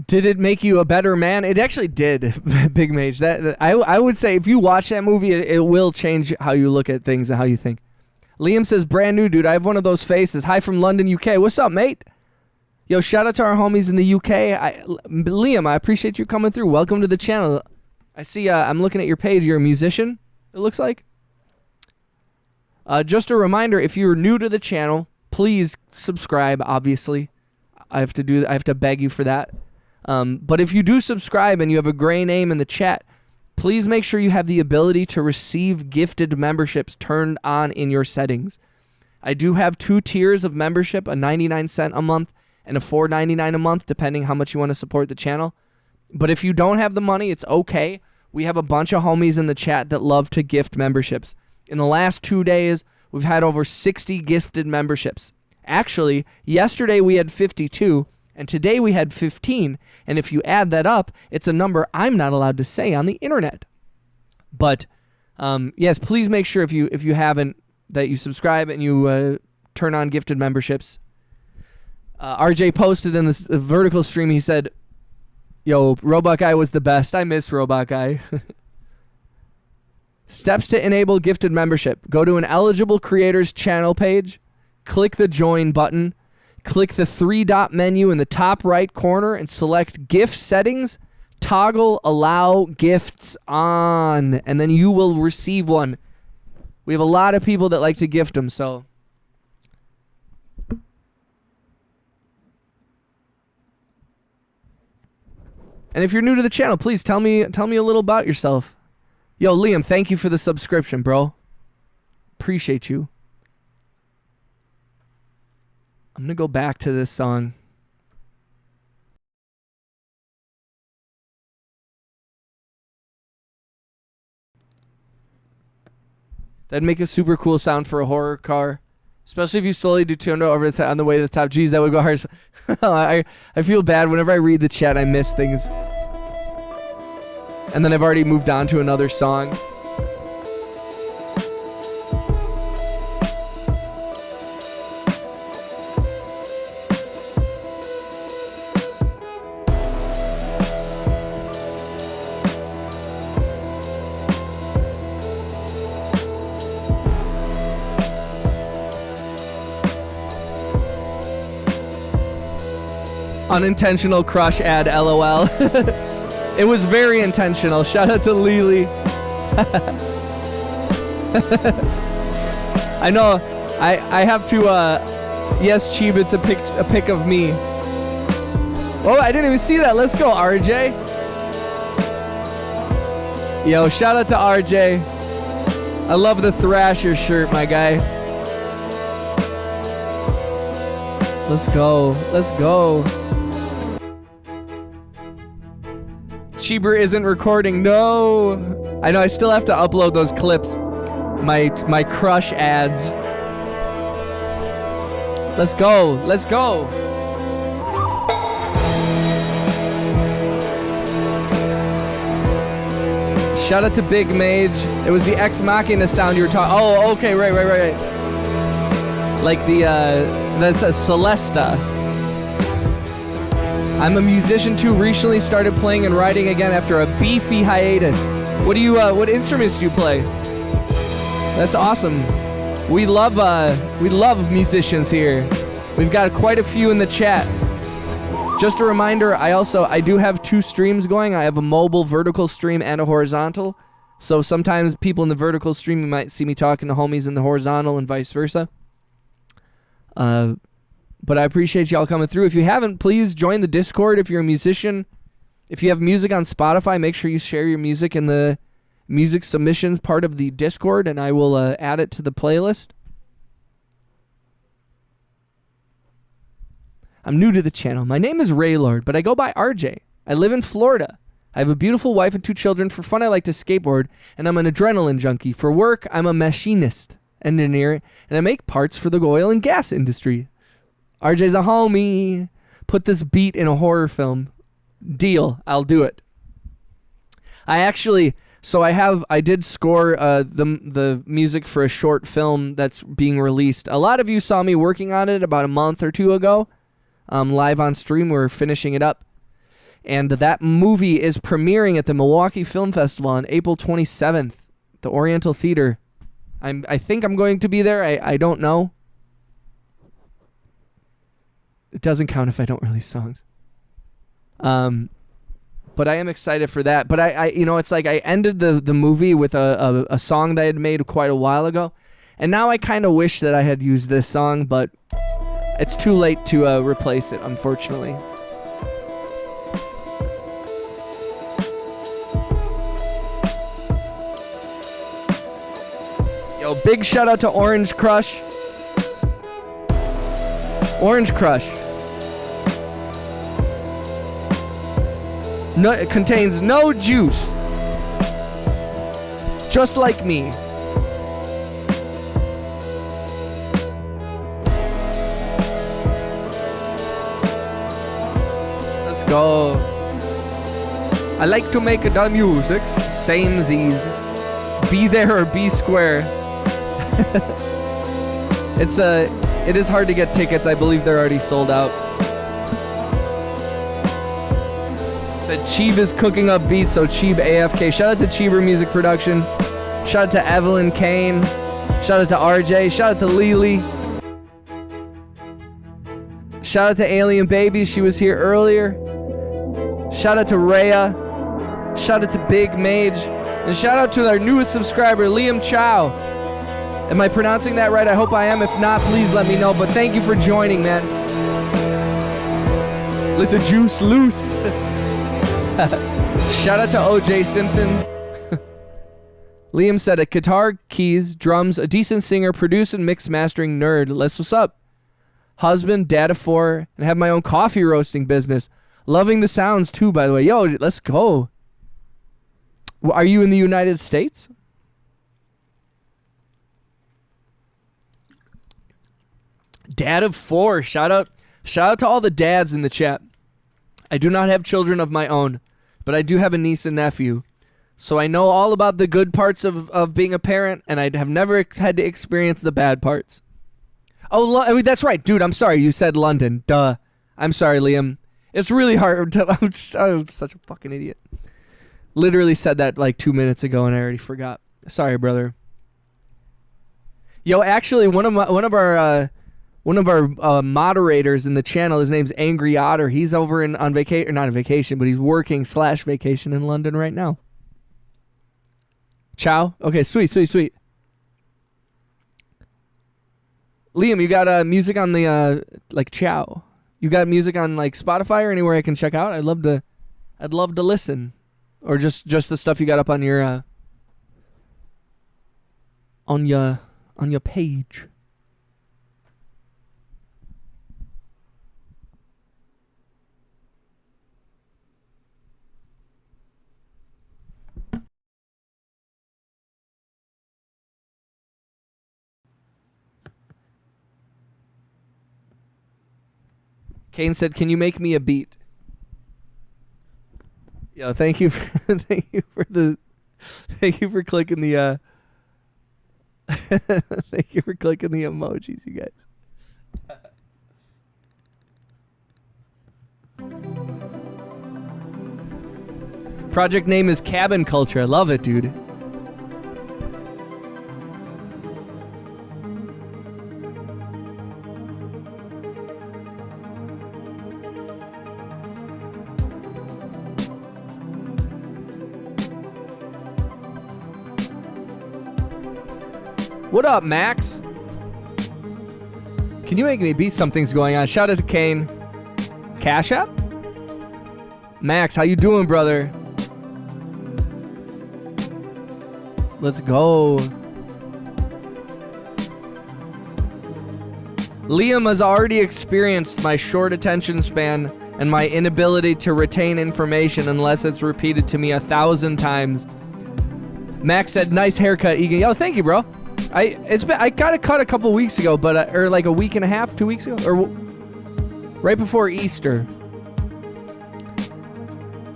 S1: Did it make you a better man? It actually did, Big Mage. I would say if you watch that movie, it will change how you look at things and how you think. Liam says, brand new, dude. I have one of those faces. Hi from London, UK. What's up, mate? Yo, shout out to our homies in the UK. Liam, I appreciate you coming through. Welcome to the channel. I see, I'm looking at your page. You're a musician, it looks like. Just a reminder, if you're new to the channel, please subscribe, obviously. I have to beg you for that. But if you do subscribe and you have a gray name in the chat, please make sure you have the ability to receive gifted memberships turned on in your settings. I do have 2 tiers of membership, a 99-cent a month and a $4.99 a month, depending how much you want to support the channel. But if you don't have the money, it's okay. We have a bunch of homies in the chat that love to gift memberships. In the last 2 days, we've had over 60 gifted memberships. Actually, yesterday we had 52, and today we had 15. And if you add that up, it's a number I'm not allowed to say on the internet. But yes, please make sure if you haven't, that you subscribe and you turn on gifted memberships. RJ posted in this vertical stream, he said, yo, Robot Guy was the best. I miss Robot Guy. Steps to enable gifted membership. Go to an eligible creator's channel page, click the join button, click the 3-dot menu in the top right corner and select gift settings, toggle allow gifts on, and then you will receive one. We have a lot of people that like to gift them, so. And if you're new to the channel, please tell me a little about yourself. Yo, Liam, thank you for the subscription, bro. Appreciate you. I'm going to go back to this song. That'd make a super cool sound for a horror car. Especially if you slowly do tune over on the way to the top. Jeez, that would go hard. I feel bad whenever I read the chat. I miss things. And then I've already moved on to another song. Unintentional crush ad, LOL. It was very intentional. Shout out to Lily. I know. I have to. Yes, Cheeb, it's a pic of me. Oh, I didn't even see that. Let's go, RJ. Yo, shout out to RJ. I love the Thrasher shirt, my guy. Let's go. Let's go. Cheeber isn't recording. No. I know. I still have to upload those clips. My crush ads. Let's go. Let's go. Shout out to Big Mage. It was the Ex Machina sound you were talking. Oh, okay. Right. Like that's a Celesta. I'm a musician too. Recently started playing and writing again after a beefy hiatus. What instruments do you play? That's awesome. We love musicians here. We've got quite a few in the chat. Just a reminder, I do have 2 streams going. I have a mobile vertical stream and a horizontal. So sometimes people in the vertical stream, you might see me talking to homies in the horizontal and vice versa. But I appreciate y'all coming through. If you haven't, please join the Discord if you're a musician. If you have music on Spotify, make sure you share your music in the music submissions part of the Discord, and I will add it to the playlist. I'm new to the channel. My name is Raylord, but I go by RJ. I live in Florida. I have a beautiful wife and 2 children. For fun, I like to skateboard, and I'm an adrenaline junkie. For work, I'm a machinist, engineer, and I make parts for the oil and gas industry. RJ's a homie. Put this beat in a horror film. Deal. I'll do it. I did score the music for a short film that's being released. A lot of you saw me working on it about a month or 2 ago. Live on stream. We're finishing it up. And that movie is premiering at the Milwaukee Film Festival on April 27th, the Oriental Theater. I think I'm going to be there. I don't know. It doesn't count if I don't release songs. But I am excited for that. But I it's like I ended the movie with a song that I had made quite a while ago. And now I kind of wish that I had used this song, but it's too late to replace it, unfortunately. Yo, big shout out to Orange Crush. Orange Crush. No, it contains no juice. Just like me. Let's go. I like to make the music. Samesies. Be there or be square. It is hard to get tickets. I believe they're already sold out. Said Cheeb is cooking up beats, so Cheeb AFK. Shout out to Cheeber Music Production. Shout out to Evelyn Kane. Shout out to RJ. Shout out to Lily. Shout out to Alien Baby. She was here earlier. Shout out to Rhea. Shout out to Big Mage. And shout out to our newest subscriber, Liam Chow. Am I pronouncing that right? I hope I am. If not, please let me know. But thank you for joining, man. Let the juice loose. Shout out to OJ Simpson. Liam said, a guitar, keys, drums, a decent singer, produce and mix mastering nerd. Let's what's up. Husband, dad of 4, and have my own coffee roasting business. Loving the sounds too, by the way. Yo, let's go. Are you in the United States? Dad of 4. Shout out to all the dads in the chat. I do not have children of my own, but I do have a niece and nephew. So I know all about the good parts of being a parent, and I have never had to experience the bad parts. Oh, that's right. Dude, I'm sorry. You said London. Duh. I'm sorry, Liam. It's really hard. I'm such a fucking idiot. Literally said that like 2 minutes ago, and I already forgot. Sorry, brother. Yo, actually, one of our moderators in the channel, his name's Angry Otter. He's over on vacation, or not on vacation, but he's working / vacation in London right now. Ciao. Okay, sweet. Liam, you got music on the like ciao. You got music on like Spotify or anywhere I can check out? I'd love to listen, or just the stuff you got up on your on your page. Kane said, "Can you make me a beat?" Yo, thank you for thank you for clicking the thank you for clicking the emojis, you guys. Project name is Cabin Culture. I love it, dude. What up, Max? Can you make me beat? Something's going on. Shout out to Kane. Cash App? Max, how you doing, brother? Let's go. Liam has already experienced my short attention span and my inability to retain information unless it's repeated to me 1,000 times. Max said, "Nice haircut, Egan." Yo, thank you, bro. I got it cut a couple weeks ago, but or like a week and a half, 2 weeks ago, or right before Easter.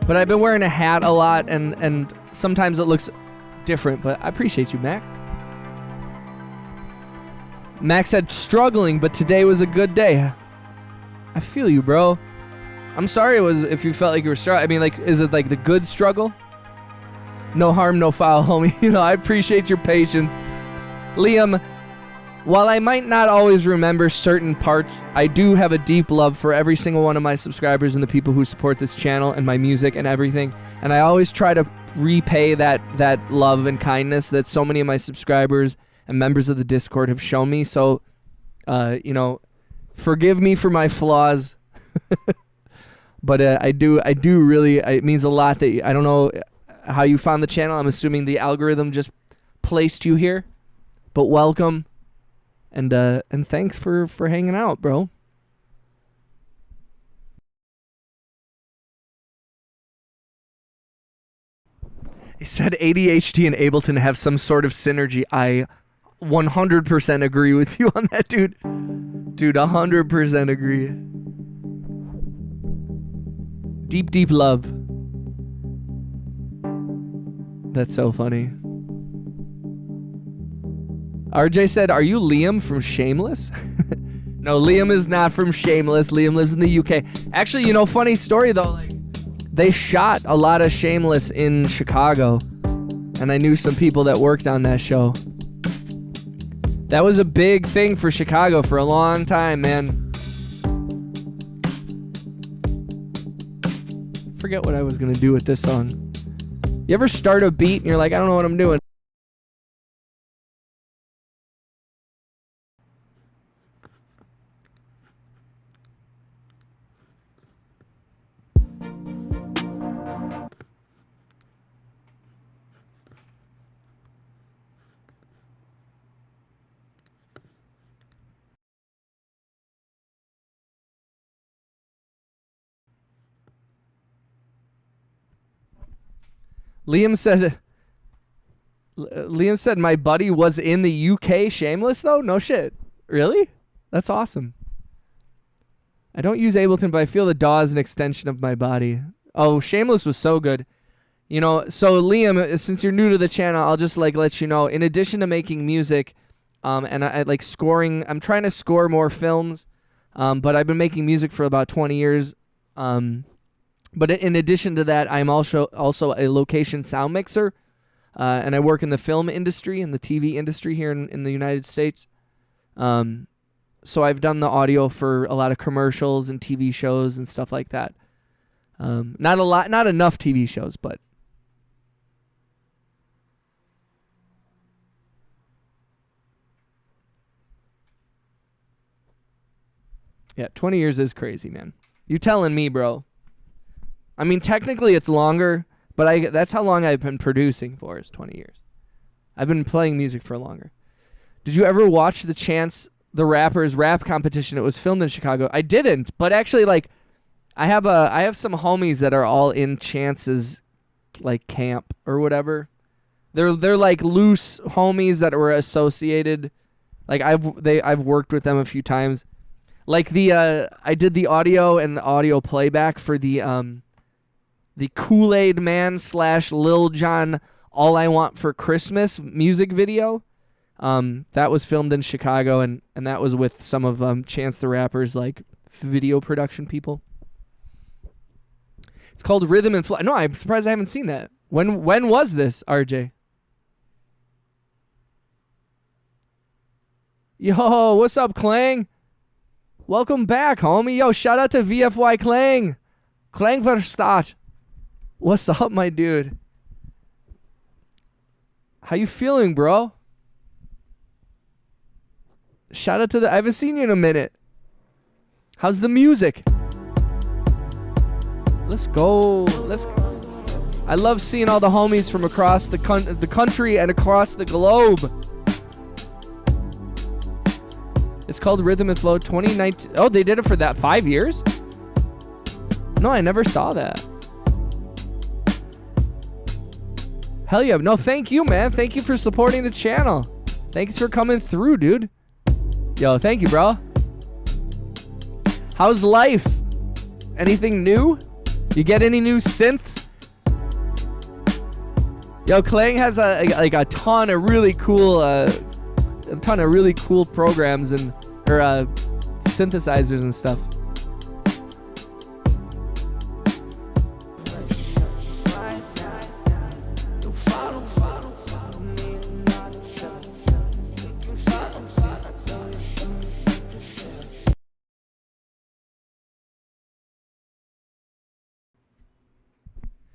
S1: But I've been wearing a hat a lot, and sometimes it looks different. But I appreciate you, Max. Max said, "Struggling, but today was a good day." I feel you, bro. I'm sorry if you felt like you were struggling. I mean, like, is it like the good struggle? No harm, no foul, homie. You know, I appreciate your patience. Liam, while I might not always remember certain parts, I do have a deep love for every single one of my subscribers and the people who support this channel and my music and everything. And I always try to repay that love and kindness that so many of my subscribers and members of the Discord have shown me. So, you know, forgive me for my flaws. But I do really, it means a lot that I don't know how you found the channel. I'm assuming the algorithm just placed you here. But welcome, and thanks for hanging out, bro. He said ADHD and Ableton have some sort of synergy. I 100% agree with you on that, dude. Dude, 100% agree. Deep, deep love. That's so funny. RJ said, are you Liam from Shameless? No, Liam is not from Shameless. Liam lives in the UK. Actually, you know, funny story though, like, they shot a lot of Shameless in Chicago, and I knew some people that worked on that show. That was a big thing for Chicago for a long time, man. Forget what I was gonna do with this song. You ever start a beat and you're like, I don't know what I'm doing? Liam said my buddy was in the UK Shameless though? No shit. Really? That's awesome. I don't use Ableton, but I feel the DAW is an extension of my body. Oh, Shameless was so good. You know, so Liam, since you're new to the channel, I'll just like let you know, in addition to making music, and I like scoring, I'm trying to score more films, but I've been making music for about 20 years. But in addition to that, I'm also a location sound mixer, and I work in the film industry and the TV industry here in the United States. So I've done the audio for a lot of commercials and TV shows and stuff like that. Not enough TV shows, but. Yeah, 20 years is crazy, man. You telling me, bro. I mean, technically it's longer, but that's how long I've been producing for, is 20 years. I've been playing music for longer. Did you ever watch the Chance the Rapper's rap competition? It was filmed in Chicago. I didn't, but actually, like, I have some homies that are all in Chance's like camp or whatever. They're like loose homies that were associated. Like I've worked with them a few times. Like I did the audio and audio playback for the Kool-Aid Man / Lil Jon All I Want for Christmas music video. That was filmed in Chicago, and that was with some of Chance the Rapper's like video production people. It's called Rhythm and Flow. No, I'm surprised I haven't seen that. When was this, RJ? Yo, what's up, Clang? Welcome back, homie. Yo, shout out to VFY Clang. Clang Verstaat. What's up, my dude? How you feeling, bro? Shout out to I haven't seen you in a minute. How's the music? Let's go. I love seeing all the homies from across the country and across the globe. It's called Rhythm and Flow 2019. Oh, they did it for that 5 years? No, I never saw that. Hell yeah. No, thank you, man. Thank you for supporting the channel. Thanks for coming through, dude. Yo, thank you, bro. How's life? Anything new? You get any new synths? Yo, Clang has a ton of really cool programs and synthesizers and stuff.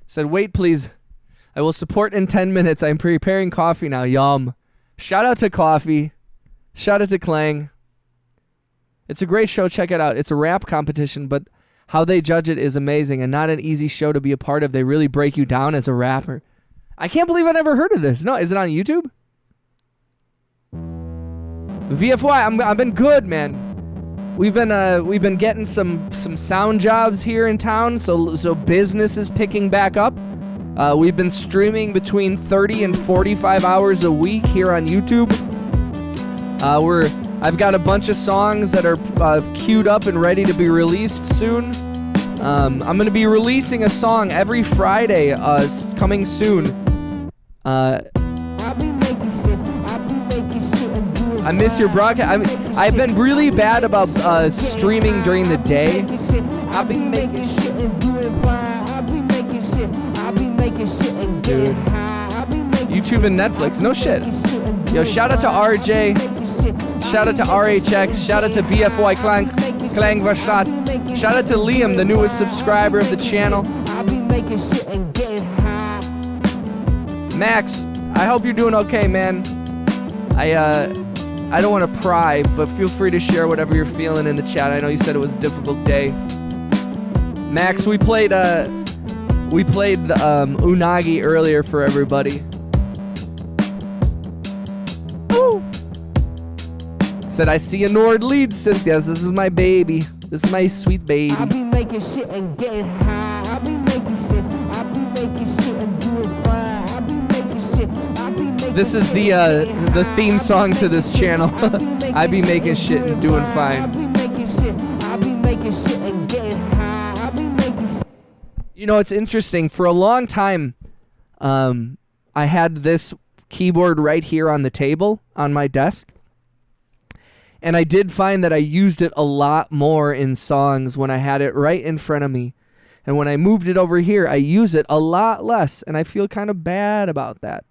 S1: Said, wait, please. I will support in 10 minutes. I'm preparing coffee now. Yum. Shout out to Coffee. Shout out to Clang. It's a great show. Check it out. It's a rap competition, but how they judge it is amazing and not an easy show to be a part of. They really break you down as a rapper. I can't believe I never heard of this. No, is it on YouTube? VFY, I've been good, man. We've been getting some sound jobs here in town, so business is picking back up. We've been streaming between 30 and 45 hours a week here on YouTube. I've got a bunch of songs that are queued up and ready to be released soon. I'm going to be releasing a song every Friday, coming soon. I miss your broadcast. I've been really bad about streaming during the day. I've been making shit and doing fine. I've been making shit. I've been making shit and getting high. YouTube and Netflix, no shit. Yo, shout out to RJ. Shout out to RHX. Shout out to VFY Klang Vashat. Shout out to Liam, the newest subscriber of the channel. Max, I hope you're doing okay, man. I don't want to pry, but feel free to share whatever you're feeling in the chat. I know you said it was a difficult day. Max, we played Unagi earlier for everybody. Woo! Said, I see a Nord lead, Cynthia. This is my baby. This is my sweet baby. I be making shit and getting high. I be making shit. I be making shit and doing fine. I be making shit. I be making This is the theme song to this channel. I be making shit and doing fine. I be making shit. I be making shit and getting high. I be making. You know, it's interesting. For a long time, I had this keyboard right here on the table on my desk. And I did find that I used it a lot more in songs when I had it right in front of me. And when I moved it over here, I use it a lot less. And I feel kind of bad about that.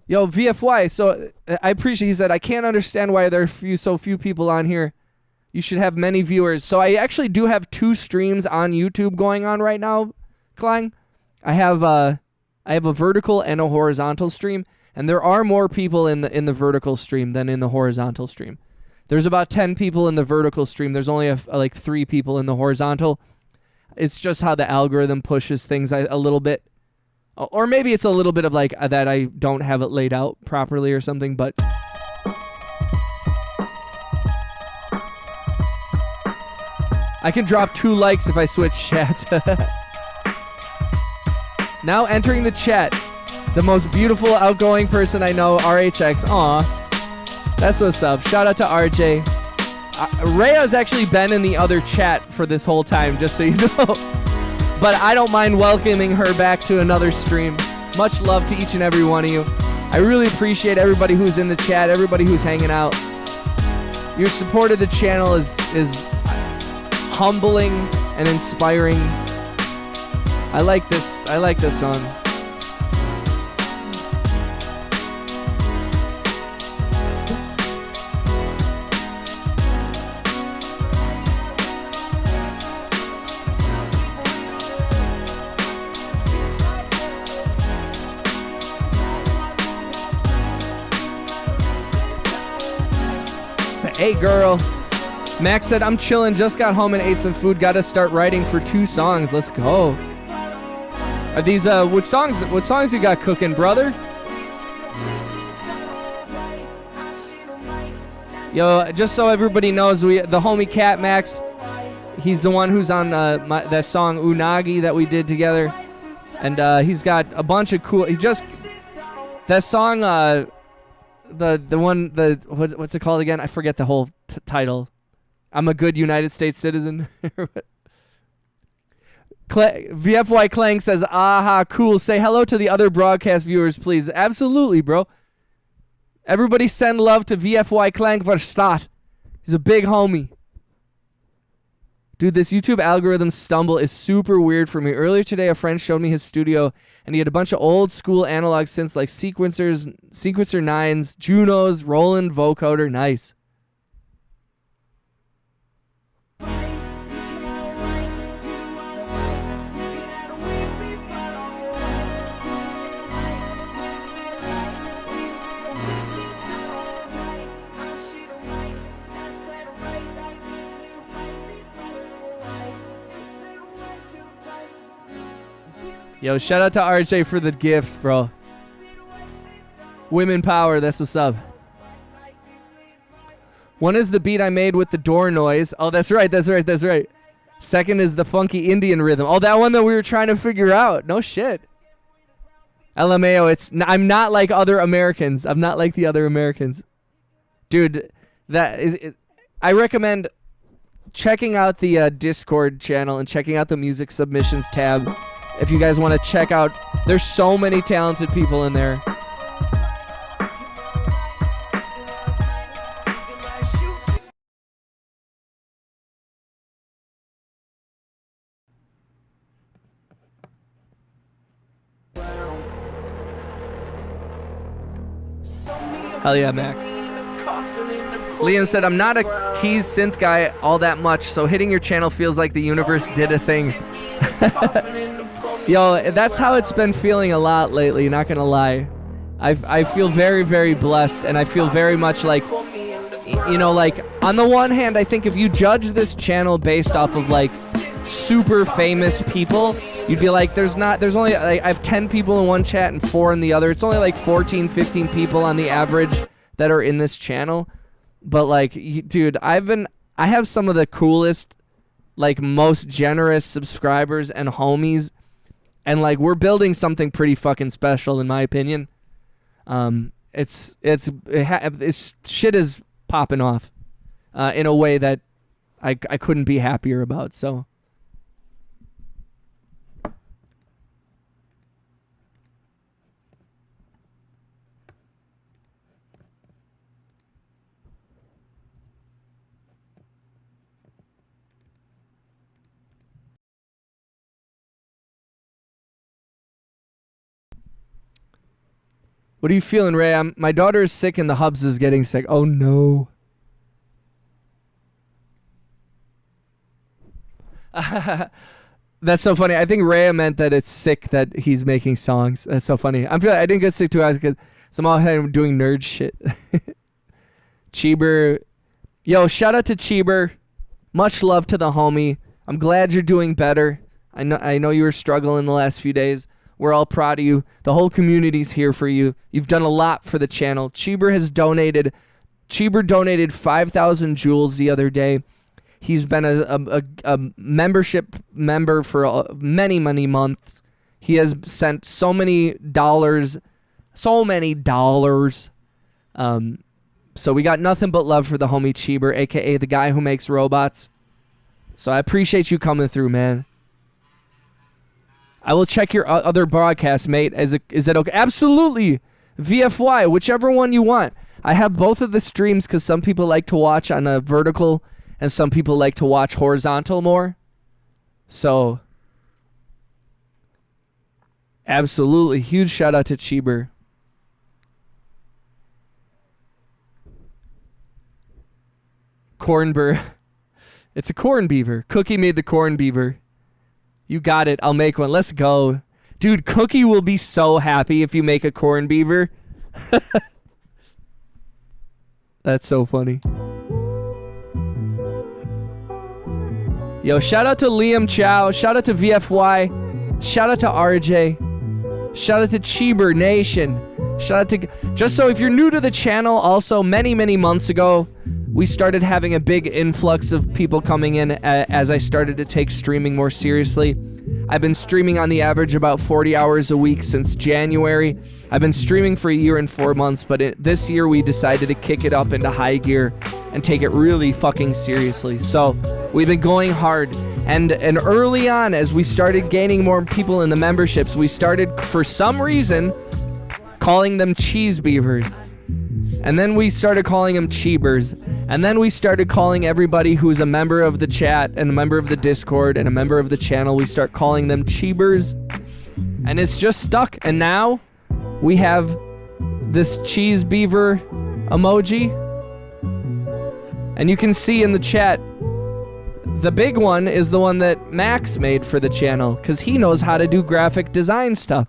S1: Yo, VFY, so I appreciate, he said, I can't understand why there are so few people on here. You should have many viewers. So I actually do have 2 streams on YouTube going on right now, Klang. I have a vertical and a horizontal stream, and there are more people in the vertical stream than in the horizontal stream. There's about 10 people in the vertical stream. There's only like 3 people in the horizontal. It's just how the algorithm pushes things a little bit. Or maybe it's a little bit of like that I don't have it laid out properly or something, but I can drop 2 likes if I switch chats. Now entering the chat, the most beautiful outgoing person I know, RHX. Aw, that's what's up. Shout out to RJ. Rhea's actually been in the other chat for this whole time, just so you know. But I don't mind welcoming her back to another stream. Much love to each and every one of you. I really appreciate everybody who's in the chat, everybody who's hanging out. Your support of the channel is humbling and inspiring. I like this song. Hey girl. Max said, I'm chilling, just got home and ate some food, gotta start writing for 2 songs. Let's go. Are these what songs you got cooking, brother? Yo, just so everybody knows, the homie Cat Max, he's the one who's on that song Unagi that we did together. And he's got a bunch of cool, that song what's it called again? I forget the whole title. I'm a good United States citizen. VFY Clang says, aha, cool. Say hello to the other broadcast viewers, please. Absolutely, bro. Everybody send love to VFY Clang Verstaat. He's a big homie. Dude, this YouTube algorithm stumble is super weird for me. Earlier today, a friend showed me his studio, and he had a bunch of old school analog synths like sequencer 9s, Junos, Roland vocoder. Nice. Yo, shout out to RJ for the gifts, bro. Women power, that's what's up. One is the beat I made with the door noise. Oh, that's right. Second is the funky Indian rhythm. Oh, that one that we were trying to figure out. No shit. LMAO, I'm not like other Americans. I'm not like the other Americans. Dude, I recommend checking out the Discord channel and checking out the music submissions tab. If you guys want to check out, there's so many talented people in there. Hell yeah, Max. Liam said, I'm not a keys synth guy all that much, so hitting your channel feels like the universe did a thing. Yo, that's how it's been feeling a lot lately, not gonna lie. I feel very, very blessed, and I feel very much like, you know, like, on the one hand, I think if you judge this channel based off of, like, super famous people, you'd be like, there's only, like, I have 10 people in one chat and 4 in the other. It's only like 14, 15 people on the average that are in this channel. But, like, dude, I have some of the coolest, like, most generous subscribers and homies, and, like, we're building something pretty fucking special, in my opinion. Shit is popping off in a way that I couldn't be happier about. So what are you feeling, Ray? My daughter is sick and the hubs is getting sick. Oh, no. That's so funny. I think Ray meant that it's sick that he's making songs. That's so funny. I didn't get sick too. Because I'm all ahead doing nerd shit. Cheeber. Yo, shout out to Cheeber. Much love to the homie. I'm glad you're doing better. I know you were struggling the last few days. We're all proud of you. The whole community's here for you. You've done a lot for the channel. Cheeber donated 5,000 joules the other day. He's been a membership member for many, many months. He has sent so many dollars. So we got nothing but love for the homie Cheeber, a.k.a. the guy who makes robots. So I appreciate you coming through, man. I will check your other broadcasts, mate. Is that okay? Absolutely. VFY, whichever one you want. I have both of the streams because some people like to watch on a vertical and some people like to watch horizontal more. So, absolutely. Huge shout out to Cheeber. Cornbur. It's a corn beaver. Cookie made the corn beaver. You got it. I'll make one. Let's go. Dude, Cookie will be so happy if you make a corn beaver. That's so funny. Yo, shout out to Liam Chow. Shout out to VFY. Shout out to RJ. Shout out to Cheeber Nation. Shout out to... Just so if you're new to the channel, also many, many months ago, we started having a big influx of people coming in as I started to take streaming more seriously. I've been streaming on the average about 40 hours a week since January. I've been streaming for a year and 4 months, but this year we decided to kick it up into high gear and take it really fucking seriously. So we've been going hard. And early on, as we started gaining more people in the memberships, we started, for some reason, calling them cheese beavers. And then we started calling them Cheebers. And then we started calling everybody who's a member of the chat and a member of the Discord and a member of the channel, we start calling them Cheebers. And it's just stuck. And now we have this cheese beaver emoji. And you can see in the chat, the big one is the one that Max made for the channel because he knows how to do graphic design stuff.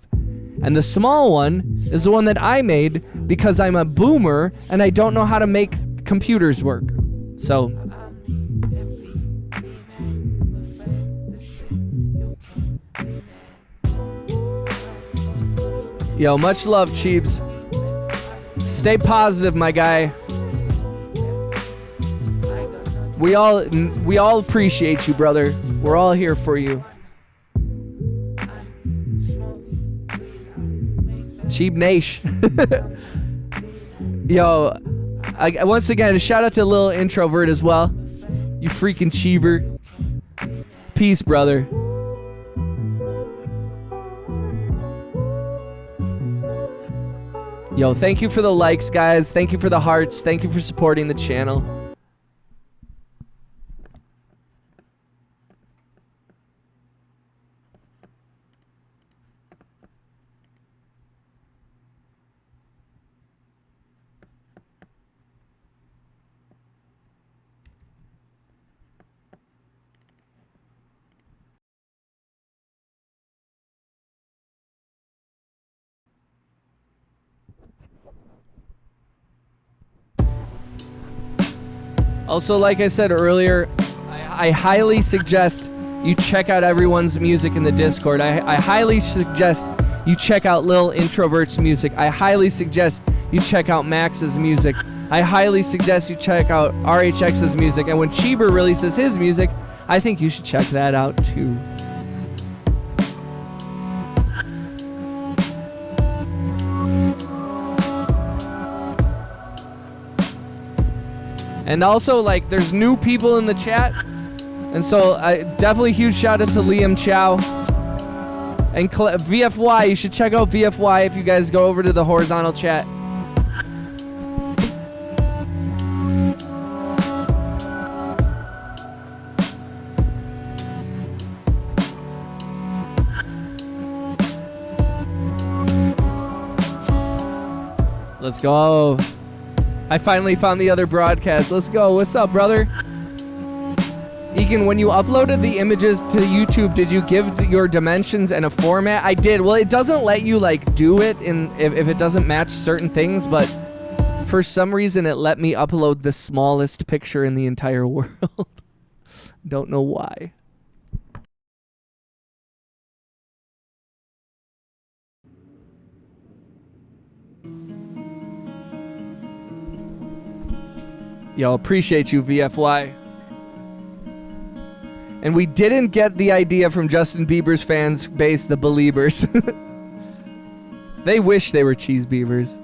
S1: And the small one is the one that I made because I'm a boomer and I don't know how to make computers work. So, yo, much love, Cheebs. Stay positive, my guy. We all appreciate you, brother. We're all here for you. Cheap Nash. Yo, once again, shout out to Lil Introvert as well. You freaking cheever. Peace, brother. Yo, thank you for the likes, guys. Thank you for the hearts. Thank you for supporting the channel. Also, like I said earlier, I highly suggest you check out everyone's music in the Discord. I highly suggest you check out Lil Introvert's music. I highly suggest you check out Max's music. I highly suggest you check out RHX's music. And when Cheeber releases his music, I think you should check that out too. And also, like, there's new people in the chat. And so, definitely huge shout out to Liam Chow. And VFY, you should check out VFY if you guys go over to the horizontal chat. Let's go. I finally found the other broadcast. Let's go. What's up, brother? Egan, when you uploaded the images to YouTube, did you give your dimensions and a format? I did. Well, it doesn't let you, like, do it if it doesn't match certain things, but for some reason it let me upload the smallest picture in the entire world. Don't know why. Yo, appreciate you, VFY. And we didn't get the idea from Justin Bieber's fans base, the Beliebers. They wish they were cheese beavers.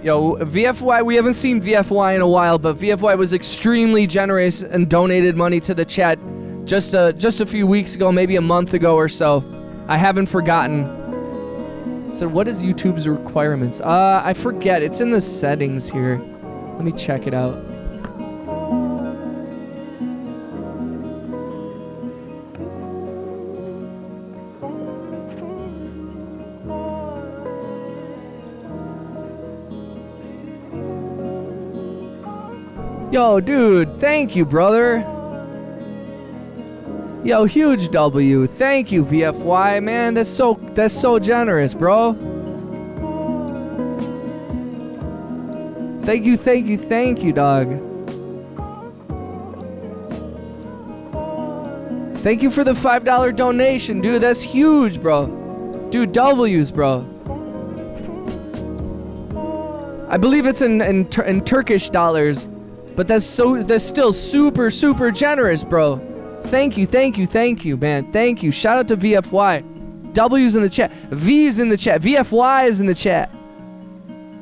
S1: Yo, VFY, we haven't seen VFY in a while, but VFY was extremely generous and donated money to the chat just a few weeks ago, maybe a month ago or so. I haven't forgotten. So what is YouTube's requirements? I forget. It's in the settings here. Let me check it out. Yo, dude, thank you, brother. Yo, huge W. Thank you, VFY, man. That's so generous, bro. Thank you, dog. Thank you for the $5 donation, dude. That's huge, bro. Dude, W's, bro. I believe it's in Turkish dollars, but that's still super generous, bro. Thank you, man. Thank you. Shout out to VFY. W's in the chat. V's in the chat. VFY is in the chat.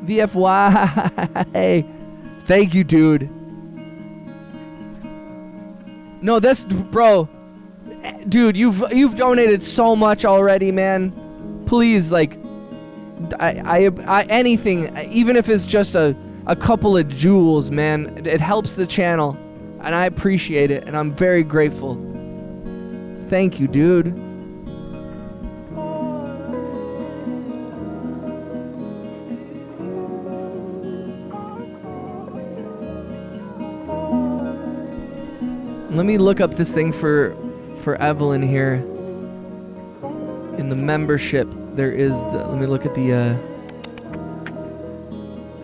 S1: VFY. Thank you, dude. No, that's, bro. dude, you've donated so much already, man. Please, like, I anything, even if it's just a couple of jewels, man, it helps the channel, and I appreciate it, and I'm very grateful. Thank you, dude. Let me look up this thing for Evelyn here. In the membership, there is the, let me look at the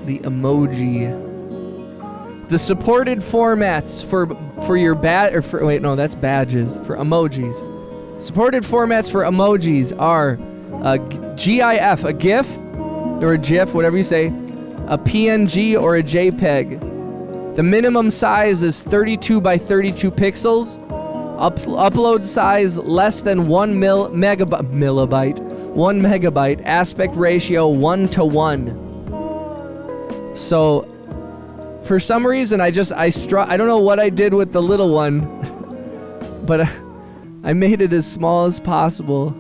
S1: emoji. The supported formats for your wait, no, that's badges for emojis. Supported formats for emojis are GIF, a GIF or a GIF, whatever you say, a PNG or a JPEG. The minimum size is 32 by 32 pixels. Upload size less than 1 megabyte. 1 megabyte. Aspect ratio 1:1. So, for some reason, I don't know what I did with the little one, but I made it as small as possible.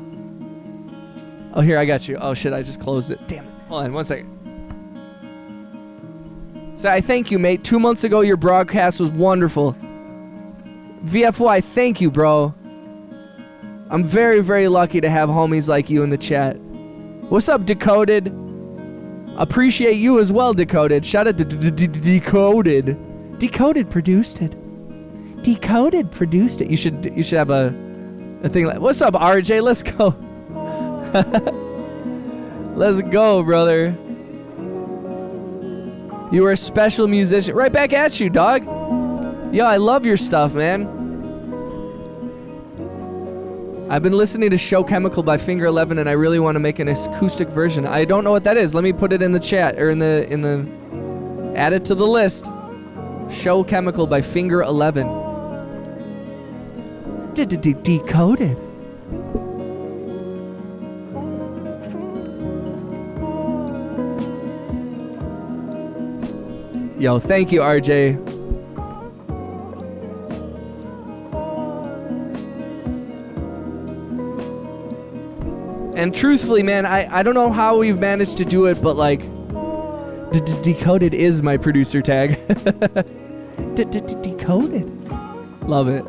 S1: Oh, here, I got you. Oh shit, I just closed it. Damn it. Hold on, 1 second. So I thank you, mate. 2 months ago, your broadcast was wonderful. VFY, thank you, bro. I'm very, very lucky to have homies like you in the chat. What's up, Decoded? Appreciate you as well, Decoded. Shout out to Decoded. Decoded produced it. Decoded produced it. You should have a thing like, what's up, RJ? Let's go. Let's go, brother. You are a special musician. Right back at you, dog. Yo, I love your stuff, man. I've been listening to Show Chemical by Finger 11, and I really want to make an acoustic version. I don't know what that is. Let me put it in the chat, or in the add it to the list. Show Chemical by Finger 11. Decoded. Yo, thank you, RJ. And truthfully, man, I don't know how we've managed to do it, but like, Decoded is my producer tag. Decoded. Love it.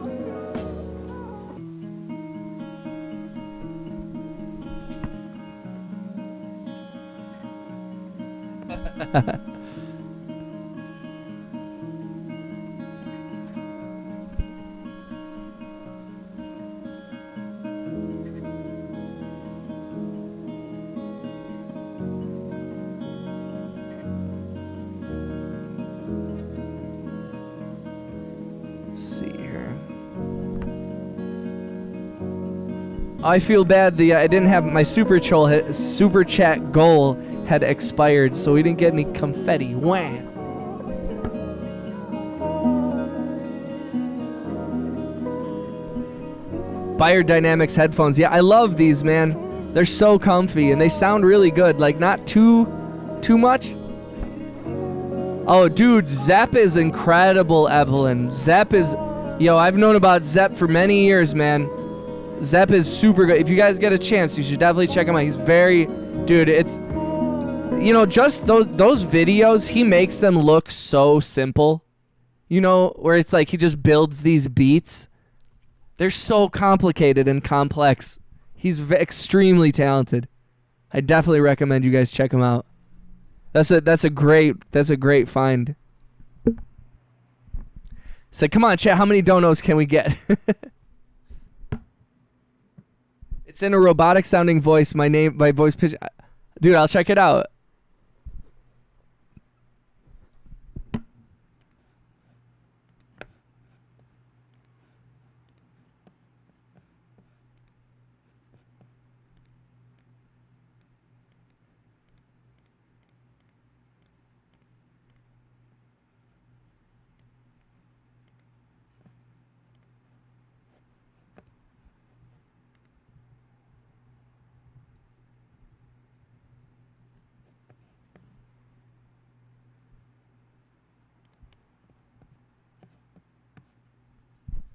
S1: I feel bad. I didn't have my super chat goal had expired, so we didn't get any confetti. Wah. Beyerdynamics headphones. Yeah, I love these, man. They're so comfy and they sound really good. Like, not too much. Oh, dude, Zepp is incredible, Evelyn. Zepp is, I've known about Zepp for many years, man. Zepp is super good. If you guys get a chance, you should definitely check him out. He's very, dude, it's, just those videos, he makes them look so simple. Where it's like he just builds these beats. They're so complicated and complex. He's extremely talented. I definitely recommend you guys check him out. That's a great find. So come on, chat, how many donos can we get? It's in a robotic sounding voice. My voice pitch. Dude, I'll check it out.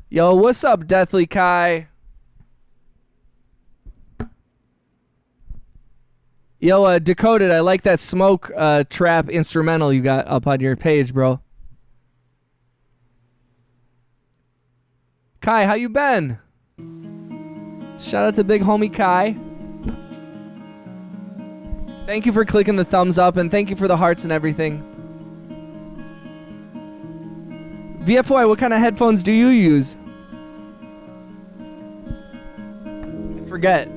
S1: Yo, what's up, Deathly Kai? Yo, Decoded, I like that smoke trap instrumental you got up on your page, bro. Kai, how you been? Shout out to big homie Kai. Thank you for clicking the thumbs up, and thank you for the hearts and everything. VFY, what kind of headphones do you use? I forget.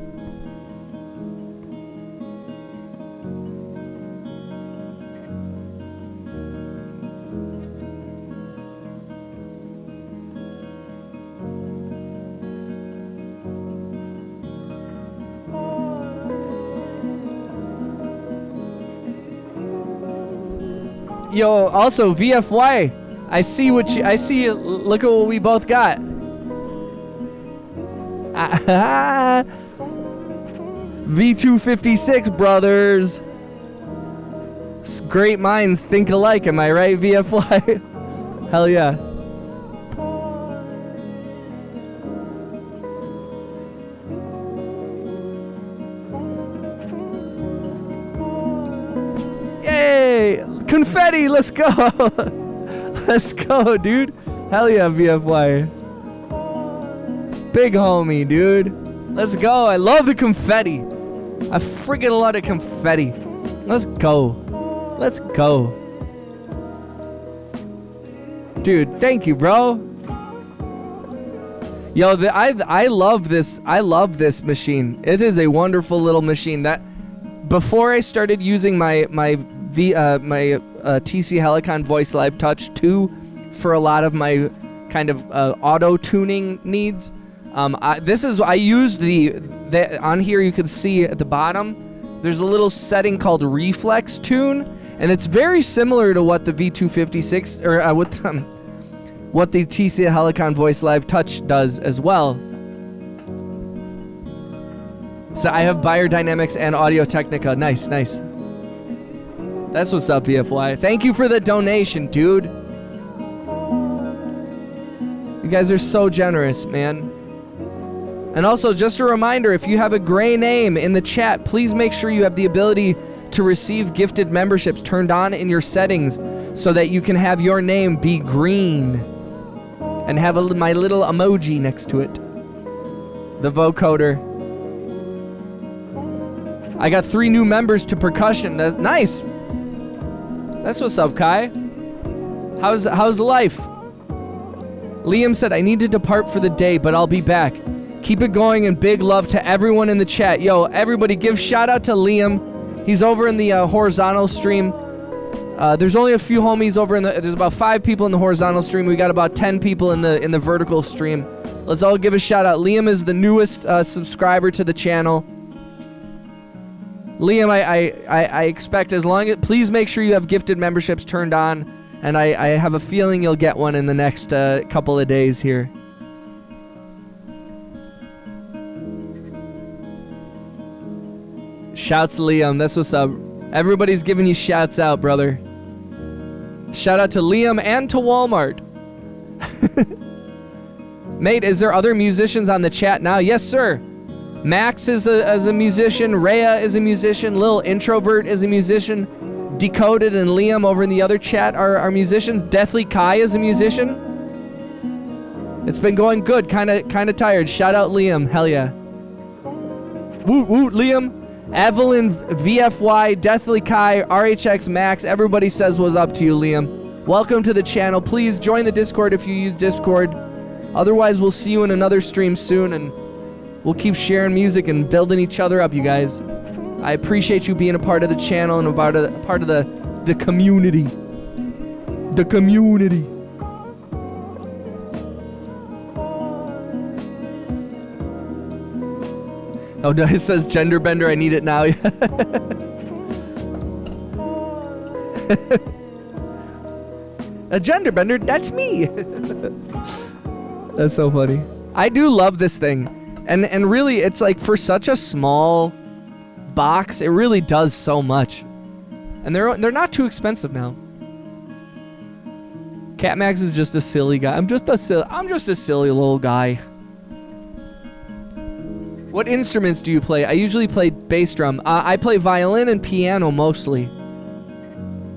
S1: Yo, also VFY, I see look at what we both got. V256 brothers. Great minds think alike, am I right, VFY? Hell yeah. Yay! Confetti, let's go! Let's go, dude. Hell yeah, VFY. Big homie, dude. Let's go. I love the confetti. I freaking love the confetti. Let's go. Let's go. Dude, thank you, bro. Yo, I love this. I love this machine. It is a wonderful little machine. That before I started using my TC Helicon Voice Live Touch 2 for a lot of my kind of auto tuning needs. I use the on here. You can see at the bottom there's a little setting called Reflex Tune, and it's very similar to what the V256 or what the TC Helicon Voice Live Touch does as well. So I have Biodynamics and Audio Technica. Nice. That's what's up, VFY. Thank you for the donation, dude. You guys are so generous, man. And also, just a reminder, if you have a gray name in the chat, please make sure you have the ability to receive gifted memberships turned on in your settings so that you can have your name be green and have my little emoji next to it. The vocoder. I got 3 new members to percussion. That's nice. That's what's up, Kai. How's life? Liam said, I need to depart for the day, but I'll be back. Keep it going, and big love to everyone in the chat. Yo, everybody give shout out to Liam. He's over in the horizontal stream. There's only a few homies over there's about 5 people in the horizontal stream. We got about 10 people in the vertical stream. Let's all give a shout out. Liam is the newest subscriber to the channel. Liam, I expect please make sure you have gifted memberships turned on, and I have a feeling you'll get one in the next couple of days here. Shouts Liam, that's what's up. Everybody's giving you shouts out, brother. Shout out to Liam and to Walmart. Mate, is there other musicians on the chat now? Yes, sir. Max is a musician. Rhea is a musician. Lil Introvert is a musician. Decoded and Liam over in the other chat are musicians. Deathly Kai is a musician. It's been going good. Kind of tired. Shout out Liam. Hell yeah. Woot woot Liam. Evelyn, VFY, Deathly Kai, RHX Max. Everybody says what's up to you, Liam. Welcome to the channel. Please join the Discord if you use Discord. Otherwise, we'll see you in another stream soon, and we'll keep sharing music and building each other up, you guys. I appreciate you being a part of the channel and a part of the community. The community. Oh no, it says gender bender, I need it now. A gender bender, that's me. That's so funny. I do love this thing. And really, it's like for such a small box, it really does so much. And they're not too expensive now. Catmax is just a silly guy. I'm just a silly little guy. What instruments do you play? I usually play bass drum. I play violin and piano mostly.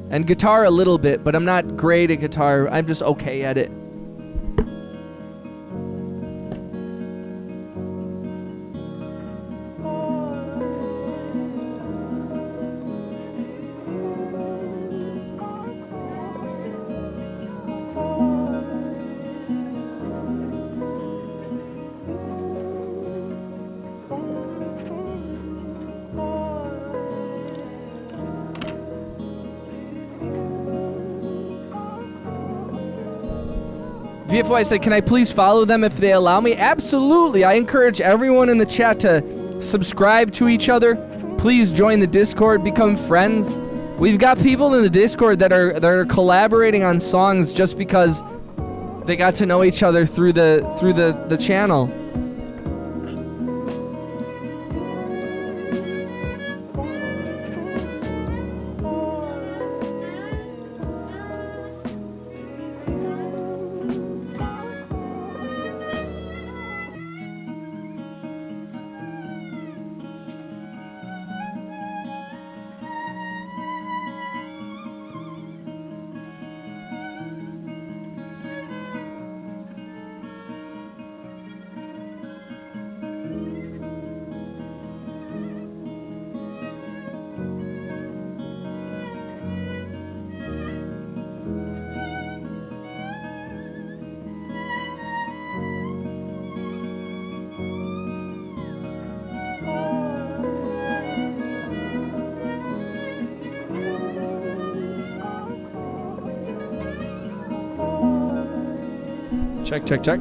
S1: And guitar a little bit, but I'm not great at guitar. I'm just okay at it. VFY said, can I please follow them if they allow me? Absolutely. I encourage everyone in the chat to subscribe to each other. Please join the Discord, become friends. We've got people in the Discord that are collaborating on songs just because they got to know each other through the channel. Check, check, check.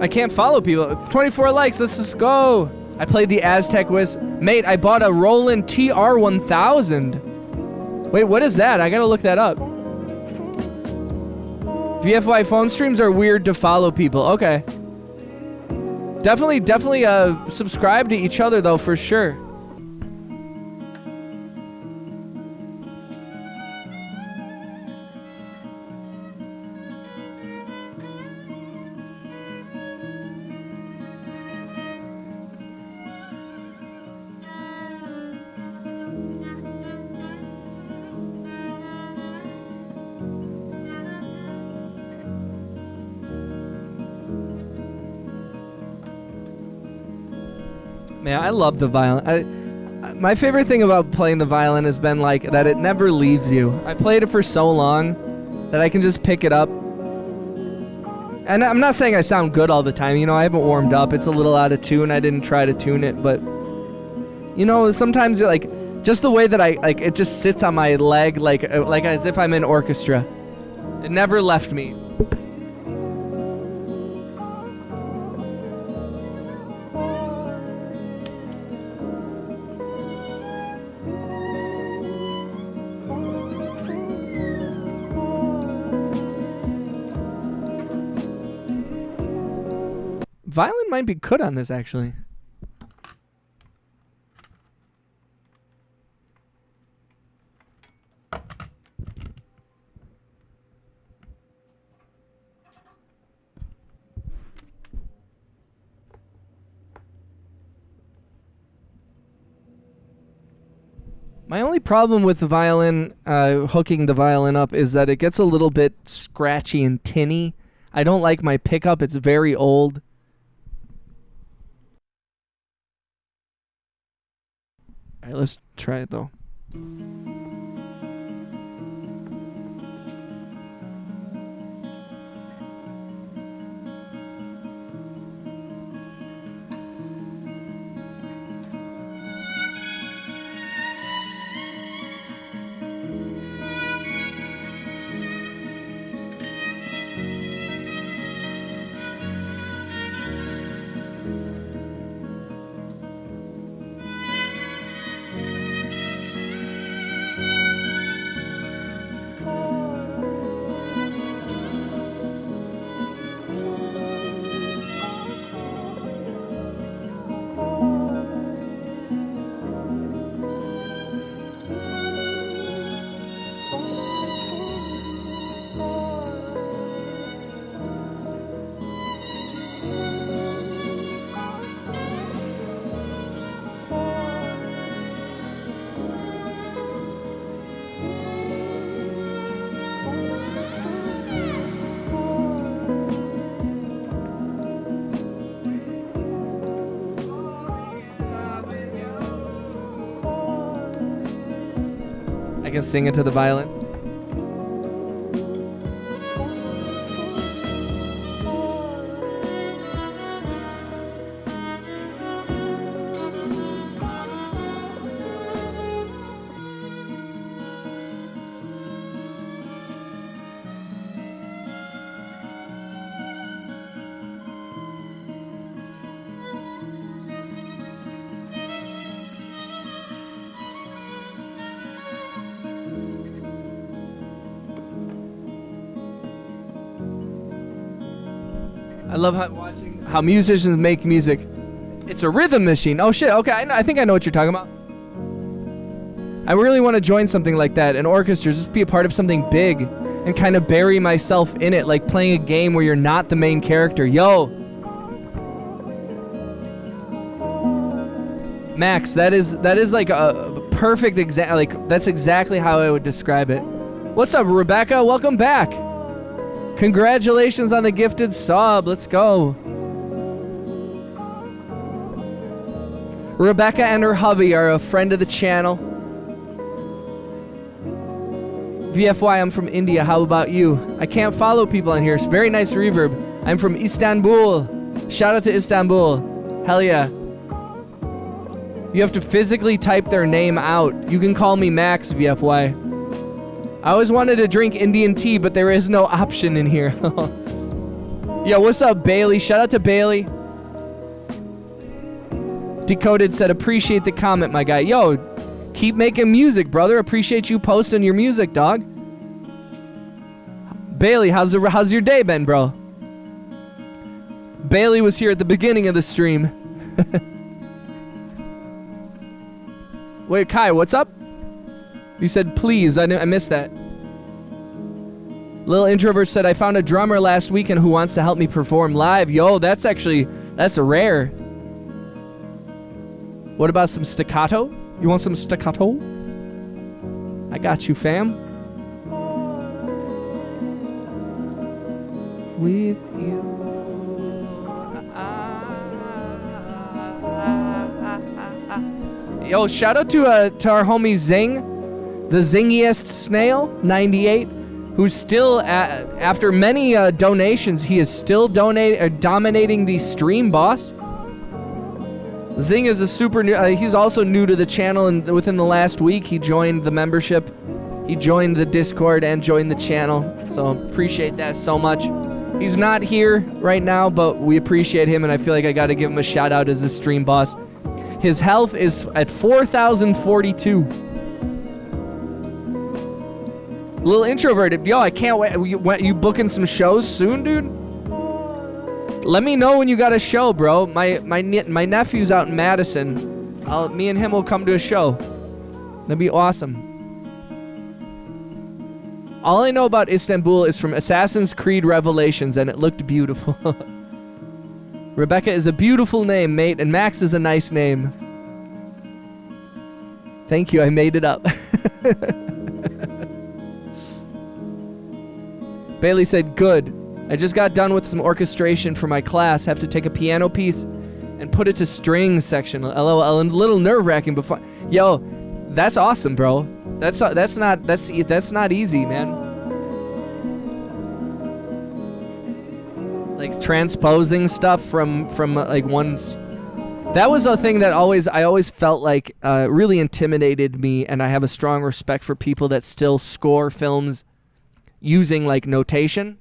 S1: I can't follow people. 24 likes. Let's just go. I played the Aztec Wiz. Mate, I bought a Roland TR1000. Wait, what is that? I gotta look that up. VFY phone streams are weird to follow people. Okay. Definitely subscribe to each other, though, for sure. Man, I love the violin. My favorite thing about playing the violin has been like that it never leaves you. I played it for so long that I can just pick it up. And I'm not saying I sound good all the time, you know, I haven't warmed up. It's a little out of tune. I didn't try to tune it, but you know, sometimes like just the way that it just sits on my leg like as if I'm in orchestra. It never left me. Violin might be good on this, actually. My only problem with the violin, hooking the violin up, is that it gets a little bit scratchy and tinny. I don't like my pickup. It's very old. All right, let's try it, though. I can sing it to the violin. I love watching how musicians make music. It's a rhythm machine. Oh shit, okay, I think I know what you're talking about. I really want to join something like that, an orchestra, just be a part of something big and kind of bury myself in it, like playing a game where you're not the main character. Yo! Max, that is like a perfect example, like that's exactly how I would describe it. What's up, Rebecca? Welcome back. Congratulations on the gifted sub. Let's go. Rebecca and her hubby are a friend of the channel. VFY, I'm from India. How about you? I can't follow people on here. It's very nice reverb. I'm from Istanbul. Shout out to Istanbul. Hell yeah. You have to physically type their name out. You can call me Max, VFY. I always wanted to drink Indian tea, but there is no option in here. Yo, what's up, Bailey? Shout out to Bailey. Decoded said, appreciate the comment, my guy. Yo, keep making music, brother. Appreciate you posting your music, dog. Bailey, how's your day been, bro? Bailey was here at the beginning of the stream. Wait, Kai, what's up? You said please. I missed that. Little Introvert said, I found a drummer last weekend who wants to help me perform live. Yo, that's a rare. What about some staccato? You want some staccato? I got you, fam. With you. Yo, shout out to our homie Zing. The zingiest snail, 98, who's still, after many donations, he is still dominating the stream boss. Zing is a super new, he's also new to the channel, and within the last week, he joined the membership. He joined the Discord and joined the channel, so appreciate that so much. He's not here right now, but we appreciate him, and I feel like I gotta give him a shout out as the stream boss. His health is at 4,042. Little introverted. Yo, I can't wait. You booking some shows soon, dude? Let me know when you got a show, bro. My nephew's out in Madison. Me and him will come to a show. That'd be awesome. All I know about Istanbul is from Assassin's Creed Revelations, and it looked beautiful. Rebecca is a beautiful name, mate, and Max is a nice name. Thank you, I made it up. Bailey said, good. I just got done with some orchestration for my class. Have to take a piano piece and put it to strings section. LOL, a little nerve-wracking, but fun. Yo, that's awesome, bro. That's not easy, man. Like transposing stuff from like one. That was a thing that I always felt like really intimidated me, and I have a strong respect for people that still score films using like notation.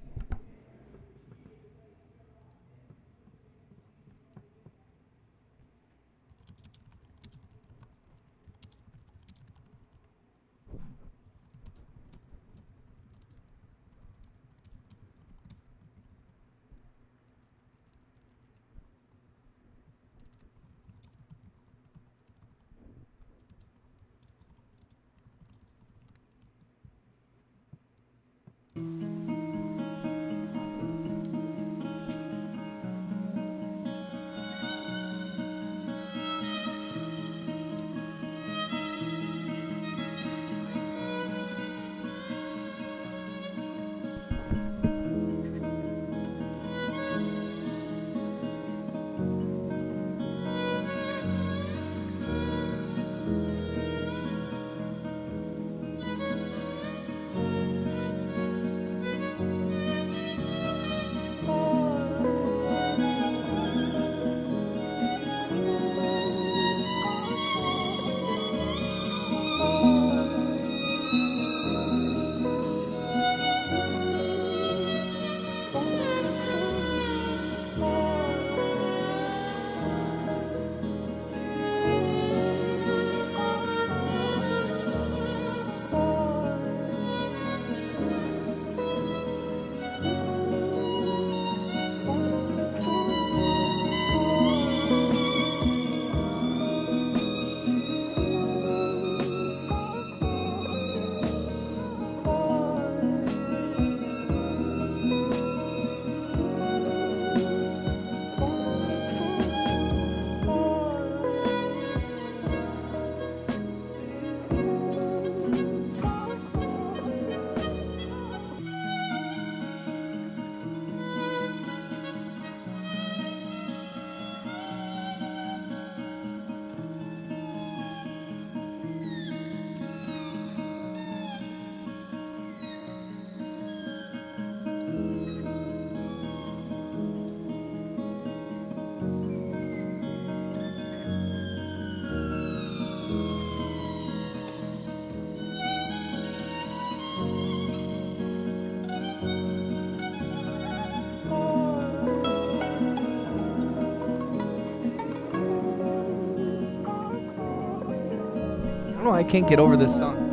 S1: I can't get over this song.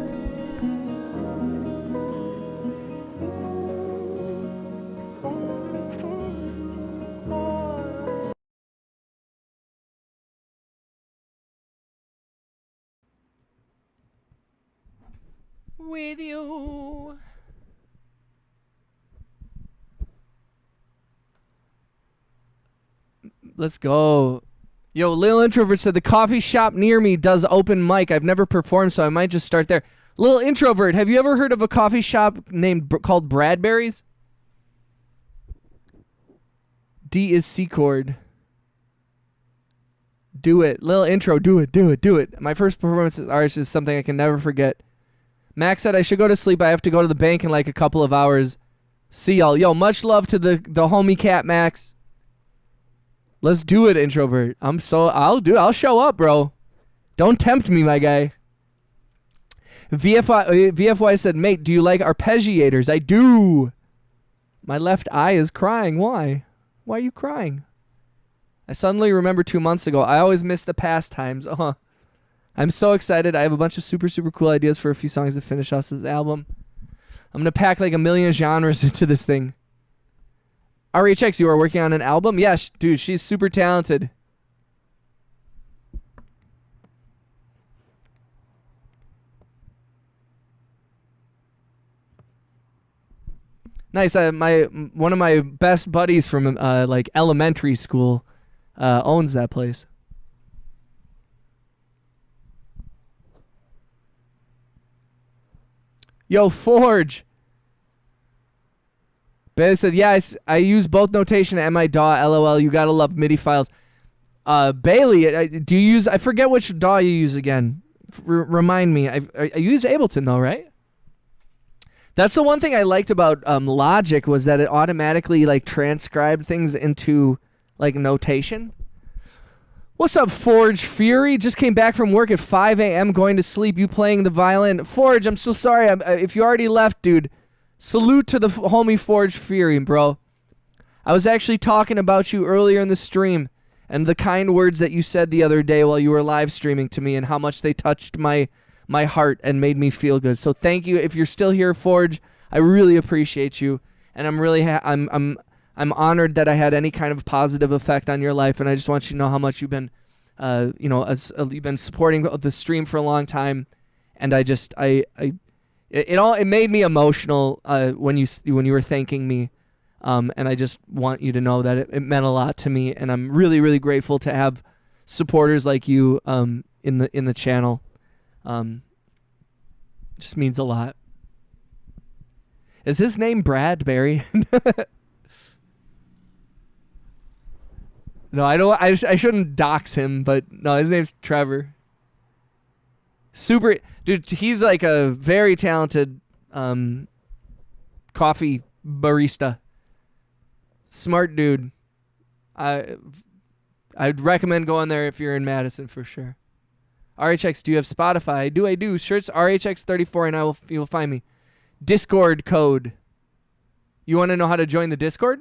S1: With you. Let's go. Yo, Lil Introvert said the coffee shop near me does open mic. I've never performed, so I might just start there. Lil Introvert, have you ever heard of a coffee shop called Bradbury's? D is C chord. Do it. Lil Intro, do it. My first performance as artist is something I can never forget. Max said I should go to sleep. I have to go to the bank in like a couple of hours. See y'all. Yo, much love to the homie cat, Max. Let's do it, Introvert. I'll show up, bro. Don't tempt me, my guy. VFY said, mate, do you like arpeggiators? I do. My left eye is crying. Why? Why are you crying? I suddenly remember 2 months ago. I always miss the past times. I'm so excited. I have a bunch of super, super cool ideas for a few songs to finish us this album. I'm going to pack like a million genres into this thing. RHX, you are working on an album? Yes, dude, she's super talented. Nice. One of my best buddies from like elementary school owns that place. Yo, Forge. Bailey said, yeah, I use both notation and my DAW, LOL. You gotta love MIDI files. Bailey, do you use, I forget which DAW you use again. Remind me. I use Ableton though, right? That's the one thing I liked about Logic was that it automatically like transcribed things into like notation. What's up, Forge Fury? Just came back from work at 5 a.m. going to sleep. You playing the violin. Forge, I'm so sorry. If you already left, dude, salute to the homie Forge Fury, bro. I was actually talking about you earlier in the stream and the kind words that you said the other day while you were live streaming to me and how much they touched my heart and made me feel good. So thank you. If you're still here, Forge, I really appreciate you. And I'm really I'm honored that I had any kind of positive effect on your life, and I just want you to know how much you've been, you've been supporting the stream for a long time, and it made me emotional when you were thanking me, and I just want you to know that it meant a lot to me, and I'm really, really grateful to have supporters like you in the channel. Just means a lot. Is his name Bradbury? No, I don't. I shouldn't dox him, but no, his name's Trevor. Super dude. He's like a very talented coffee barista. Smart dude. I'd recommend going there if you're in Madison for sure. RHX, do you have Spotify? I do. Shirts RHX34, and you will find me. Discord code. You want to know how to join the Discord?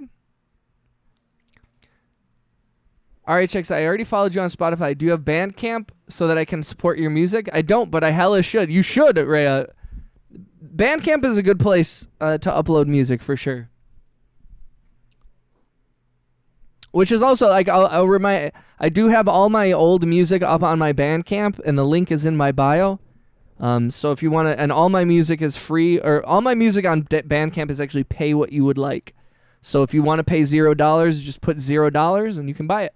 S1: RHX, I already followed you on Spotify. Do you have Bandcamp so that I can support your music? I don't, but I hella should. You should, Rhea. Bandcamp is a good place to upload music for sure. Which is also, like, I'll remind, I do have all my old music up on my Bandcamp, and the link is in my bio. So if you want to, and all my music is free, or all my music on Bandcamp is actually pay what you would like. So if you want to pay $0, just put $0 and you can buy it.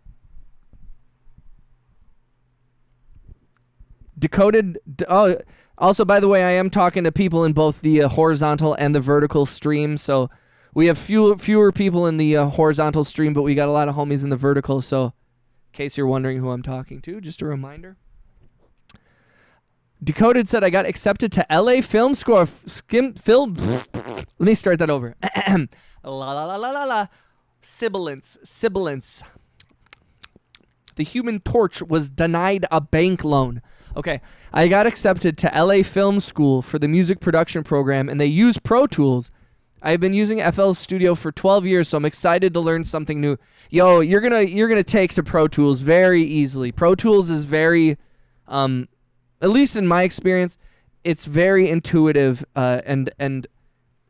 S1: Decoded. Oh, also, by the way, I am talking to people in both the horizontal and the vertical stream. So we have fewer people in the horizontal stream, but we got a lot of homies in the vertical. So in case you're wondering who I'm talking to, just a reminder. Decoded said I got accepted to LA Film School. Let me start that over. La. Sibilance. The Human Torch was denied a bank loan. Okay, I got accepted to LA Film School for the music production program, and they use Pro Tools. I've been using FL Studio for 12 years, so I'm excited to learn something new. Yo, you're gonna take to Pro Tools very easily. Pro Tools is very at least in my experience, it's very intuitive, and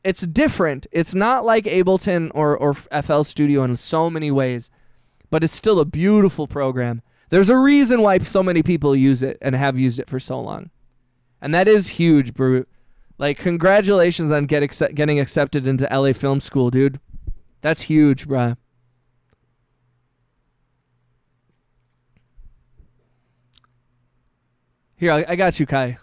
S1: it's different. It's not like Ableton or FL Studio in so many ways, but it's still a beautiful program. There's a reason why so many people use it and have used it for so long. And that is huge, bro. Like, congratulations on getting accepted into LA Film School, dude. That's huge, bro. Here, I got you, Kai.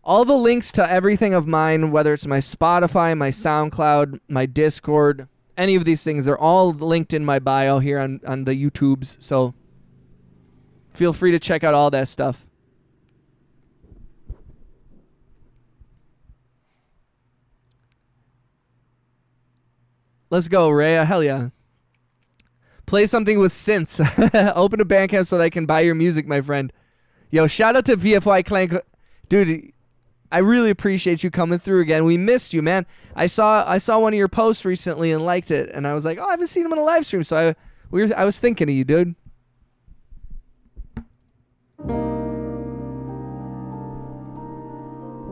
S1: All the links to everything of mine, whether it's my Spotify, my SoundCloud, my Discord, any of these things, they're all linked in my bio here on the YouTubes. So feel free to check out all that stuff. Let's go, Rhea. Hell yeah. Play something with synths. Open a Bandcamp so that I can buy your music, my friend. Yo, shout out to VFY Clank. Dude, I really appreciate you coming through again. We missed you, man. I saw one of your posts recently and liked it, and I was like, oh, I haven't seen him in a live stream, so I was thinking of you, dude.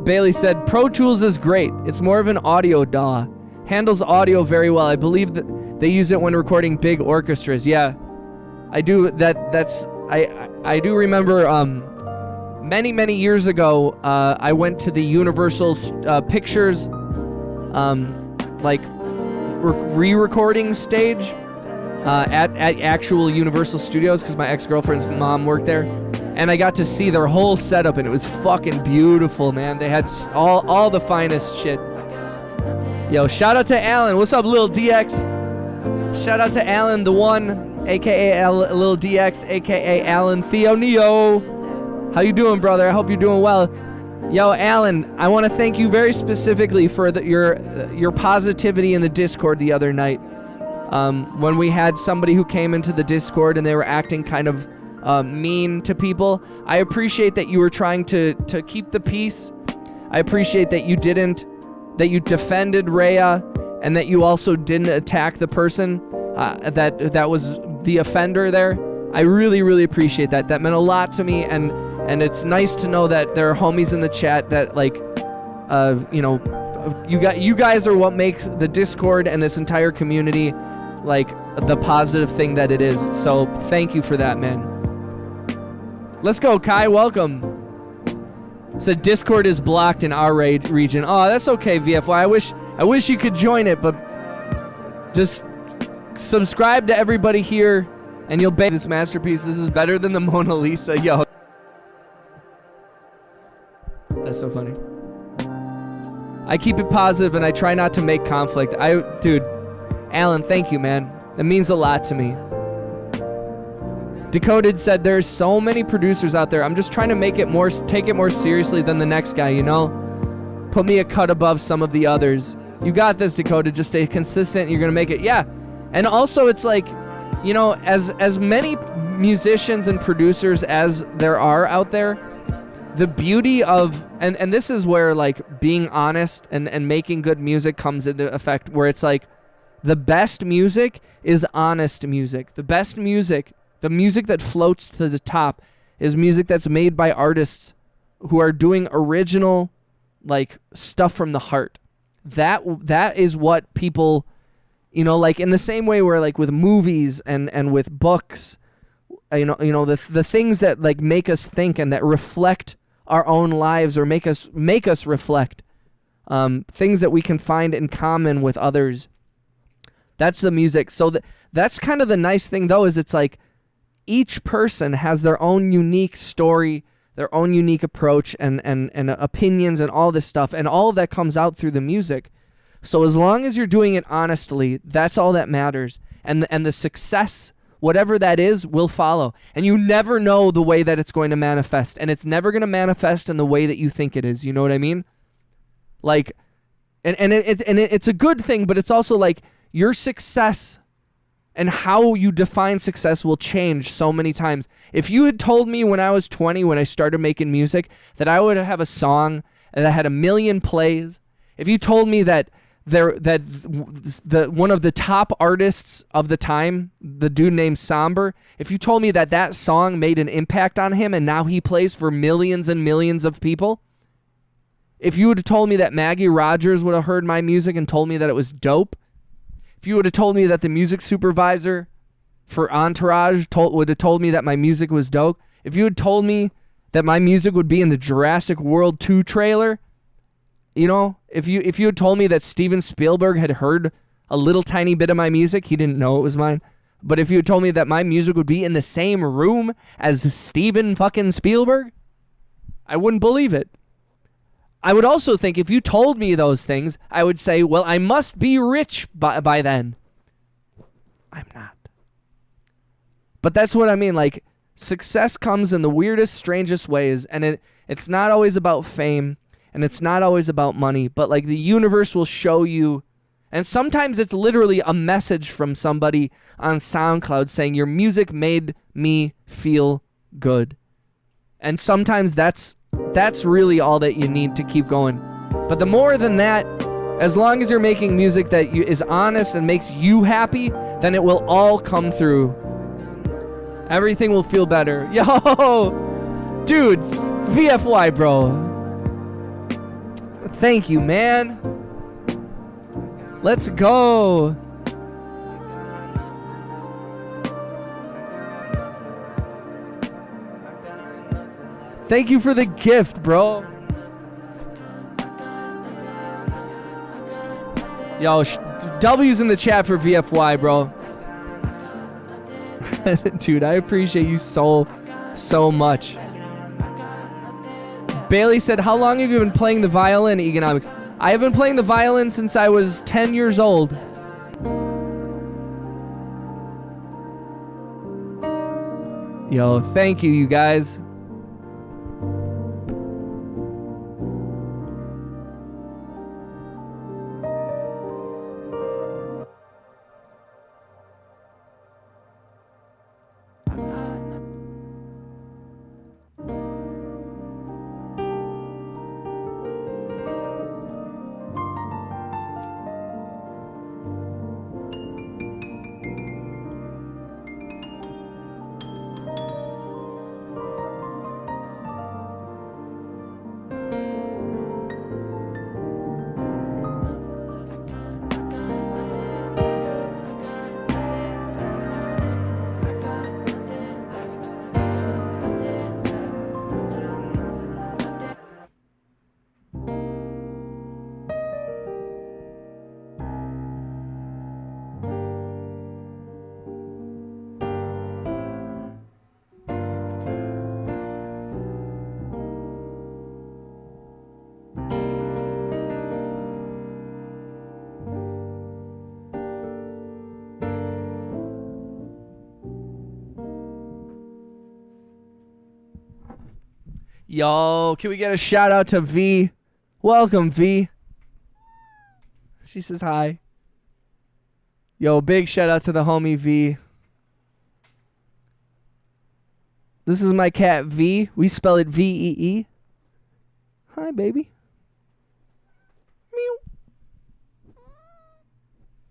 S1: Bailey said, Pro Tools is great. It's more of an audio DAW. Handles audio very well. I believe that they use it when recording big orchestras. Yeah, I do. I do remember many years ago, I went to the Universal Pictures re-recording stage at actual Universal Studios because my ex-girlfriend's mom worked there, and I got to see their whole setup, and it was fucking beautiful, man. They had all the finest shit. Yo, shout out to Alan. What's up, Lil DX? Shout out to Alan the One, aka Lil DX, aka Alan Theo Neo. How you doing, brother? I hope you're doing well. Yo, Alan, I want to thank you very specifically for your positivity in the Discord the other night. When we had somebody who came into the Discord and they were acting kind of mean to people. I appreciate that you were trying to keep the peace. I appreciate that you defended Rhea, and that you also didn't attack the person that was the offender there. I really appreciate that. That meant a lot to me, and it's nice to know that there are homies in the chat that, like, you guys are what makes the Discord and this entire community like the positive thing that it is. So thank you for that, man. Let's go, Kai. Welcome. Said Discord is blocked in our region. Oh, that's okay, VFY. I wish you could join it, but just subscribe to everybody here, and you'll bang this masterpiece. This is better than the Mona Lisa. Yo. That's so funny. I keep it positive, and I try not to make conflict. Dude, Alan, thank you, man. That means a lot to me. Decoded said there's so many producers out there. I'm just trying to take it more seriously than the next guy, you know? Put me a cut above some of the others. You got this, Decoded. Just stay consistent. You're going to make it. Yeah. And also it's like, you know, as many musicians and producers as there are out there, the beauty of, and this is where like being honest and making good music comes into effect, where it's like the best music is honest music. The best music, the music that floats to the top, is music that's made by artists who are doing original, like, stuff from the heart. That is what people, you know, like in the same way where like with movies and with books, you know the things that like make us think and that reflect our own lives or make us reflect, things that we can find in common with others. That's the music. So that's kind of the nice thing though, is it's like each person has their own unique story, their own unique approach and opinions and all this stuff, and all of that comes out through the music. So as long as you're doing it honestly, that's all that matters. And the success, whatever that is, will follow. And you never know the way that it's going to manifest, and it's never going to manifest in the way that you think it is. You know what I mean? Like, and it's a good thing, but it's also like your success and how you define success will change so many times. If you had told me when I was 20, when I started making music, that I would have a song that had 1 million plays, if you told me that one of the top artists of the time, the dude named Somber, if you told me that song made an impact on him and now he plays for millions and millions of people, if you would have told me that Maggie Rogers would have heard my music and told me that it was dope, if you would have told me that the music supervisor for Entourage would have told me that my music was dope, if you had told me that my music would be in the Jurassic World 2 trailer, you know, if you had told me that Steven Spielberg had heard a little tiny bit of my music, he didn't know it was mine, but if you had told me that my music would be in the same room as Steven fucking Spielberg, I wouldn't believe it. I would also think if you told me those things, I would say, well, I must be rich by then. I'm not. But that's what I mean. Like, success comes in the weirdest, strangest ways, and it's not always about fame, and it's not always about money, but like the universe will show you, and sometimes it's literally a message from somebody on SoundCloud saying your music made me feel good. And sometimes that's really all that you need to keep going. But the more than that, as long as you're making music that is honest and makes you happy, then it will all come through. Everything will feel better. Yo, dude, VFY, bro. Thank you, man. Let's go. Thank you for the gift, bro. Yo, W's in the chat for VFY, bro. Dude, I appreciate you so much. Bailey said, how long have you been playing the violin, Economics? I have been playing the violin since I was 10 years old. Yo, thank you, you guys. Yo, can we get a shout out to V? Welcome, V. She says hi. Yo, big shout out to the homie V. This is my cat V. We spell it V-E-E. Hi, baby. Meow.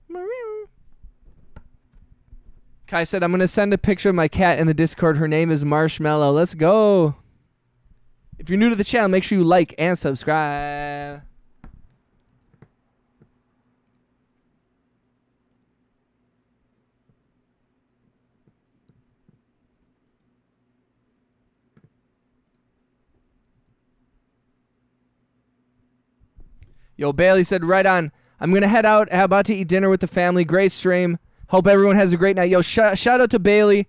S1: Meow. Kai said, I'm going to send a picture of my cat in the Discord. Her name is Marshmallow. Let's go. If you're new to the channel, make sure you like and subscribe. Yo, Bailey said, right on. I'm going to head out. I'm about to eat dinner with the family. Great stream. Hope everyone has a great night. Yo, shout out to Bailey.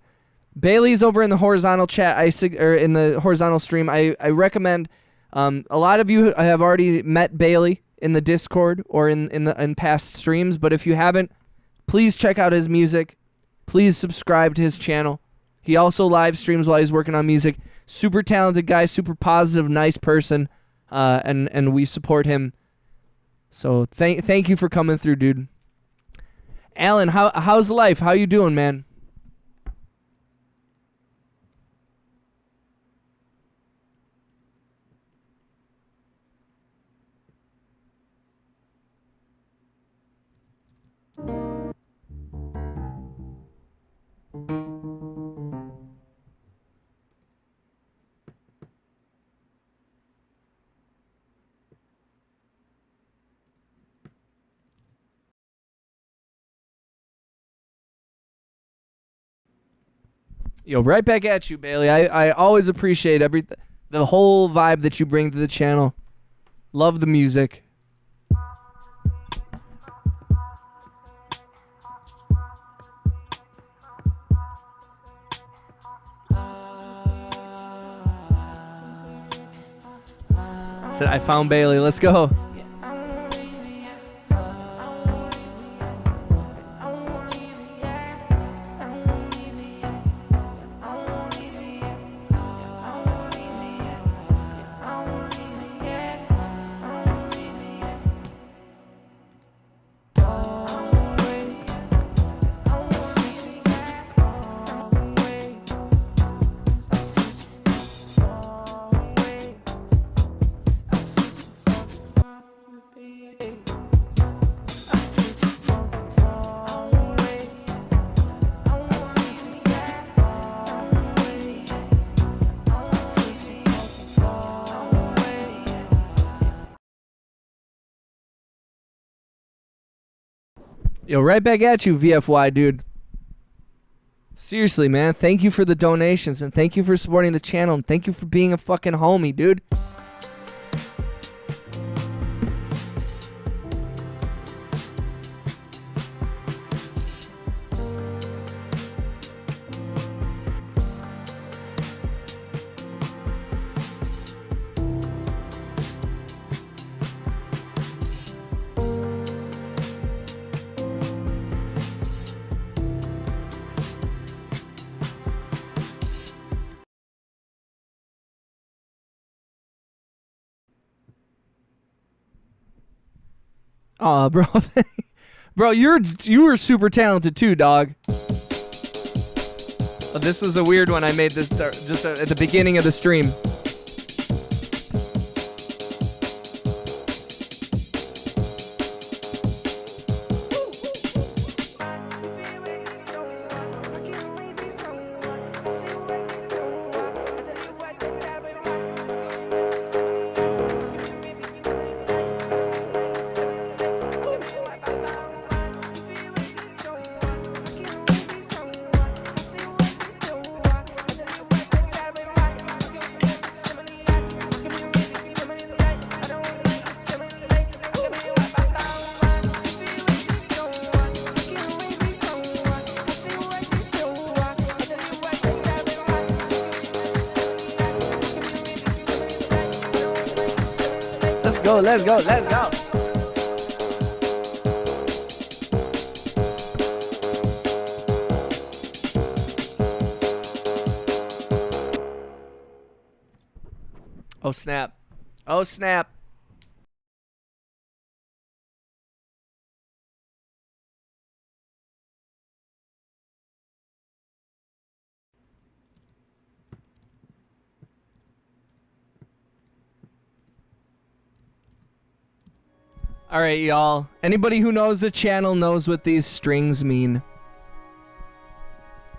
S1: Bailey's over in the horizontal chat, or in the horizontal stream. I recommend. A lot of you have already met Bailey in the Discord or in past streams, but if you haven't, please check out his music. Please subscribe to his channel. He also live streams while he's working on music. Super talented guy, super positive, nice person, and we support him. So thank you for coming through, dude. Alan, how's life? How you doing, man? Yo, right back at you, Bailey. I always appreciate the whole vibe that you bring to the channel. Love the music. Said I found Bailey. Let's go. Yo, right back at you, VFY, dude. Seriously, man. Thank you for the donations, and thank you for supporting the channel, and thank you for being a fucking homie, dude. Aw, bro. Bro, you were super talented too, dog. Oh, this was a weird one I made this just at the beginning of the stream. Let's go. Oh, snap. Oh, snap. All right, y'all. Anybody who knows the channel knows what these strings mean.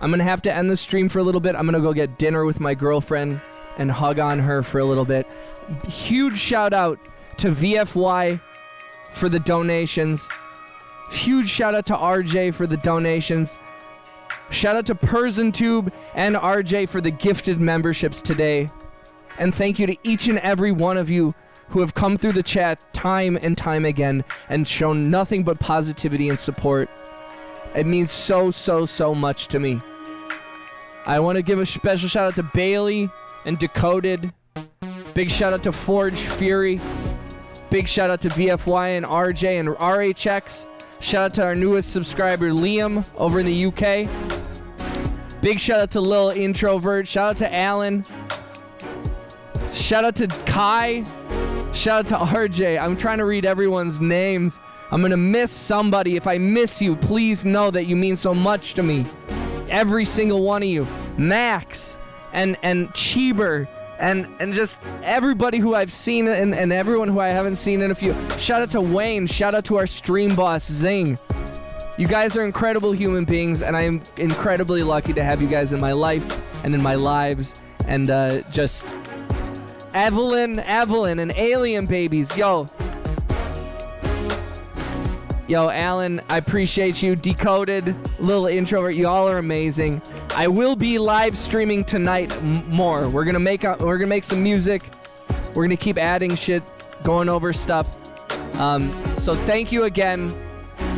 S1: I'm going to have to end the stream for a little bit. I'm going to go get dinner with my girlfriend and hug on her for a little bit. Huge shout out to VFY for the donations. Huge shout out to RJ for the donations. Shout out to PersonTube and RJ for the gifted memberships today. And thank you to each and every one of you who have come through the chat time and time again and shown nothing but positivity and support. It means so, so, so much to me. I want to give a special shout out to Bailey and Decoded. Big shout out to Forge Fury. Big shout out to VFY and RJ and RHX. Shout out to our newest subscriber, Liam, over in the UK. Big shout out to Lil Introvert. Shout out to Alan. Shout out to Kai. Shout out to RJ. I'm trying to read everyone's names. I'm gonna miss somebody. If I miss you, please know that you mean so much to me. Every single one of you. Max and Cheeber and just everybody who I've seen and everyone who I haven't seen in a few. Shout out to Wayne. Shout out to our stream boss, Zing. You guys are incredible human beings, and I am incredibly lucky to have you guys in my life and in my lives. And just Evelyn and Alien Babies. Yo, Alan, I appreciate you. Decoded, little introvert. You all are amazing. I will be live streaming tonight more. We're gonna make some music. We're gonna keep adding shit, going over stuff. So thank you again,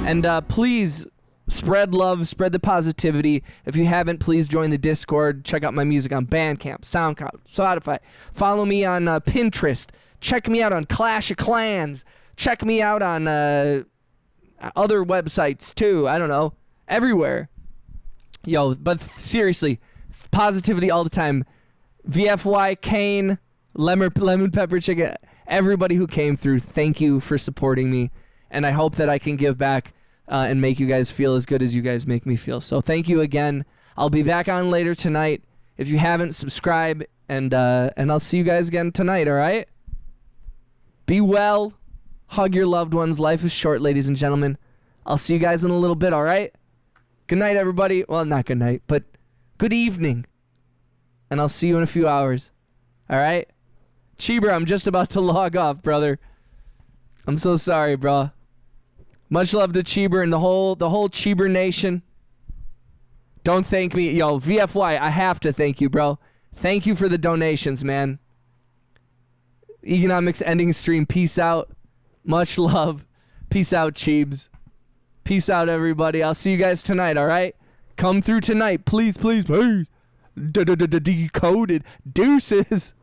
S1: and please spread love, spread the positivity. If you haven't, please join the Discord. Check out my music on Bandcamp, SoundCloud, Spotify. Follow me on Pinterest. Check me out on Clash of Clans. Check me out on other websites too. I don't know, everywhere. Yo, but seriously, positivity all the time. VFY, Kane, lemon pepper chicken, everybody who came through, thank you for supporting me, and I hope that I can give back and make you guys feel as good as you guys make me feel. So thank you again. I'll be back on later tonight. If you haven't, subscribe, and I'll see you guys again tonight. All right? Be well. Hug your loved ones. Life is short, ladies and gentlemen. I'll see you guys in a little bit. All right? Good night, everybody. Well, not good night, but good evening. And I'll see you in a few hours. All right? Cheeber, I'm just about to log off, brother. I'm so sorry, bro. Much love to Cheeber and the whole Cheeber Nation. Don't thank me. Yo, VFY, I have to thank you, bro. Thank you for the donations, man. Economics ending stream. Peace out. Much love. Peace out, Cheebs. Peace out, everybody. I'll see you guys tonight, all right? Come through tonight. Please, please, please. Decoded. Deuces.